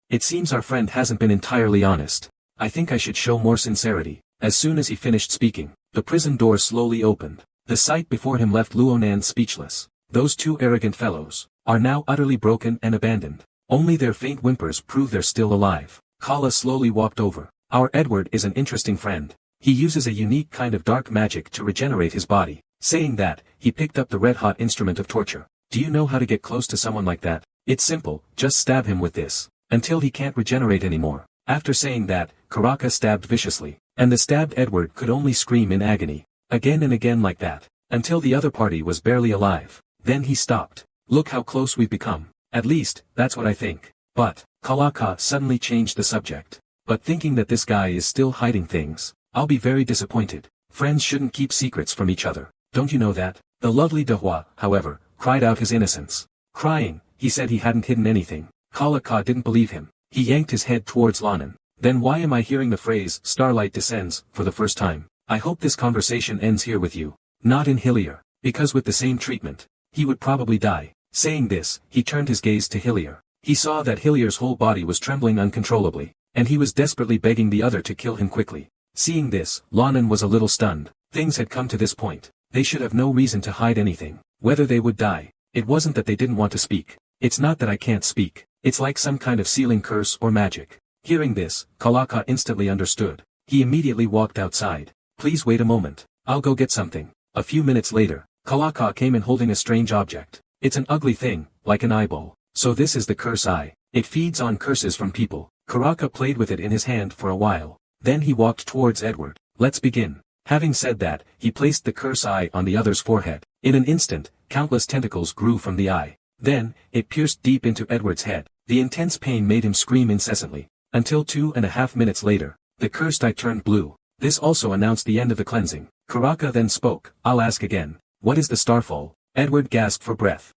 It seems our friend hasn't been entirely honest. I think I should show more sincerity. As soon as he finished speaking, the prison door slowly opened. The sight before him left Luonan speechless. Those two arrogant fellows. are now utterly broken and abandoned. Only their faint whimpers prove they're still alive. Kala slowly walked over. Our Edward is an interesting friend. He uses a unique kind of dark magic to regenerate his body. Saying that, he picked up the red-hot instrument of torture. Do you know how to get close to someone like that? It's simple, just stab him with this. Until he can't regenerate anymore. After saying that, Karaka stabbed viciously. And the stabbed Edward could only scream in agony. Again and again like that. Until the other party was barely alive. Then he stopped. Look how close we've become. At least, that's what I think. But, Karaka suddenly changed the subject. But thinking that this guy is still hiding things, I'll be very disappointed. Friends shouldn't keep secrets from each other. Don't you know that? The lovely Dehua, however, cried out his innocence. Crying, he said he hadn't hidden anything. Karaka didn't believe him. He yanked his head towards Lannan. Then why am I hearing the phrase, starlight descends, for the first time? I hope this conversation ends here with you. Not in Hillier. Because with the same treatment, he would probably die. Saying this, he turned his gaze to Hillier. He saw that Hillier's whole body was trembling uncontrollably, and he was desperately begging the other to kill him quickly. Seeing this, Lannan was a little stunned. Things had come to this point. They should have no reason to hide anything. Whether they would die. It wasn't that they didn't want to speak. It's not that I can't speak. It's like some kind of sealing curse or magic. Hearing this, Karaka instantly understood. He immediately walked outside. Please wait a moment. I'll go get something. A few minutes later, Karaka came in holding a strange object. It's an ugly thing, like an eyeball. So this is the curse eye. It feeds on curses from people. Karaka played with it in his hand for a while. Then he walked towards Edward. Let's begin. Having said that, he placed the curse eye on the other's forehead. In an instant, countless tentacles grew from the eye. Then, it pierced deep into Edward's head. The intense pain made him scream incessantly. Until 2.5 minutes later, the cursed eye turned blue. This also announced the end of the cleansing. Karaka then spoke. I'll ask again. What is the starfall? Edward gasped for breath.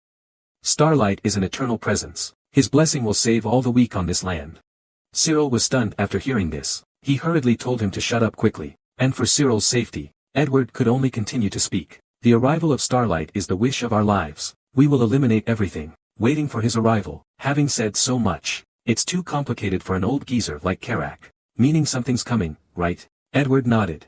Starlight is an eternal presence. His blessing will save all the weak on this land. Cyril was stunned after hearing this. He hurriedly told him to shut up quickly. And for Cyril's safety, Edward could only continue to speak. The arrival of Starlight is the wish of our lives. We will eliminate everything, waiting for his arrival. Having said so much, it's too complicated for an old geezer like Karak. Meaning something's coming, right? Edward nodded.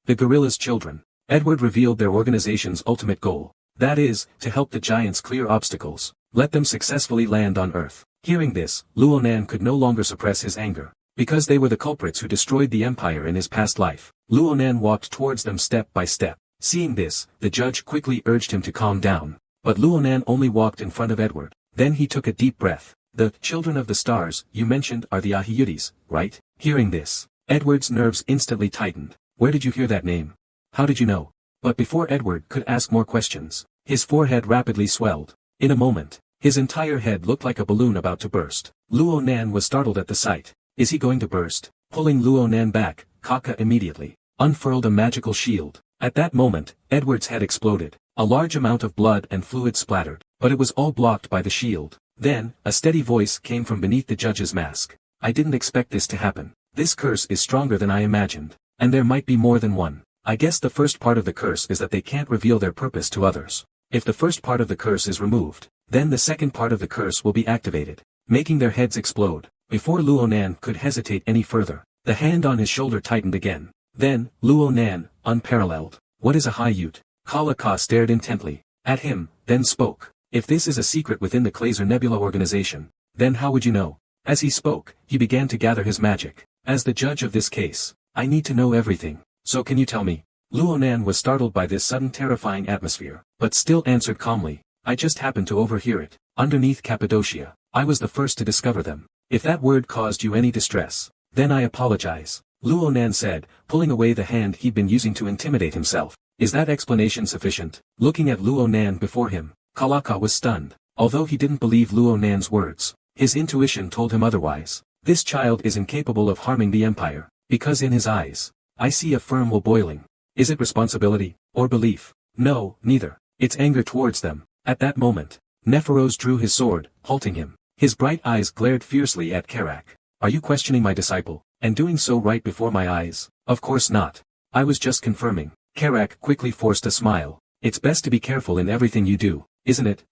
The gorilla's children. Edward revealed their organization's ultimate goal. That is, to help the giants clear obstacles. Let them successfully land on Earth. Hearing this, Luonan could no longer suppress his anger. Because they were the culprits who destroyed the empire in his past life. Luonan walked towards them step by step. Seeing this, the judge quickly urged him to calm down. But Luonan only walked in front of Edward. Then he took a deep breath. The children of the stars you mentioned are the Ahiyutis, right? Hearing this, Edward's nerves instantly tightened. Where did you hear that name? How did you know? But before Edward could ask more questions, his forehead rapidly swelled. In a moment, his entire head looked like a balloon about to burst. Luonan was startled at the sight. Is he going to burst? Pulling Luonan back, Kaka immediately unfurled a magical shield. At that moment, Edward's head exploded. A large amount of blood and fluid splattered, but it was all blocked by the shield. Then, a steady voice came from beneath the judge's mask. I didn't expect this to happen. This curse is stronger than I imagined. And there might be more than one. I guess the first part of the curse is that they can't reveal their purpose to others. If the first part of the curse is removed, then the second part of the curse will be activated, making their heads explode. Before Luonan could hesitate any further, the hand on his shoulder tightened again. Then, Luonan, unparalleled. What is a Haiyut? Kalaka stared intently at him, then spoke. If this is a secret within the Klaser Nebula organization, then how would you know? As he spoke, he began to gather his magic. As the judge of this case, I need to know everything, so can you tell me? Luonan was startled by this sudden terrifying atmosphere, but still answered calmly. I just happened to overhear it. Underneath Cappadocia, I was the first to discover them. If that word caused you any distress, then I apologize. Luonan said, pulling away the hand he'd been using to intimidate himself. Is that explanation sufficient? Looking at Luonan before him, Kalaka was stunned. Although he didn't believe Luonan's words, his intuition told him otherwise. This child is incapable of harming the empire, because in his eyes, I see a firm will boiling. Is it responsibility, or belief? No, neither. It's anger towards them. At that moment, Nephiros drew his sword, halting him. His bright eyes glared fiercely at Karak. Are you questioning my disciple, and doing so right before my eyes? Of course not. I was just confirming. Karak quickly forced a smile. It's best to be careful in everything you do, isn't it?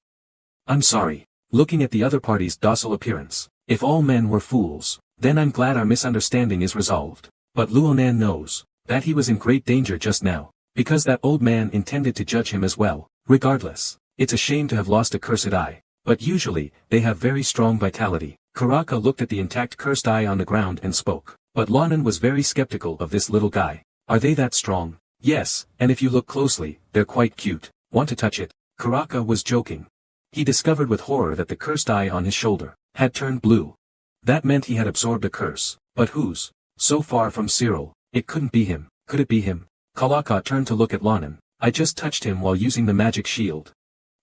I'm sorry. Looking at the other party's docile appearance. If all men were fools, then I'm glad our misunderstanding is resolved. But Luonan knows that he was in great danger just now, because that old man intended to judge him as well. Regardless, it's a shame to have lost a cursed eye, but usually, they have very strong vitality. Karaka looked at the intact cursed eye on the ground and spoke. But Lanan was very skeptical of this little guy. Are they that strong? Yes, and if you look closely, they're quite cute. Want to touch it? Karaka was joking. He discovered with horror that the cursed eye on his shoulder had turned blue. That meant he had absorbed a curse. But whose? So far from Cyril, it couldn't be him. Could it be him? Karaka turned to look at Lanan. I just touched him while using the magic shield.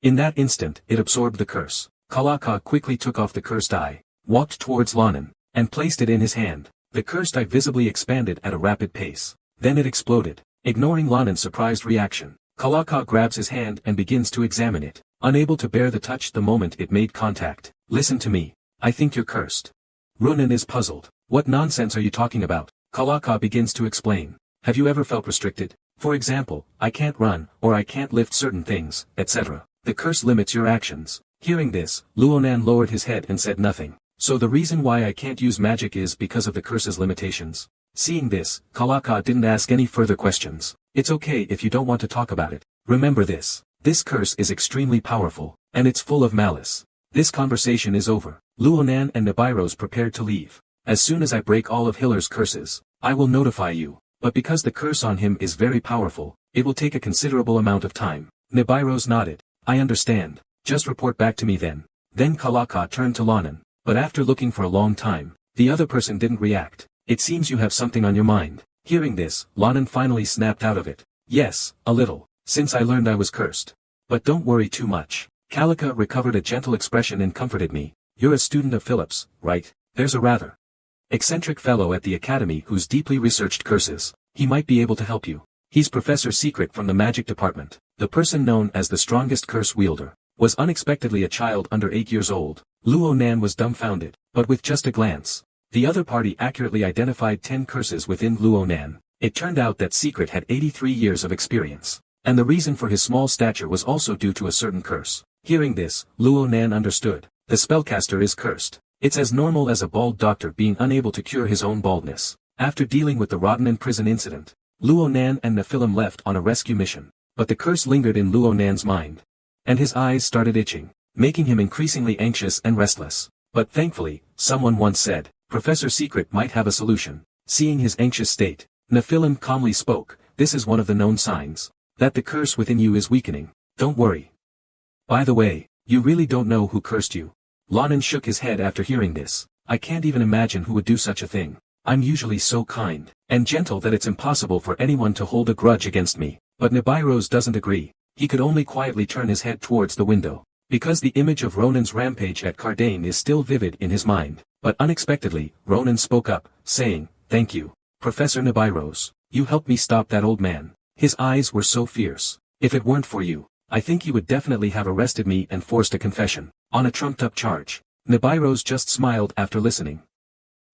In that instant, it absorbed the curse. Karaka quickly took off the cursed eye, walked towards Lanan, and placed it in his hand. The cursed eye visibly expanded at a rapid pace. Then it exploded. Ignoring Lanan's surprised reaction, Karaka grabs his hand and begins to examine it, unable to bear the touch the moment it made contact. Listen to me. I think you're cursed. Runan is puzzled. What nonsense are you talking about? Karaka begins to explain. Have you ever felt restricted? For example, I can't run, or I can't lift certain things, etc. The curse limits your actions. Hearing this, Luonan lowered his head and said nothing. So the reason why I can't use magic is because of the curse's limitations. Seeing this, Karaka didn't ask any further questions. It's okay if you don't want to talk about it. Remember this. This curse is extremely powerful, and it's full of malice. This conversation is over. Luonan and Nibiros prepared to leave. As soon as I break all of Hiller's curses, I will notify you. But because the curse on him is very powerful, it will take a considerable amount of time. Nibiros nodded. I understand. Just report back to me then. Then Karaka turned to Lanan. But after looking for a long time, the other person didn't react. It seems you have something on your mind. Hearing this, Lanan finally snapped out of it. Yes, a little, since I learned I was cursed. But don't worry too much. Kalika recovered a gentle expression and comforted me. You're a student of Philip's, right? There's a rather eccentric fellow at the academy who's deeply researched curses. He might be able to help you. He's Professor Secret from the magic department. The person known as the strongest curse wielder was unexpectedly a child under 8 years old. Luonan was dumbfounded, but with just a glance. The other party accurately identified 10 curses within Luonan. It turned out that Secret had 83 years of experience. And the reason for his small stature was also due to a certain curse. Hearing this, Luonan understood. The spellcaster is cursed. It's as normal as a bald doctor being unable to cure his own baldness. After dealing with the Rotten prison incident, Luonan and Nephilim left on a rescue mission. But the curse lingered in Luonan's mind. And his eyes started itching, making him increasingly anxious and restless. But thankfully, someone once said, Professor Secret might have a solution. Seeing his anxious state, Nephilim calmly spoke, this is one of the known signs. That the curse within you is weakening. Don't worry. By the way, you really don't know who cursed you. Lanan shook his head after hearing this. I can't even imagine who would do such a thing. I'm usually so kind and gentle that it's impossible for anyone to hold a grudge against me. But Nibiros doesn't agree. He could only quietly turn his head towards the window. Because the image of Ronan's rampage at Cardane is still vivid in his mind. But unexpectedly, Ronan spoke up, saying, Thank you, Professor Nibiros. You helped me stop that old man. His eyes were so fierce. If it weren't for you, I think he would definitely have arrested me and forced a confession, on a trumped-up charge. Nibiros just smiled after listening.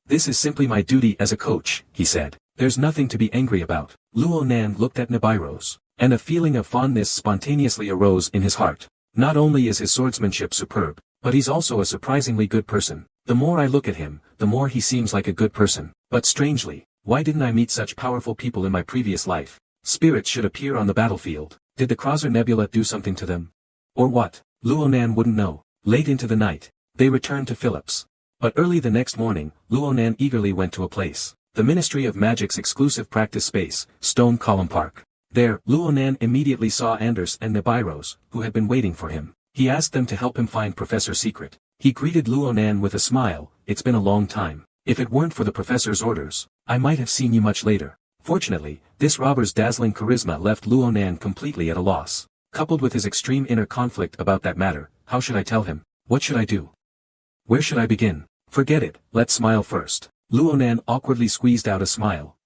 This is simply my duty as a coach, he said. There's nothing to be angry about. Luonan looked at Nibiros, and a feeling of fondness spontaneously arose in his heart. Not only is his swordsmanship superb, but he's also a surprisingly good person. The more I look at him, the more he seems like a good person. But strangely, why didn't I meet such powerful people in my previous life? Spirits should appear on the battlefield. Did the Krauser Nebula do something to them? Or what? Luonan wouldn't know. Late into the night, they returned to Philip's. But early the next morning, Luonan eagerly went to a place. The Ministry of Magic's exclusive practice space, Stone Column Park. There, Luonan immediately saw Anders and Nibiros, who had been waiting for him. He asked them to help him find Professor Secret. He greeted Luonan with a smile. It's been a long time. If it weren't for the professor's orders, I might have seen you much later. Fortunately, this robber's dazzling charisma left Luonan completely at a loss. Coupled with his extreme inner conflict about that matter, how should I tell him? What should I do? Where should I begin? Forget it, let's smile first. Luonan awkwardly squeezed out a smile.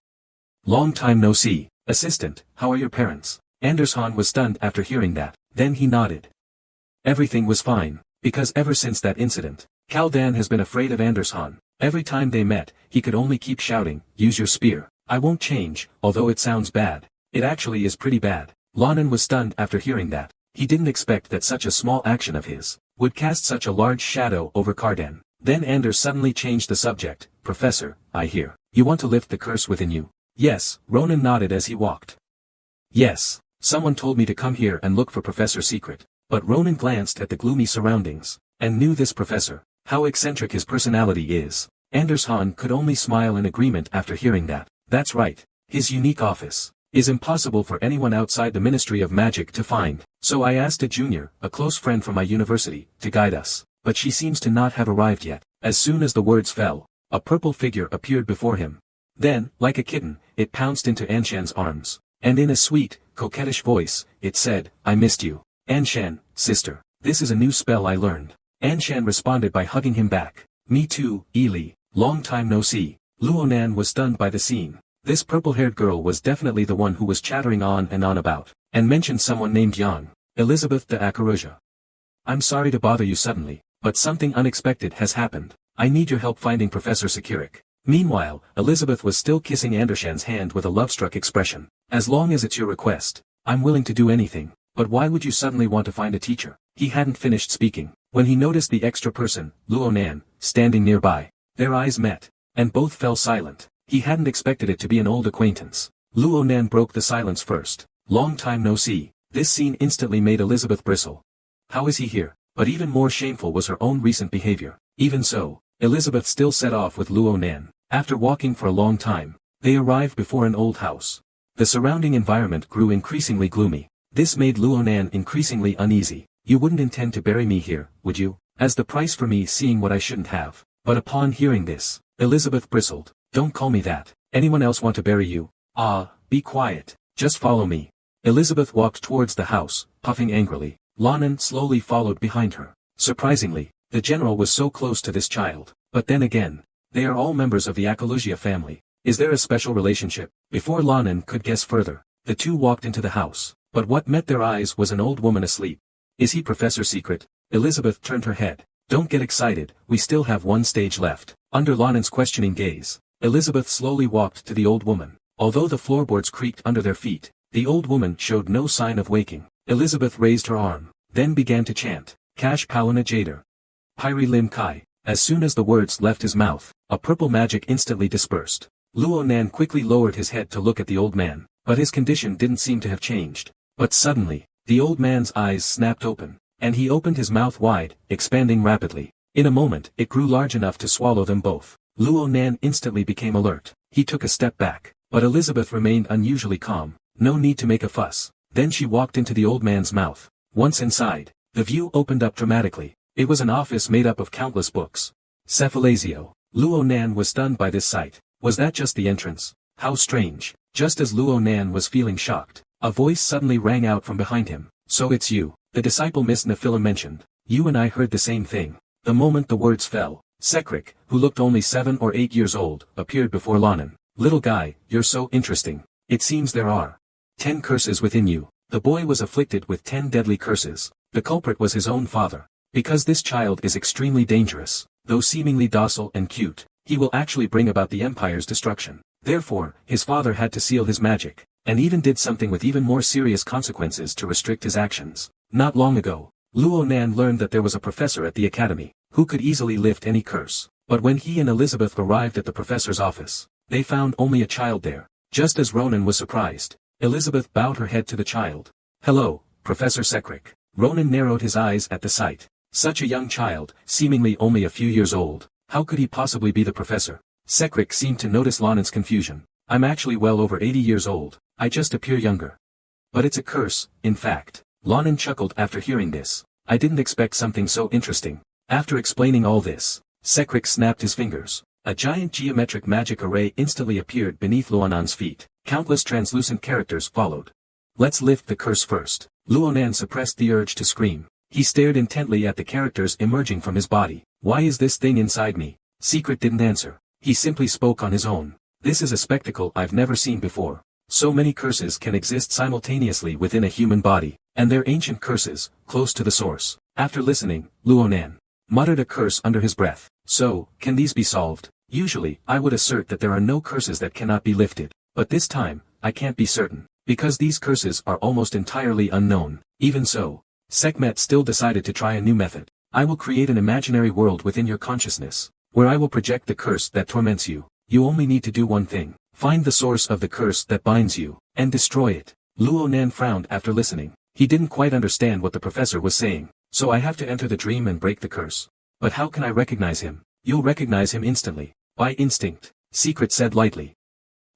Long time no see, assistant, how are your parents? Andersson was stunned after hearing that. Then he nodded. Everything was fine, because ever since that incident, Kaldan has been afraid of Andersson. Every time they met, he could only keep shouting, use your spear. I won't change, although it sounds bad. It actually is pretty bad. Lanan was stunned after hearing that. He didn't expect that such a small action of his would cast such a large shadow over Cardan. Then Anders suddenly changed the subject. Professor, I hear, you want to lift the curse within you? Yes, Ronan nodded as he walked. Yes, someone told me to come here and look for Professor Secret. But Ronan glanced at the gloomy surroundings. and knew this professor, how eccentric his personality is. Anders Han could only smile in agreement after hearing that. That's right. His unique office is impossible for anyone outside the Ministry of Magic to find. So I asked a junior, a close friend from my university, to guide us, but she seems to not have arrived yet. As soon as the words fell, a purple figure appeared before him. Then, like a kitten, it pounced into Anshan's arms, and in a sweet, coquettish voice, it said, "I missed you. Anshan, sister, this is a new spell I learned." Anshan responded by hugging him back. "Me too, Eli, long time no see." Luonan was stunned by the scene. This purple-haired girl was definitely the one who was chattering on and on about, and mentioned someone named Yang, Elizabeth de Akaruja. "I'm sorry to bother you suddenly, but something unexpected has happened. I need your help finding Professor Securik." Meanwhile, Elizabeth was still kissing Andershan's hand with a love-struck expression. "As long as it's your request, I'm willing to do anything, but why would you suddenly want to find a teacher?" He hadn't finished speaking, when he noticed the extra person, Luonan, standing nearby. Their eyes met, and both fell silent. He hadn't expected it to be an old acquaintance. Luonan broke the silence first. "Long time no see." This scene instantly made Elizabeth bristle. How is he here? But even more shameful was her own recent behavior. Even so, Elizabeth still set off with Luonan. After walking for a long time, they arrived before an old house. The surrounding environment grew increasingly gloomy. This made Luonan increasingly uneasy. "You wouldn't intend to bury me here, would you? As the price for me seeing what I shouldn't have." But upon hearing this, Elizabeth bristled. "Don't call me that. Anyone else want to bury you?" "Ah, be quiet. Just follow me." Elizabeth walked towards the house, puffing angrily. Lonan slowly followed behind her. Surprisingly, the general was so close to this child. But then again, they are all members of the Akalugia family. Is there a special relationship? Before Lonan could guess further, the two walked into the house. But what met their eyes was an old woman asleep. "Is he Professor Secret?" Elizabeth turned her head. "Don't get excited, we still have one stage left." Under Lonan's questioning gaze, Elizabeth slowly walked to the old woman. Although the floorboards creaked under their feet, the old woman showed no sign of waking. Elizabeth raised her arm, then began to chant, "Cash Palana Jader. Pyri Lim Kai." As soon as the words left his mouth, a purple magic instantly dispersed. Luonan quickly lowered his head to look at the old man, but his condition didn't seem to have changed. But suddenly, the old man's eyes snapped open, and he opened his mouth wide, expanding rapidly. In a moment, it grew large enough to swallow them both. Luonan instantly became alert. He took a step back, but Elizabeth remained unusually calm. "No need to make a fuss." Then she walked into the old man's mouth. Once inside, the view opened up dramatically. It was an office made up of countless books. Cephalazio. Luonan was stunned by this sight. Was that just the entrance? How strange. Just as Luonan was feeling shocked, a voice suddenly rang out from behind him. "So it's you," the disciple Miss Nephila mentioned. "You and I heard the same thing." The moment the words fell, Sekrik, who looked only 7 or 8 years old, appeared before Lonan. "Little guy, you're so interesting. It seems there are 10 curses within you." The boy was afflicted with 10 deadly curses. The culprit was his own father. Because this child is extremely dangerous, though seemingly docile and cute, he will actually bring about the Empire's destruction. Therefore, his father had to seal his magic, and even did something with even more serious consequences to restrict his actions. Not long ago, Luonan learned that there was a professor at the academy, who could easily lift any curse. But when he and Elizabeth arrived at the professor's office, they found only a child there. Just as Ronan was surprised, Elizabeth bowed her head to the child. "Hello, Professor Sekrik." Ronan narrowed his eyes at the sight. Such a young child, seemingly only a few years old. How could he possibly be the professor? Sekrik seemed to notice Lonan's confusion. "I'm actually well over 80 years old. I just appear younger." "But it's a curse, in fact." Lonan chuckled after hearing this. "I didn't expect something so interesting." After explaining all this, Sekrik snapped his fingers. A giant geometric magic array instantly appeared beneath Luonan's feet. Countless translucent characters followed. "Let's lift the curse first." Luonan suppressed the urge to scream. He stared intently at the characters emerging from his body. "Why is this thing inside me?" Secret didn't answer. He simply spoke on his own. "This is a spectacle I've never seen before. So many curses can exist simultaneously within a human body, and they're ancient curses, close to the source." After listening, Luonan muttered a curse under his breath. "So, can these be solved?" "Usually, I would assert that there are no curses that cannot be lifted. But this time, I can't be certain, because these curses are almost entirely unknown. Even so, Sekhmet still decided to try a new method. I will create an imaginary world within your consciousness, where I will project the curse that torments you. You only need to do one thing. Find the source of the curse that binds you, and destroy it." Luonan frowned after listening. He didn't quite understand what the professor was saying. So I have to enter the dream and break the curse. But how can I recognize him? You'll recognize him instantly. By instinct, Secret said lightly.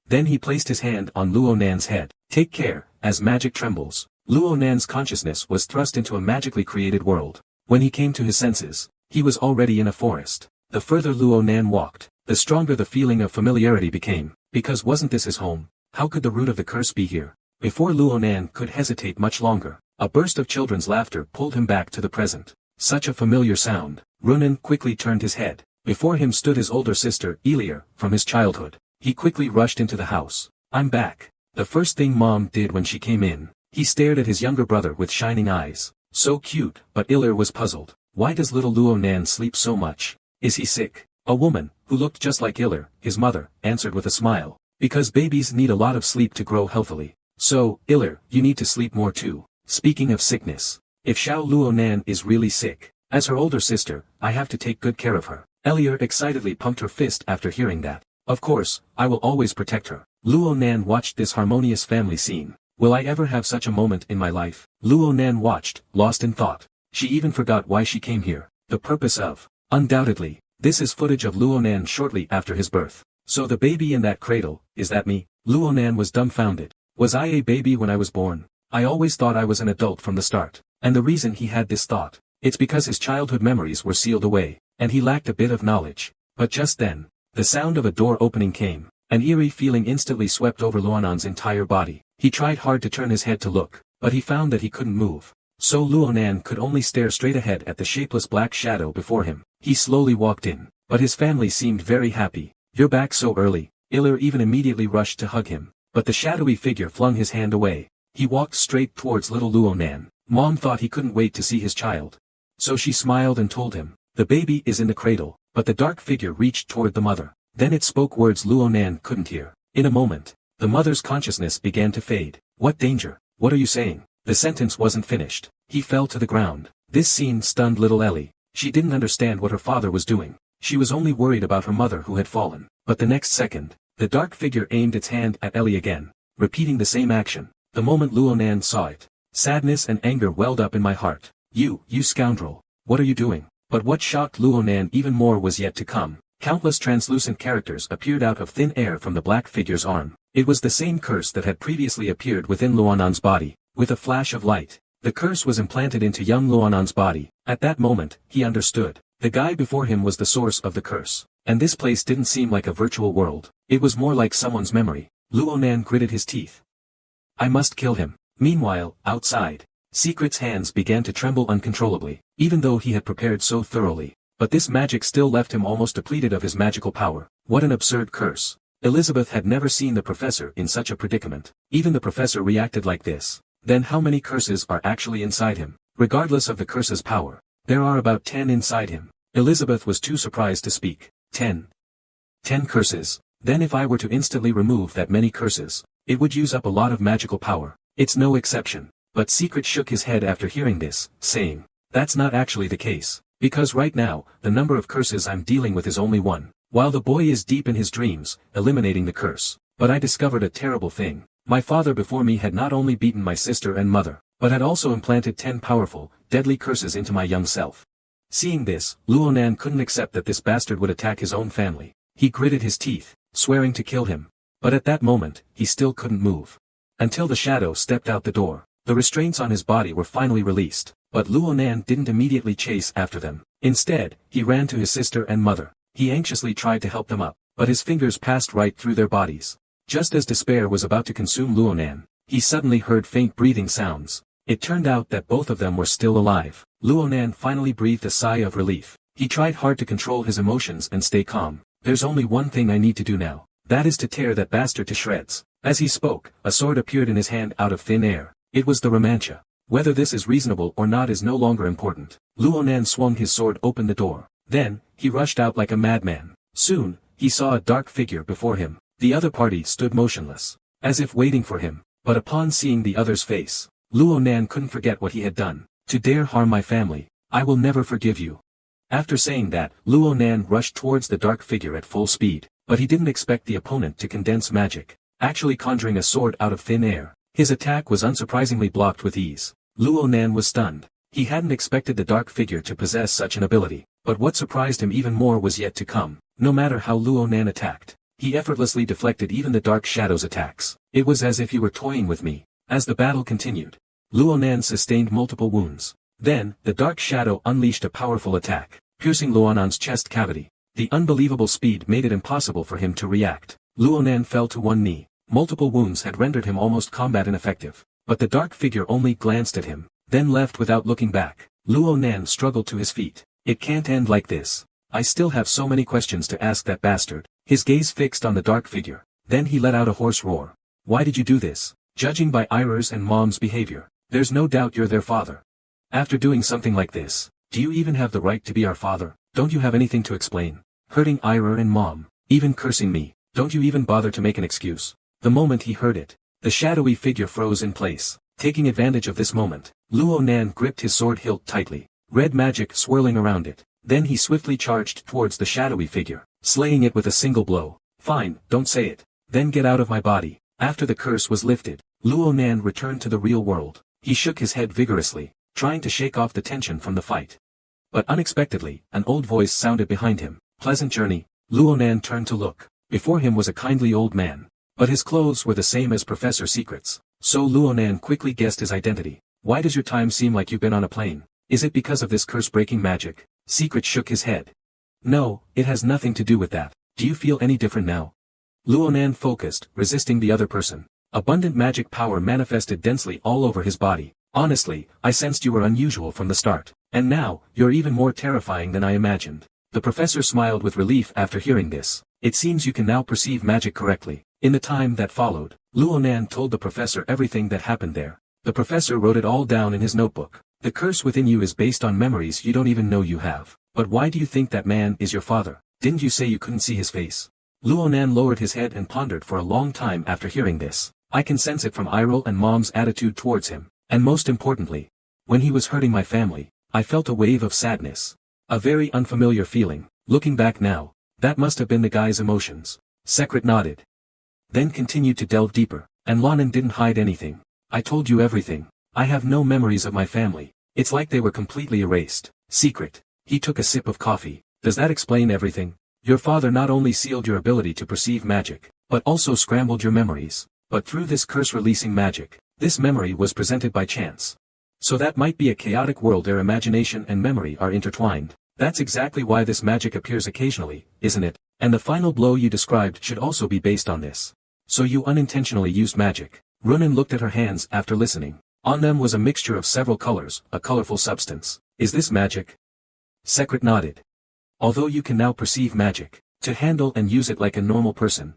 Then he placed his hand on Luo Nan's head. Take care, as magic trembles. Luo Nan's consciousness was thrust into a magically created world. When he came to his senses, he was already in a forest. The further Luo Nan walked, the stronger the feeling of familiarity became, because wasn't this his home? How could the root of the curse be here? Before Luo Nan could hesitate much longer, a burst of children's laughter pulled him back to the present. Such a familiar sound. Runan quickly turned his head. Before him stood his older sister, Elir, from his childhood. He quickly rushed into the house. I'm back. The first thing Mom did when she came in, he stared at his younger brother with shining eyes. So cute, but Ilir was puzzled. Why does little Luo Nan sleep so much? Is he sick? A woman, who looked just like Ilir, his mother, answered with a smile. Because babies need a lot of sleep to grow healthily. So, Ilir, you need to sleep more too. Speaking of sickness, if Xiao Luo Nan is really sick, as her older sister, I have to take good care of her. Elir excitedly pumped her fist after hearing that. Of course, I will always protect her. Luo Nan watched this harmonious family scene. Will I ever have such a moment in my life? Luo Nan watched, lost in thought. She even forgot why she came here. The purpose of. Undoubtedly, this is footage of Luo Nan shortly after his birth. So the baby in that cradle, is that me? Luo Nan was dumbfounded. Was I a baby when I was born? I always thought I was an adult from the start. And the reason he had this thought, it's because his childhood memories were sealed away, and he lacked a bit of knowledge. But just then, the sound of a door opening came. An eerie feeling instantly swept over Luonan's entire body. He tried hard to turn his head to look, but he found that he couldn't move. So Luonan could only stare straight ahead at the shapeless black shadow before him. He slowly walked in, but his family seemed very happy. You're back so early. Ilir even immediately rushed to hug him, but the shadowy figure flung his hand away. He walked straight towards little Luonan. Mom thought he couldn't wait to see his child. So she smiled and told him, the baby is in the cradle, but the dark figure reached toward the mother. Then it spoke words Luonan couldn't hear. In a moment, the mother's consciousness began to fade. What danger? What are you saying? The sentence wasn't finished. He fell to the ground. This scene stunned little Ellie. She didn't understand what her father was doing. She was only worried about her mother who had fallen. But the next second, the dark figure aimed its hand at Ellie again, repeating the same action. The moment Luonan saw it, sadness and anger welled up in my heart. You scoundrel. What are you doing? But what shocked Luonan even more was yet to come. Countless translucent characters appeared out of thin air from the black figure's arm. It was the same curse that had previously appeared within Luonan's body. With a flash of light, the curse was implanted into young Luonan's body. At that moment, he understood. The guy before him was the source of the curse. And this place didn't seem like a virtual world. It was more like someone's memory. Luonan gritted his teeth. I must kill him. Meanwhile, outside, Secret's hands began to tremble uncontrollably, even though he had prepared so thoroughly. But this magic still left him almost depleted of his magical power. What an absurd curse. Elizabeth had never seen the professor in such a predicament. Even the professor reacted like this. Then how many curses are actually inside him? Regardless of the curse's power, there are about 10 inside him. Elizabeth was too surprised to speak. 10. 10 curses. Then if I were to instantly remove that many curses, it would use up a lot of magical power. It's no exception. But Secret shook his head after hearing this, saying, that's not actually the case. Because right now, the number of curses I'm dealing with is only 1. While the boy is deep in his dreams, eliminating the curse. But I discovered a terrible thing. My father before me had not only beaten my sister and mother, but had also implanted 10 powerful, deadly curses into my young self. Seeing this, Luonan couldn't accept that this bastard would attack his own family. He gritted his teeth, swearing to kill him. But at that moment, he still couldn't move. Until the shadow stepped out the door. The restraints on his body were finally released, but Luonan didn't immediately chase after them. Instead, he ran to his sister and mother. He anxiously tried to help them up, but his fingers passed right through their bodies. Just as despair was about to consume Luonan, he suddenly heard faint breathing sounds. It turned out that both of them were still alive. Luonan finally breathed a sigh of relief. He tried hard to control his emotions and stay calm. There's only one thing I need to do now. That is to tear that bastard to shreds. As he spoke, a sword appeared in his hand out of thin air. It was the Romancha. Whether this is reasonable or not is no longer important. Luonan swung his sword open the door. Then, he rushed out like a madman. Soon, he saw a dark figure before him. The other party stood motionless, as if waiting for him. But upon seeing the other's face, Luonan couldn't forget what he had done. To dare harm my family, I will never forgive you. After saying that, Luonan rushed towards the dark figure at full speed. But he didn't expect the opponent to condense magic, actually conjuring a sword out of thin air. His attack was unsurprisingly blocked with ease. Luonan was stunned. He hadn't expected the dark figure to possess such an ability, but what surprised him even more was yet to come. No matter how Luo Nan attacked, he effortlessly deflected even the dark shadow's attacks. It was as if he were toying with me. As the battle continued, Luo Nan sustained multiple wounds. Then, the dark shadow unleashed a powerful attack, piercing Luo Nan's chest cavity. The unbelievable speed made it impossible for him to react. Luo Nan fell to one knee. Multiple wounds had rendered him almost combat ineffective. But the dark figure only glanced at him, then left without looking back. Luo Nan struggled to his feet. It can't end like this. I still have so many questions to ask that bastard. His gaze fixed on the dark figure. Then he let out a hoarse roar. Why did you do this? Judging by Ira's and Mom's behavior, there's no doubt you're their father. After doing something like this, do you even have the right to be our father? Don't you have anything to explain? Hurting Ira and Mom, even cursing me, don't you even bother to make an excuse? The moment he heard it, the shadowy figure froze in place. Taking advantage of this moment, Luo Nan gripped his sword hilt tightly, red magic swirling around it. Then he swiftly charged towards the shadowy figure, slaying it with a single blow. Fine, don't say it. Then get out of my body. After the curse was lifted, Luo Nan returned to the real world. He shook his head vigorously, trying to shake off the tension from the fight. But unexpectedly, an old voice sounded behind him. Pleasant journey. Luo Nan turned to look. Before him was a kindly old man. But his clothes were the same as Professor Secret's. So Luo Nan quickly guessed his identity. Why does your time seem like you've been on a plane? Is it because of this curse-breaking magic? Secret shook his head. No, it has nothing to do with that. Do you feel any different now? Luo Nan focused, resisting the other person. Abundant magic power manifested densely all over his body. Honestly, I sensed you were unusual from the start. And now, you're even more terrifying than I imagined. The professor smiled with relief after hearing this. It seems you can now perceive magic correctly. In the time that followed, Luo Nan told the professor everything that happened there. The professor wrote it all down in his notebook. The curse within you is based on memories you don't even know you have. But why do you think that man is your father? Didn't you say you couldn't see his face? Luo Nan lowered his head and pondered for a long time after hearing this. I can sense it from Iril and Mom's attitude towards him. And most importantly, when he was hurting my family, I felt a wave of sadness. A very unfamiliar feeling. Looking back now, that must have been the guy's emotions. Secret nodded. Then continued to delve deeper. And Lonan didn't hide anything. I told you everything. I have no memories of my family. It's like they were completely erased. Secret. He took a sip of coffee. Does that explain everything? Your father not only sealed your ability to perceive magic, but also scrambled your memories. But through this curse-releasing magic, this memory was presented by chance. So that might be a chaotic world where imagination and memory are intertwined. That's exactly why this magic appears occasionally, isn't it? And the final blow you described should also be based on this. So you unintentionally used magic. Runan looked at her hands after listening. On them was a mixture of several colors, a colorful substance. Is this magic? Secret nodded. Although you can now perceive magic, to handle and use it like a normal person,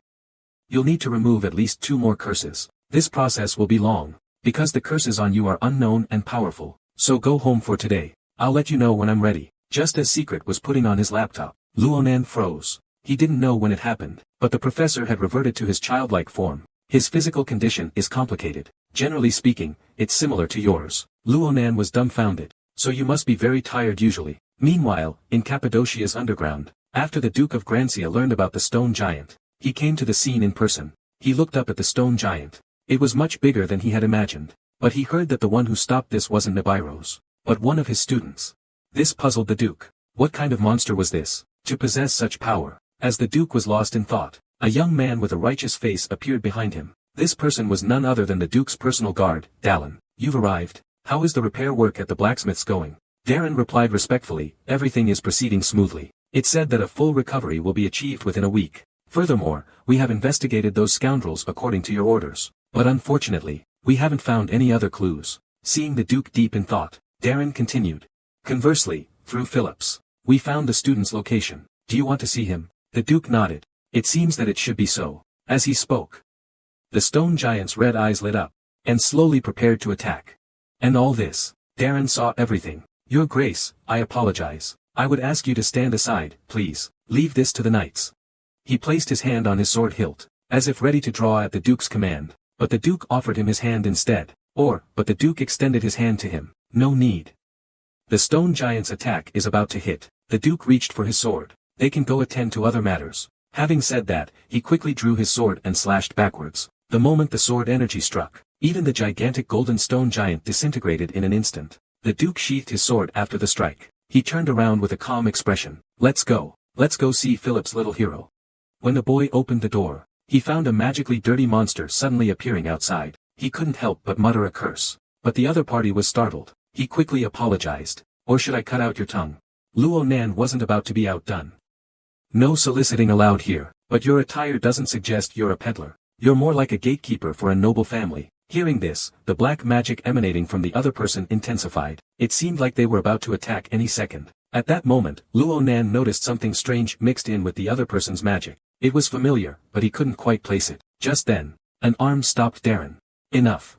you'll need to remove at least 2 more curses. This process will be long, because the curses on you are unknown and powerful. So go home for today. I'll let you know when I'm ready. Just as Secret was putting on his laptop, Luo Nan froze. He didn't know when it happened, but the professor had reverted to his childlike form. His physical condition is complicated. Generally speaking, it's similar to yours. Luo Nan was dumbfounded. So you must be very tired usually. Meanwhile, in Cappadocia's underground, after the Duke of Grancia learned about the stone giant, he came to the scene in person. He looked up at the stone giant. It was much bigger than he had imagined. But he heard that the one who stopped this wasn't Nibiros, but one of his students. This puzzled the Duke. What kind of monster was this, to possess such power? As the Duke was lost in thought, a young man with a righteous face appeared behind him. This person was none other than the Duke's personal guard, Dallin. You've arrived. How is the repair work at the blacksmith's going? Darren replied respectfully, everything is proceeding smoothly. It said that a full recovery will be achieved within a week. Furthermore, we have investigated those scoundrels according to your orders. But unfortunately, we haven't found any other clues. Seeing the Duke deep in thought, Darren continued. Conversely, through Phillips, we found the student's location. Do you want to see him? The Duke nodded. It seems that it should be so. As he spoke, the stone giant's red eyes lit up, and slowly prepared to attack. And all this, Darren saw everything. Your Grace, I apologize. I would ask you to stand aside, please. Leave this to the knights. He placed his hand on his sword hilt, as if ready to draw at the Duke's command. But the Duke offered him his hand instead. But the Duke extended his hand to him. No need. The stone giant's attack is about to hit. The Duke reached for his sword. They can go attend to other matters. Having said that, he quickly drew his sword and slashed backwards. The moment the sword energy struck, even the gigantic golden stone giant disintegrated in an instant. The Duke sheathed his sword after the strike. He turned around with a calm expression. Let's go. Let's go see Philip's little hero. When the boy opened the door, he found a magically dirty monster suddenly appearing outside. He couldn't help but mutter a curse. But the other party was startled. He quickly apologized. Or should I cut out your tongue? Luo Nan wasn't about to be outdone. No soliciting allowed here, but your attire doesn't suggest you're a peddler. You're more like a gatekeeper for a noble family. Hearing this, the black magic emanating from the other person intensified. It seemed like they were about to attack any second. At that moment, Luo Nan noticed something strange mixed in with the other person's magic. It was familiar, but he couldn't quite place it. Just then, an arm stopped Darren. Enough.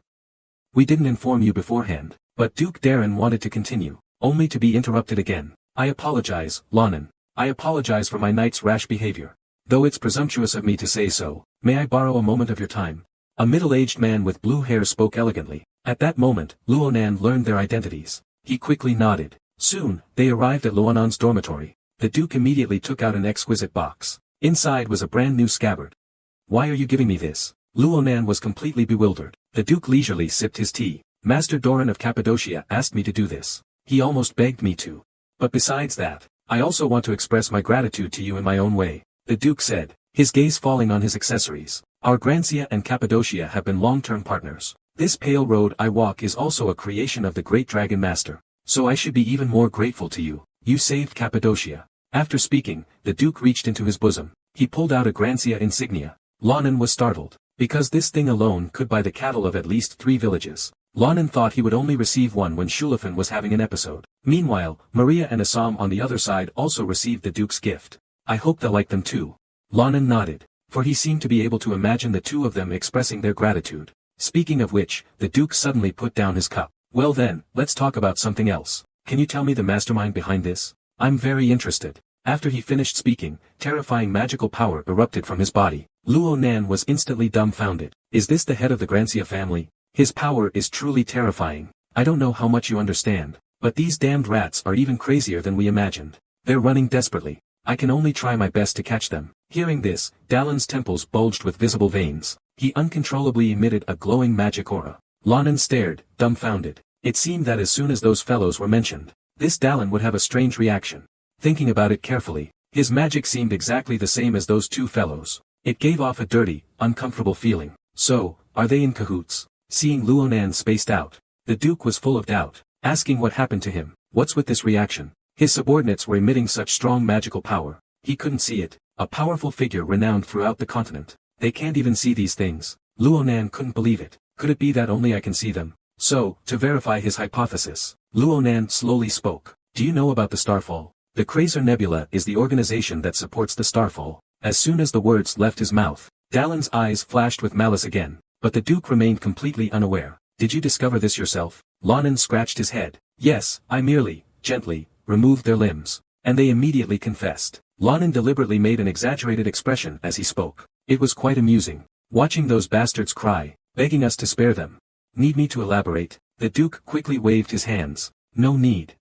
We didn't inform you beforehand. But Duke Darren wanted to continue, only to be interrupted again. I apologize, Lonan. I apologize for my knight's rash behavior. Though it's presumptuous of me to say so, may I borrow a moment of your time? A middle-aged man with blue hair spoke elegantly. At that moment, Luo Nan learned their identities. He quickly nodded. Soon, they arrived at Luonan's dormitory. The Duke immediately took out an exquisite box. Inside was a brand new scabbard. Why are you giving me this? Luo Nan was completely bewildered. The Duke leisurely sipped his tea. Master Doran of Cappadocia asked me to do this. He almost begged me to. But besides that, I also want to express my gratitude to you in my own way, the Duke said, his gaze falling on his accessories. Our Grancia and Cappadocia have been long-term partners. This pale road I walk is also a creation of the great Dragon Master. So I should be even more grateful to you. You saved Cappadocia. After speaking, the Duke reached into his bosom. He pulled out a Grancia insignia. Lonan was startled. Because this thing alone could buy the cattle of at least 3 villages. Lonan thought he would only receive one when Shulafin was having an episode. Meanwhile, Maria and Assam on the other side also received the Duke's gift. I hope they'll like them too. Lonan nodded, for he seemed to be able to imagine the two of them expressing their gratitude. Speaking of which, the Duke suddenly put down his cup. Well then, let's talk about something else. Can you tell me the mastermind behind this? I'm very interested. After he finished speaking, terrifying magical power erupted from his body. Luo Nan was instantly dumbfounded. Is this the head of the Grancia family? His power is truly terrifying. I don't know how much you understand, but these damned rats are even crazier than we imagined. They're running desperately. I can only try my best to catch them. Hearing this, Dalan's temples bulged with visible veins. He uncontrollably emitted a glowing magic aura. Lonan stared, dumbfounded. It seemed that as soon as those fellows were mentioned, this Dalan would have a strange reaction. Thinking about it carefully, his magic seemed exactly the same as those two fellows. It gave off a dirty, uncomfortable feeling. So, are they in cahoots? Seeing Luo Nan spaced out, the Duke was full of doubt, asking what happened to him. What's with this reaction? His subordinates were emitting such strong magical power. He couldn't see it. A powerful figure renowned throughout the continent. They can't even see these things. Luo Nan couldn't believe it. Could it be that only I can see them? So, to verify his hypothesis, Luo Nan slowly spoke. Do you know about the Starfall? The Krazer Nebula is the organization that supports the Starfall. As soon as the words left his mouth, Dalan's eyes flashed with malice again. But the Duke remained completely unaware. Did you discover this yourself? Lonan scratched his head. Yes, I merely, gently, removed their limbs. And they immediately confessed. Lonan deliberately made an exaggerated expression as he spoke. It was quite amusing. Watching those bastards cry, begging us to spare them. Need me to elaborate? The Duke quickly waved his hands. No need.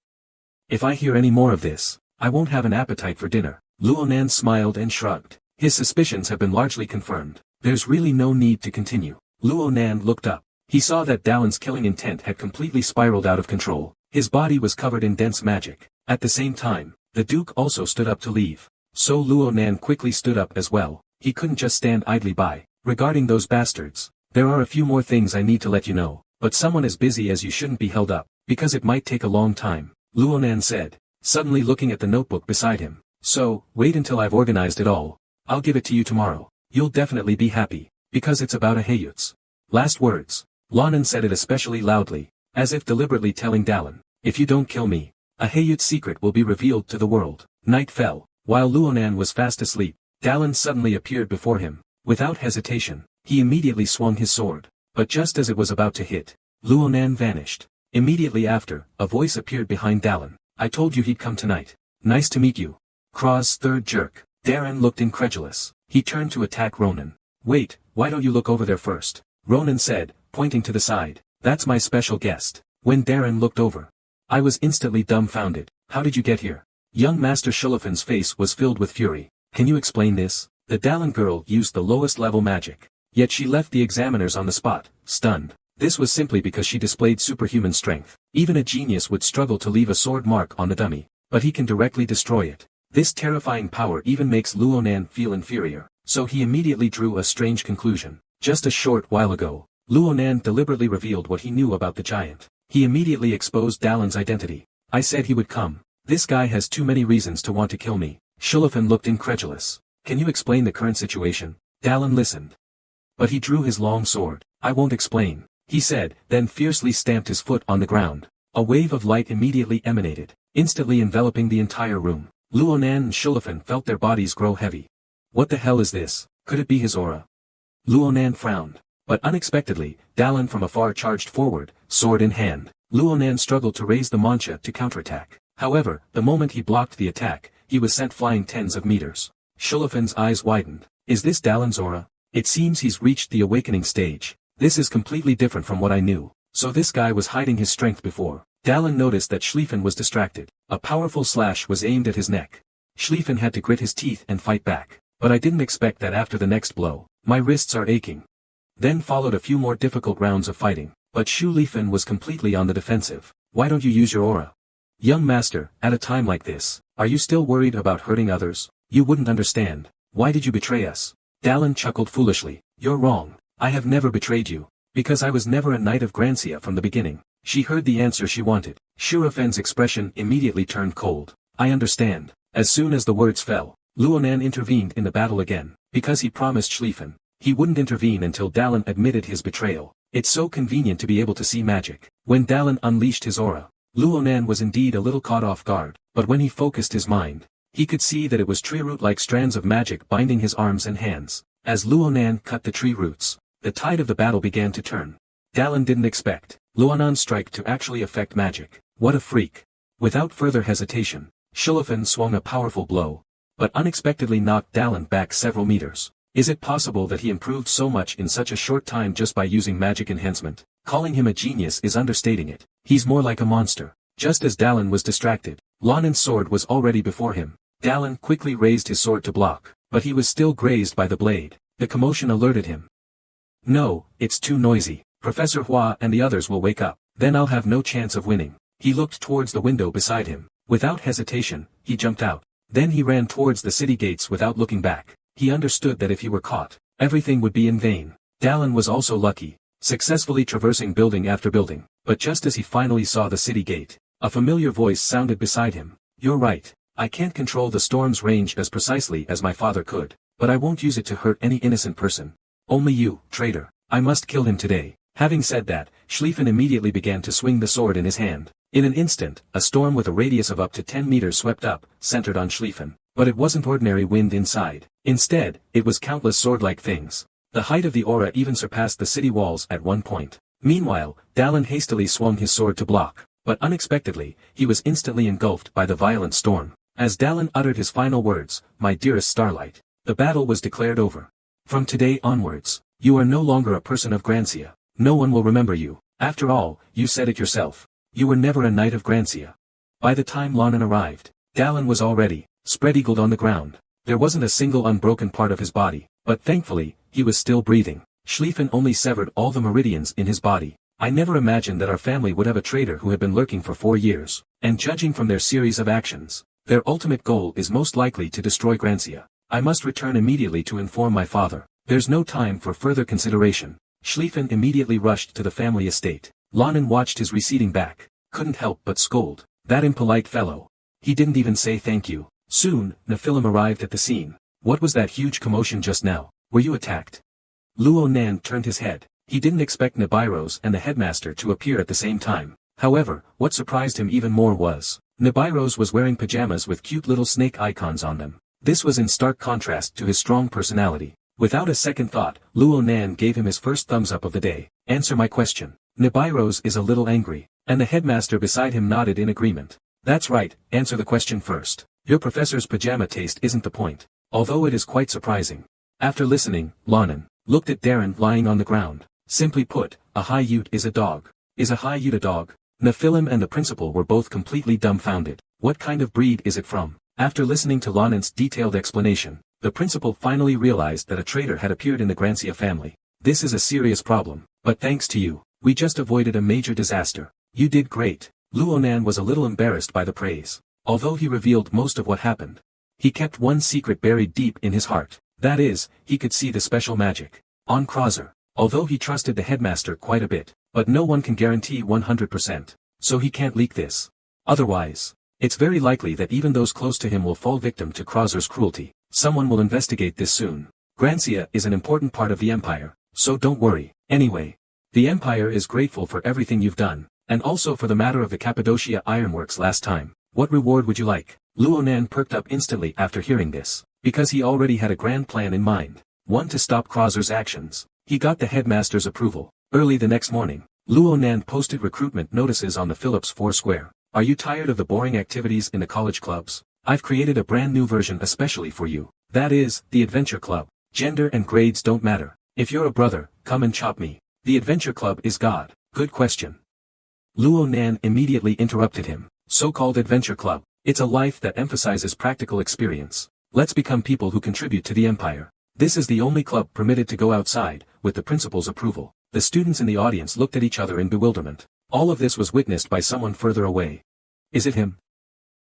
If I hear any more of this, I won't have an appetite for dinner. Luo Nan smiled and shrugged. His suspicions have been largely confirmed. There's really no need to continue. Luo Nan looked up. He saw that Dalan's killing intent had completely spiraled out of control. His body was covered in dense magic. At the same time, the Duke also stood up to leave. So Luo Nan quickly stood up as well. He couldn't just stand idly by. Regarding those bastards, there are a few more things I need to let you know, but someone as busy as you shouldn't be held up, because it might take a long time, Luo Nan said, suddenly looking at the notebook beside him. So, wait until I've organized it all. I'll give it to you tomorrow. You'll definitely be happy. Because it's about a Hayuts. Last words. Lonan said it especially loudly, as if deliberately telling Dalan, if you don't kill me, a Hayut's secret will be revealed to the world. Night fell. While Luo Nan was fast asleep, Dalan suddenly appeared before him. Without hesitation, he immediately swung his sword. But just as it was about to hit, Luo Nan vanished. Immediately after, a voice appeared behind Dalan. I told you he'd come tonight. Nice to meet you. Kraw's third jerk. Darren looked incredulous. He turned to attack Ronan. Wait, why don't you look over there first? Ronan said, pointing to the side. That's my special guest. When Darren looked over, I was instantly dumbfounded. How did you get here? Young Master Shulafin's face was filled with fury. Can you explain this? The Dalan girl used the lowest level magic. Yet she left the examiners on the spot, stunned. This was simply because she displayed superhuman strength. Even a genius would struggle to leave a sword mark on the dummy, but he can directly destroy it. This terrifying power even makes Luonan feel inferior, so he immediately drew a strange conclusion. Just a short while ago, Luonan deliberately revealed what he knew about the giant. He immediately exposed Dalan's identity. I said he would come. This guy has too many reasons to want to kill me. Shulafan looked incredulous. Can you explain the current situation? Dalan listened. But he drew his long sword. I won't explain, he said, then fiercely stamped his foot on the ground. A wave of light immediately emanated, instantly enveloping the entire room. Luonan and Shulafan felt their bodies grow heavy. What the hell is this? Could it be his aura? Luonan frowned. But unexpectedly, Dalan from afar charged forward, sword in hand. Luonan struggled to raise the mancha to counterattack. However, the moment he blocked the attack, he was sent flying tens of meters. Shulafan's eyes widened. Is this Dalan's aura? It seems he's reached the awakening stage. This is completely different from what I knew. So this guy was hiding his strength before. Dalan noticed that Schlieffen was distracted. A powerful slash was aimed at his neck. Schlieffen had to grit his teeth and fight back. But I didn't expect that after the next blow. My wrists are aching. Then followed a few more difficult rounds of fighting. But Schlieffen was completely on the defensive. Why don't you use your aura? Young master, at a time like this, are you still worried about hurting others? You wouldn't understand. Why did you betray us? Dalan chuckled foolishly. You're wrong. I have never betrayed you. Because I was never a knight of Grancia from the beginning. She heard the answer she wanted. Shurafen's expression immediately turned cold. I understand. As soon as the words fell, Luonan intervened in the battle again. Because he promised Schlieffen, he wouldn't intervene until Dalan admitted his betrayal. It's so convenient to be able to see magic. When Dalan unleashed his aura, Luonan was indeed a little caught off guard, but when he focused his mind, he could see that it was tree root-like strands of magic binding his arms and hands. As Luonan cut the tree roots, the tide of the battle began to turn. Dalan didn't expect Luonan's strike to actually affect magic. What a freak. Without further hesitation, Schlieffen swung a powerful blow, but unexpectedly knocked Dalan back several meters. Is it possible that he improved so much in such a short time just by using magic enhancement? Calling him a genius is understating it. He's more like a monster. Just as Dalan was distracted, Lonan's sword was already before him. Dalan quickly raised his sword to block, but he was still grazed by the blade. The commotion alerted him. No, it's too noisy. Professor Hua and the others will wake up. Then I'll have no chance of winning. He looked towards the window beside him. Without hesitation, he jumped out. Then he ran towards the city gates without looking back. He understood that if he were caught, everything would be in vain. Dalan was also lucky, successfully traversing building after building. But just as he finally saw the city gate, a familiar voice sounded beside him. You're right. I can't control the storm's range as precisely as my father could, but I won't use it to hurt any innocent person. Only you, traitor. I must kill him today. Having said that, Schlieffen immediately began to swing the sword in his hand. In an instant, a storm with a radius of up to 10 meters swept up, centered on Schlieffen. But it wasn't ordinary wind inside. Instead, it was countless sword-like things. The height of the aura even surpassed the city walls at one point. Meanwhile, Dalan hastily swung his sword to block. But unexpectedly, he was instantly engulfed by the violent storm. As Dalan uttered his final words, my dearest Starlight, the battle was declared over. From today onwards, you are no longer a person of Grancia. No one will remember you. After all, you said it yourself. You were never a knight of Grancia. By the time Lonan arrived, Dalan was already spread-eagled on the ground. There wasn't a single unbroken part of his body, but thankfully, he was still breathing. Schlieffen only severed all the meridians in his body. I never imagined that our family would have a traitor who had been lurking for 4 years, and judging from their series of actions, their ultimate goal is most likely to destroy Grancia. I must return immediately to inform my father. There's no time for further consideration. Schlieffen immediately rushed to the family estate. Lonan watched his receding back, couldn't help but scold. That impolite fellow. He didn't even say thank you. Soon, Nephilim arrived at the scene. What was that huge commotion just now? Were you attacked? Luonan turned his head. He didn't expect Nibiros and the headmaster to appear at the same time. However, what surprised him even more was, Nibiros was wearing pajamas with cute little snake icons on them. This was in stark contrast to his strong personality. Without a second thought, Luonan gave him his first thumbs up of the day. Answer my question. Nibiros is a little angry, and the headmaster beside him nodded in agreement. That's right, answer the question first. Your professor's pajama taste isn't the point, although it is quite surprising. After listening, Lonan looked at Darren lying on the ground. Simply put, a high Ute is a dog. Is a high Ute a dog? Nephilim and the principal were both completely dumbfounded. What kind of breed is it from? After listening to Lonan's detailed explanation, the principal finally realized that a traitor had appeared in the Grancia family. This is a serious problem, but thanks to you, We just avoided a major disaster. You did great. Luonan was a little embarrassed by the praise. Although he revealed most of what happened, he kept one secret buried deep in his heart. That is, he could see the special magic on Krauser. Although he trusted the headmaster quite a bit, but no one can guarantee 100%. So he can't leak this. Otherwise, it's very likely that even those close to him will fall victim to Krauser's cruelty. Someone will investigate this soon. Grancia is an important part of the Empire, so don't worry. Anyway, the Empire is grateful for everything you've done, and also for the matter of the Cappadocia Ironworks last time. What reward would you like? Luonan perked up instantly after hearing this, because he already had a grand plan in mind. One to stop Krauser's actions. He got the headmaster's approval. Early the next morning, Luonan posted recruitment notices on the Phillips 4 Square. Are you tired of the boring activities in the college clubs? I've created a brand new version especially for you. That is, the Adventure Club. Gender and grades don't matter. If you're a brother, come and chop me. The Adventure Club is God. Good question. Luonan immediately interrupted him. So-called Adventure Club. It's a life that emphasizes practical experience. Let's become people who contribute to the Empire. This is the only club permitted to go outside, with the principal's approval. The students in the audience looked at each other in bewilderment. All of this was witnessed by someone further away. Is it him?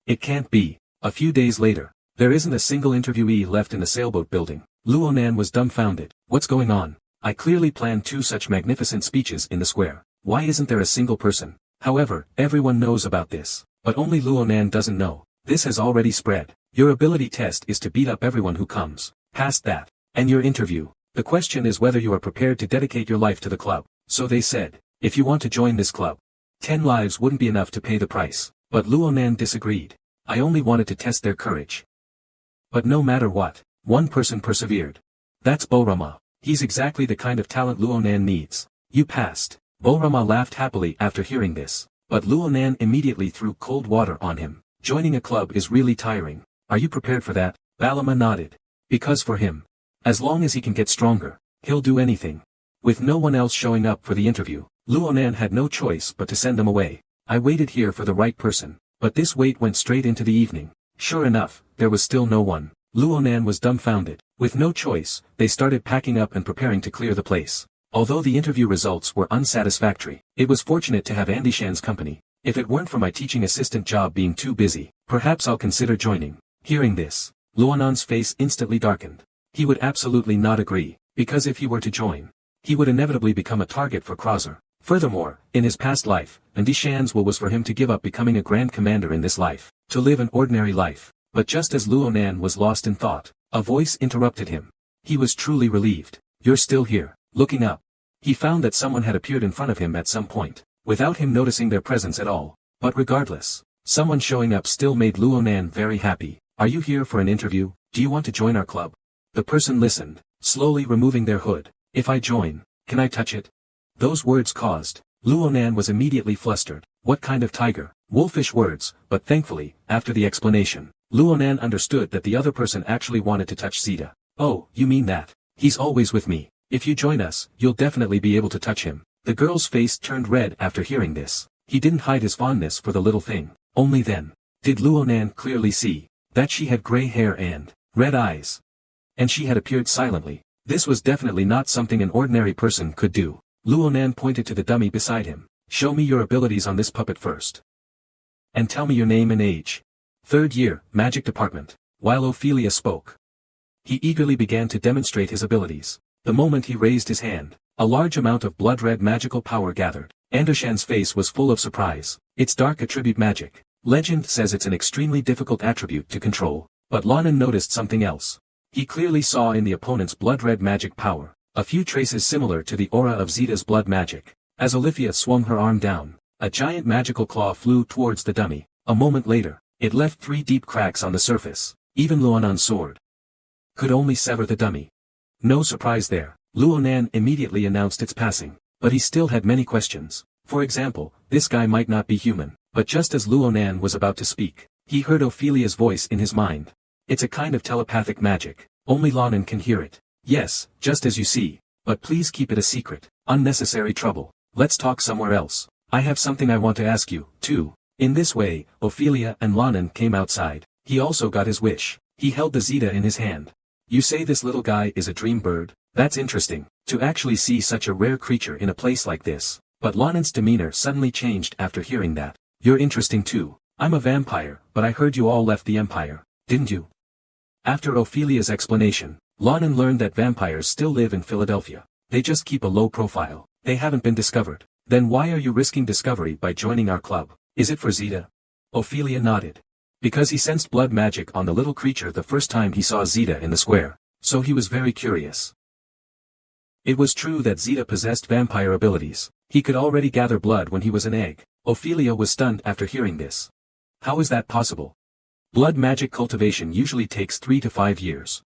It can't be. A few days later, there isn't a single interviewee left in the sailboat building. Luonan was dumbfounded. What's going on? I clearly planned 2 such magnificent speeches in the square. Why isn't there a single person? However, everyone knows about this. But only Luonan doesn't know. This has already spread. Your ability test is to beat up everyone who comes past that. And your interview. The question is whether you are prepared to dedicate your life to the club. So they said, if you want to join this club, 10 lives wouldn't be enough to pay the price. But Luonan disagreed. I only wanted to test their courage. But no matter what, one person persevered. That's Bo-Rama. He's exactly the kind of talent Luonan needs. You passed. Bo-Rama laughed happily after hearing this. But Luonan immediately threw cold water on him. Joining a club is really tiring. Are you prepared for that? Balama nodded. Because for him, as long as he can get stronger, he'll do anything. With no one else showing up for the interview, Luonan had no choice but to send them away. I waited here for the right person, but this wait went straight into the evening. Sure enough, there was still no one. Luonan was dumbfounded. With no choice, they started packing up and preparing to clear the place. Although the interview results were unsatisfactory, it was fortunate to have Andy Shan's company. If it weren't for my teaching assistant job being too busy, perhaps I'll consider joining. Hearing this, Luonan's face instantly darkened. He would absolutely not agree, because if he were to join, he would inevitably become a target for Krauser. Furthermore, in his past life, Andy Shan's will was for him to give up becoming a grand commander in this life, to live an ordinary life. But just as Luonan was lost in thought, a voice interrupted him. He was truly relieved. You're still here. Looking up, he found that someone had appeared in front of him at some point, without him noticing their presence at all. But regardless, someone showing up still made Luonan very happy. Are you here for an interview? Do you want to join our club? The person listened, slowly removing their hood. If I join, can I touch it? Those words caused. Luonan was immediately flustered. What kind of tiger? Wolfish words, but thankfully, after the explanation, Luonan understood that the other person actually wanted to touch Zeta. Oh, you mean that? He's always with me. If you join us, you'll definitely be able to touch him. The girl's face turned red after hearing this. He didn't hide his fondness for the little thing. Only then did Luonan clearly see that she had gray hair and red eyes. And she had appeared silently. This was definitely not something an ordinary person could do. Luonan pointed to the dummy beside him. Show me your abilities on this puppet first. And tell me your name and age. 3rd year, Magic Department. While Ophelia spoke, he eagerly began to demonstrate his abilities. The moment he raised his hand, a large amount of blood-red magical power gathered. Andershan's face was full of surprise. It's dark attribute magic. Legend says it's an extremely difficult attribute to control. But Lonan noticed something else. He clearly saw in the opponent's blood-red magic power a few traces similar to the aura of Zeta's blood magic. As Olivia swung her arm down, a giant magical claw flew towards the dummy. A moment later, it left 3 deep cracks on the surface. Even Luonan's sword could only sever the dummy. No surprise there. Luonan immediately announced its passing. But he still had many questions. For example, this guy might not be human. But just as Luonan was about to speak, he heard Ophelia's voice in his mind. It's a kind of telepathic magic. Only Lonan can hear it. Yes, just as you see. But please keep it a secret. Unnecessary trouble. Let's talk somewhere else. I have something I want to ask you, too. In this way, Ophelia and Lonan came outside. He also got his wish. He held the Zeta in his hand. You say this little guy is a dream bird? That's interesting. To actually see such a rare creature in a place like this. But Lonan's demeanor suddenly changed after hearing that. You're interesting too. I'm a vampire, but I heard you all left the Empire, didn't you? After Ophelia's explanation, Lonan learned that vampires still live in Philadelphia. They just keep a low profile. They haven't been discovered. Then why are you risking discovery by joining our club? Is it for Zeta? Ophelia nodded. Because he sensed blood magic on the little creature the first time he saw Zeta in the square, so he was very curious. It was true that Zeta possessed vampire abilities. He could already gather blood when he was an egg. Ophelia was stunned after hearing this. How is that possible? Blood magic cultivation usually takes 3 to 5 years.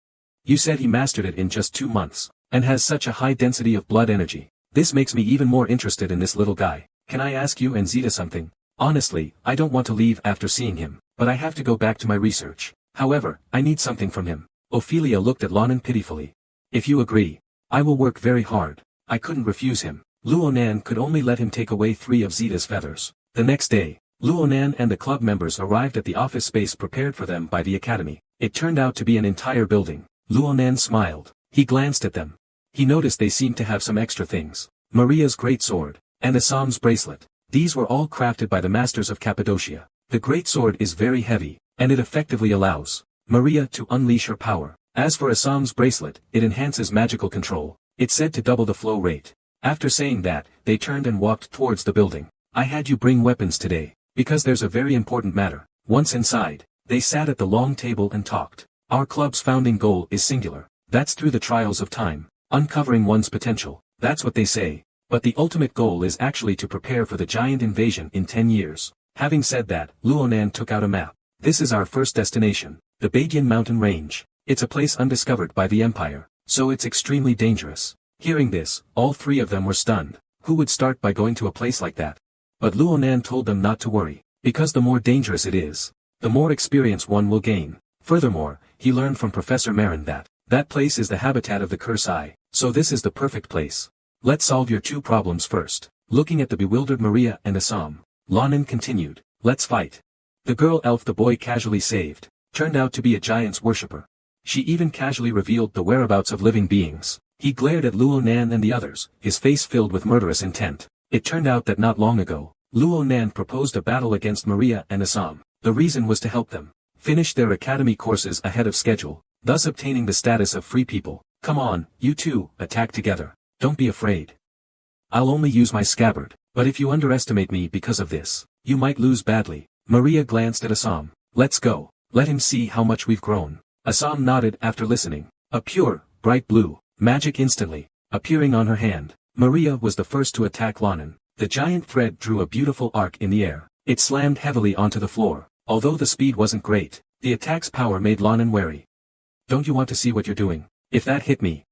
You said he mastered it in just 2 months, and has such a high density of blood energy. This makes me even more interested in this little guy. Can I ask you and Zeta something? Honestly, I don't want to leave after seeing him, but I have to go back to my research. However, I need something from him. Ophelia looked at Lonan pitifully. If you agree, I will work very hard. I couldn't refuse him. Luonan could only let him take away 3 of Zeta's feathers. The next day, Luonan and the club members arrived at the office space prepared for them by the academy. It turned out to be an entire building. Luonan smiled. He glanced at them. He noticed they seemed to have some extra things. Maria's great sword, and Assam's bracelet. These were all crafted by the masters of Cappadocia. The great sword is very heavy, and it effectively allows Maria to unleash her power. As for Assam's bracelet, it enhances magical control. It's said to double the flow rate. After saying that, they turned and walked towards the building. I had you bring weapons today, because there's a very important matter. Once inside, they sat at the long table and talked. Our club's founding goal is singular. That's through the trials of time, uncovering one's potential. That's what they say. But the ultimate goal is actually to prepare for the giant invasion in 10 years. Having said that, Luonan took out a map. This is our first destination, the Badian mountain range. It's a place undiscovered by the Empire, so it's extremely dangerous. Hearing this, all 3 of them were stunned. Who would start by going to a place like that? But Luonan told them not to worry, because the more dangerous it is, the more experience one will gain. Furthermore, he learned from Professor Marin that place is the habitat of the Curse Eye, so this is the perfect place. Let's solve your 2 problems first. Looking at the bewildered Maria and Assam, Lonan continued, let's fight. The girl elf the boy casually saved, turned out to be a giant's worshipper. She even casually revealed the whereabouts of living beings. He glared at Luonan and the others, his face filled with murderous intent. It turned out that not long ago, Luonan proposed a battle against Maria and Assam. The reason was to help them finish their academy courses ahead of schedule, thus obtaining the status of free people. Come on, you 2, attack together. Don't be afraid. I'll only use my scabbard, but if you underestimate me because of this, you might lose badly. Maria glanced at Assam. Let's go. Let him see how much we've grown. Assam nodded after listening. A pure, bright blue magic instantly appearing on her hand. Maria was the first to attack Lonan. The giant thread drew a beautiful arc in the air. It slammed heavily onto the floor. Although the speed wasn't great, the attack's power made Lonan wary. Don't you want to see what you're doing? If that hit me.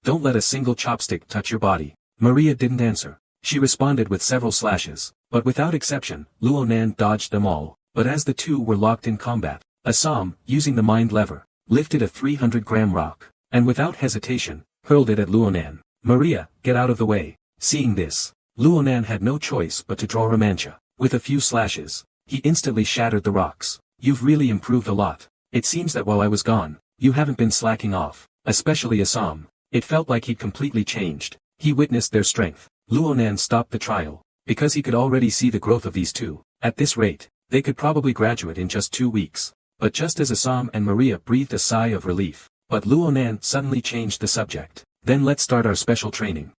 Don't let a single chopstick touch your body. Maria didn't answer. She responded with several slashes, but without exception, Luonan dodged them all. But as the 2 were locked in combat, Assam, using the mind lever, lifted a 300-gram rock, and without hesitation, hurled it at Luonan. Maria, get out of the way. Seeing this, Luonan had no choice but to draw Romancha. With a few slashes, he instantly shattered the rocks. You've really improved a lot. It seems that while I was gone, you haven't been slacking off, especially Assam. It felt like he'd completely changed. He witnessed their strength. Luonan stopped the trial, because he could already see the growth of these 2. At this rate, they could probably graduate in just 2 weeks. But just as Assam and Maria breathed a sigh of relief, but Luonan suddenly changed the subject. Then let's start our special training.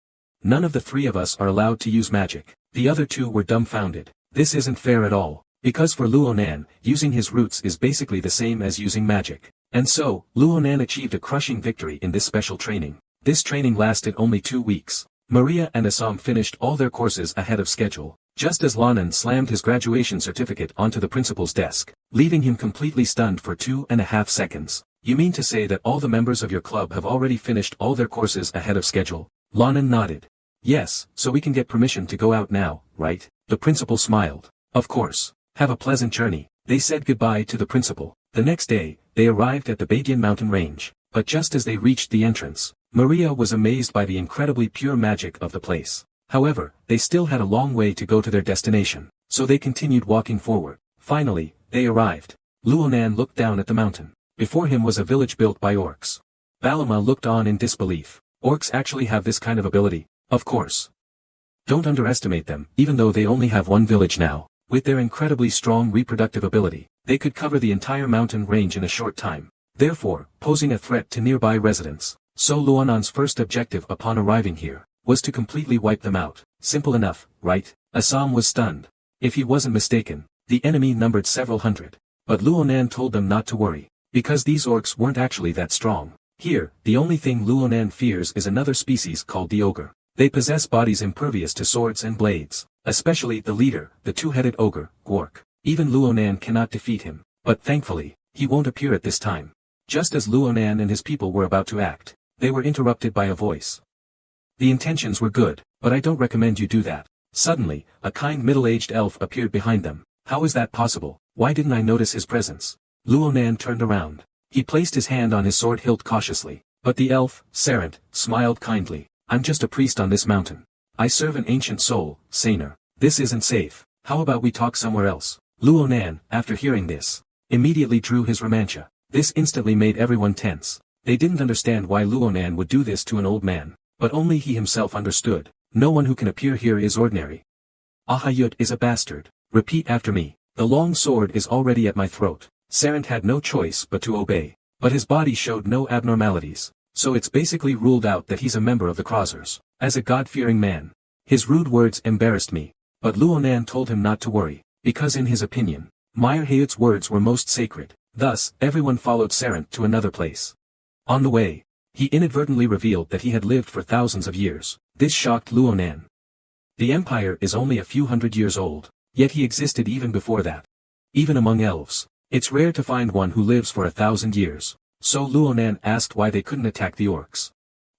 None of the 3 of us are allowed to use magic. The other 2 were dumbfounded. This isn't fair at all, because for Luonan, using his roots is basically the same as using magic. And so, Luonan achieved a crushing victory in this special training. This training lasted only 2 weeks. Maria and Assam finished all their courses ahead of schedule, just as Lonan slammed his graduation certificate onto the principal's desk, leaving him completely stunned for 2.5 seconds. You mean to say that all the members of your club have already finished all their courses ahead of schedule? Lonan nodded. Yes, so we can get permission to go out now, right? The principal smiled. Of course. Have a pleasant journey. They said goodbye to the principal. The next day, they arrived at the Badian mountain range, but just as they reached the entrance, Maria was amazed by the incredibly pure magic of the place. However, they still had a long way to go to their destination, so they continued walking forward. Finally, they arrived. Luonan looked down at the mountain. Before him was a village built by orcs. Balama looked on in disbelief. Orcs actually have this kind of ability? Of course. Don't underestimate them, even though they only have one village now. With their incredibly strong reproductive ability, they could cover the entire mountain range in a short time, therefore, posing a threat to nearby residents. So Luonan's first objective upon arriving here, was to completely wipe them out. Simple enough, right? Assam was stunned. If he wasn't mistaken, the enemy numbered several hundred. But Luonan told them not to worry, because these orcs weren't actually that strong. Here, the only thing Luonan fears is another species called the ogre. They possess bodies impervious to swords and blades, especially the leader, the two-headed ogre, Gwark. Even Luonan cannot defeat him, but thankfully, he won't appear at this time. Just as Luonan and his people were about to act, they were interrupted by a voice. The intentions were good, but I don't recommend you do that. Suddenly, a kind middle-aged elf appeared behind them. How is that possible? Why didn't I notice his presence? Luonan turned around. He placed his hand on his sword hilt cautiously, but the elf, Sarant, smiled kindly. I'm just a priest on this mountain. I serve an ancient soul, Saner. This isn't safe. How about we talk somewhere else? Luonan, after hearing this, immediately drew his romancha. This instantly made everyone tense. They didn't understand why Luonan would do this to an old man, but only he himself understood. No one who can appear here is ordinary. Ahayut is a bastard. Repeat after me. The long sword is already at my throat. Sarant had no choice but to obey. But his body showed no abnormalities, so it's basically ruled out that he's a member of the Crossers. As a God-fearing man, his rude words embarrassed me, but Luonan told him not to worry, because in his opinion, Meyer Hayut's words were most sacred. Thus, everyone followed Sarant to another place. On the way, he inadvertently revealed that he had lived for thousands of years. This shocked Luonan. The empire is only a few hundred years old, yet he existed even before that. Even among elves, it's rare to find one who lives for 1,000 years. So Luonan asked why they couldn't attack the orcs.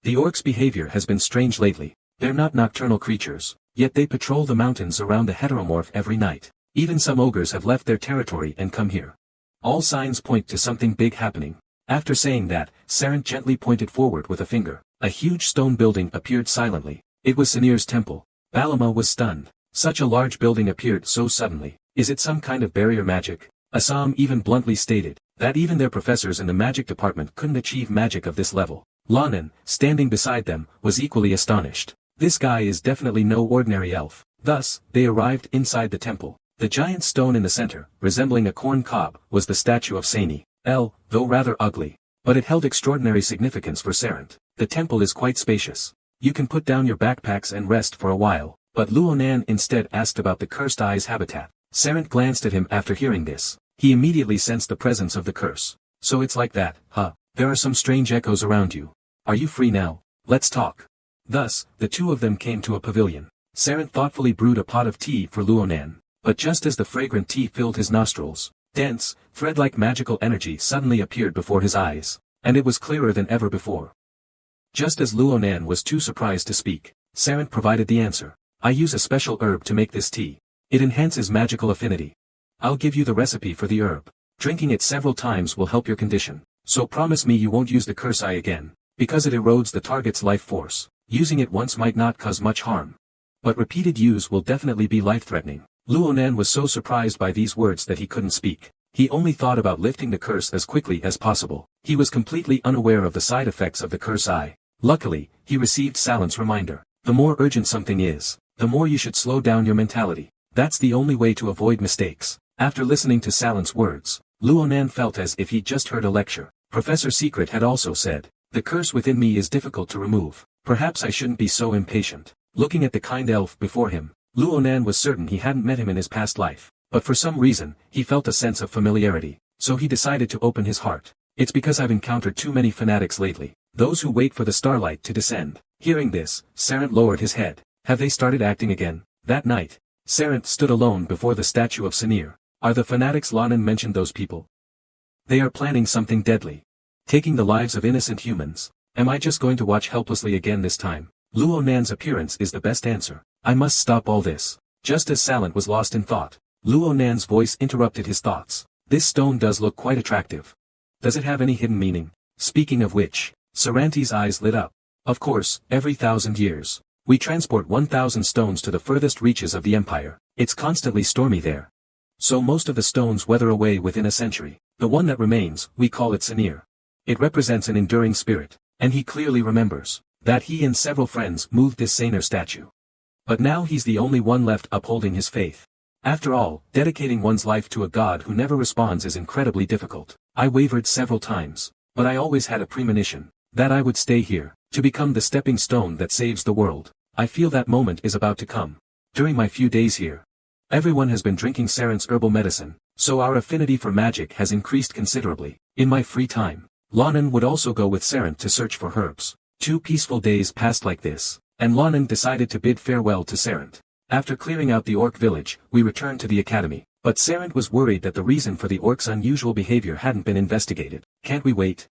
The orcs' behavior has been strange lately. They're not nocturnal creatures, yet they patrol the mountains around the heteromorph every night. Even some ogres have left their territory and come here. All signs point to something big happening. After saying that, Sarant gently pointed forward with a finger. A huge stone building appeared silently. It was Sanir's temple. Balama was stunned. Such a large building appeared so suddenly. Is it some kind of barrier magic? Assam even bluntly stated that even their professors in the magic department couldn't achieve magic of this level. Lanan, standing beside them, was equally astonished. This guy is definitely no ordinary elf. Thus, they arrived inside the temple. The giant stone in the center, resembling a corn cob, was the statue of Sani, though rather ugly. But it held extraordinary significance for Sarant. The temple is quite spacious. You can put down your backpacks and rest for a while. But Luonan instead asked about the cursed eye's habitat. Sarant glanced at him after hearing this. He immediately sensed the presence of the curse. So it's like that, huh? There are some strange echoes around you. Are you free now? Let's talk. Thus, the two of them came to a pavilion. Sarant thoughtfully brewed a pot of tea for Luonan. But just as the fragrant tea filled his nostrils, dense, thread-like magical energy suddenly appeared before his eyes, and it was clearer than ever before. Just as Luonan was too surprised to speak, Sarant provided the answer. I use a special herb to make this tea. It enhances magical affinity. I'll give you the recipe for the herb. Drinking it several times will help your condition. So promise me you won't use the curse eye again, because it erodes the target's life force. Using it once might not cause much harm, but repeated use will definitely be life-threatening. Luonan was so surprised by these words that he couldn't speak. He only thought about lifting the curse as quickly as possible. He was completely unaware of the side effects of the curse eye. Luckily, he received Salant's reminder. The more urgent something is, the more you should slow down your mentality. That's the only way to avoid mistakes. After listening to Salant's words, Luonan felt as if he'd just heard a lecture. Professor Secret had also said, the curse within me is difficult to remove. Perhaps I shouldn't be so impatient. Looking at the kind elf before him, Luonan was certain he hadn't met him in his past life, but for some reason, he felt a sense of familiarity, so he decided to open his heart. It's because I've encountered too many fanatics lately, those who wait for the starlight to descend. Hearing this, Sarant lowered his head. Have they started acting again? That night, Sarant stood alone before the statue of Sanir. Are the fanatics Lanan mentioned those people? They are planning something deadly. Taking the lives of innocent humans. Am I just going to watch helplessly again this time? Luonan's appearance is the best answer. I must stop all this. Just as Salant was lost in thought, Luonan's voice interrupted his thoughts. This stone does look quite attractive. Does it have any hidden meaning? Speaking of which, Saranti's eyes lit up. Of course, every 1,000 years, we transport 1,000 stones to the furthest reaches of the empire. It's constantly stormy there. So most of the stones weather away within a century. The one that remains, we call it Sanir. It represents an enduring spirit, and he clearly remembers that he and several friends moved this Saner statue. But now he's the only one left upholding his faith. After all, dedicating one's life to a god who never responds is incredibly difficult. I wavered several times, but I always had a premonition that I would stay here, to become the stepping stone that saves the world. I feel that moment is about to come. During my few days here, everyone has been drinking Saren's herbal medicine, so our affinity for magic has increased considerably. In my free time, Lonan would also go with Saren to search for herbs. 2 peaceful days passed like this, and Lonan decided to bid farewell to Saren. After clearing out the orc village, we returned to the academy, but Saren was worried that the reason for the orcs' unusual behavior hadn't been investigated. Can't we wait?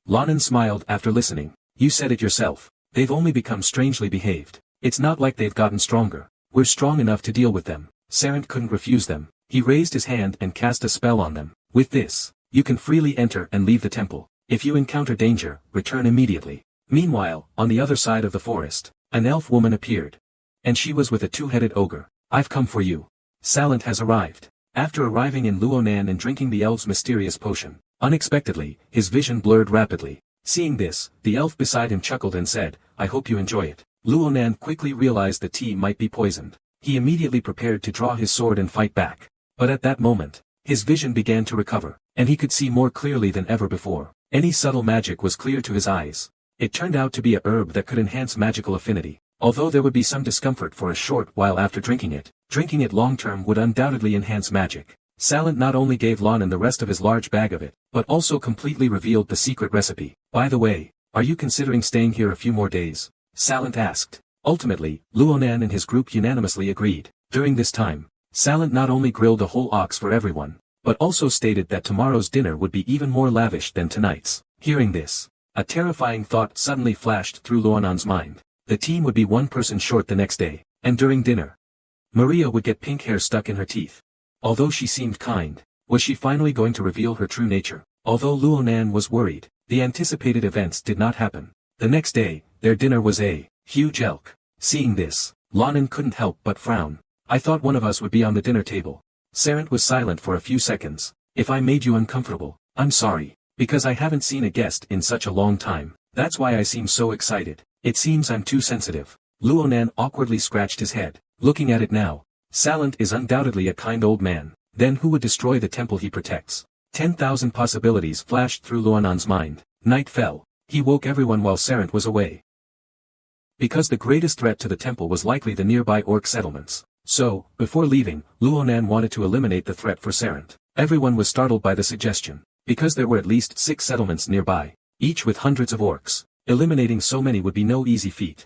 Lonan smiled after listening. You said it yourself. They've only become strangely behaved. It's not like they've gotten stronger. We're strong enough to deal with them. Saren couldn't refuse them. He raised his hand and cast a spell on them. With this, you can freely enter and leave the temple. If you encounter danger, return immediately. Meanwhile, on the other side of the forest, an elf woman appeared. And she was with a 2-headed ogre. I've come for you. Salant has arrived. After arriving in Luonan and drinking the elf's mysterious potion, unexpectedly, his vision blurred rapidly. Seeing this, the elf beside him chuckled and said, I hope you enjoy it. Luonan quickly realized the tea might be poisoned. He immediately prepared to draw his sword and fight back. But at that moment, his vision began to recover, and he could see more clearly than ever before. Any subtle magic was clear to his eyes. It turned out to be a herb that could enhance magical affinity. Although there would be some discomfort for a short while after drinking it long-term would undoubtedly enhance magic. Salant not only gave Lonan the rest of his large bag of it, but also completely revealed the secret recipe. By the way, are you considering staying here a few more days? Salant asked. Ultimately, Luonan and his group unanimously agreed. During this time, Salant not only grilled a whole ox for everyone, but also stated that tomorrow's dinner would be even more lavish than tonight's. Hearing this, a terrifying thought suddenly flashed through Luonan's mind. The team would be one person short the next day, and during dinner, Maria would get pink hair stuck in her teeth. Although she seemed kind, was she finally going to reveal her true nature? Although Luonan was worried, the anticipated events did not happen. The next day, their dinner was a huge elk. Seeing this, Lonan couldn't help but frown. I thought one of us would be on the dinner table. Sarant was silent for a few seconds. If I made you uncomfortable, I'm sorry, because I haven't seen a guest in such a long time. That's why I seem so excited. It seems I'm too sensitive. Luonan awkwardly scratched his head. Looking at it now, Salant is undoubtedly a kind old man. Then who would destroy the temple he protects? 10,000 possibilities flashed through Luonan's mind. Night fell. He woke everyone while Sarant was away. Because the greatest threat to the temple was likely the nearby orc settlements. So, before leaving, Luonan wanted to eliminate the threat for Sarant. Everyone was startled by the suggestion, because there were at least 6 settlements nearby, each with hundreds of orcs. Eliminating so many would be no easy feat.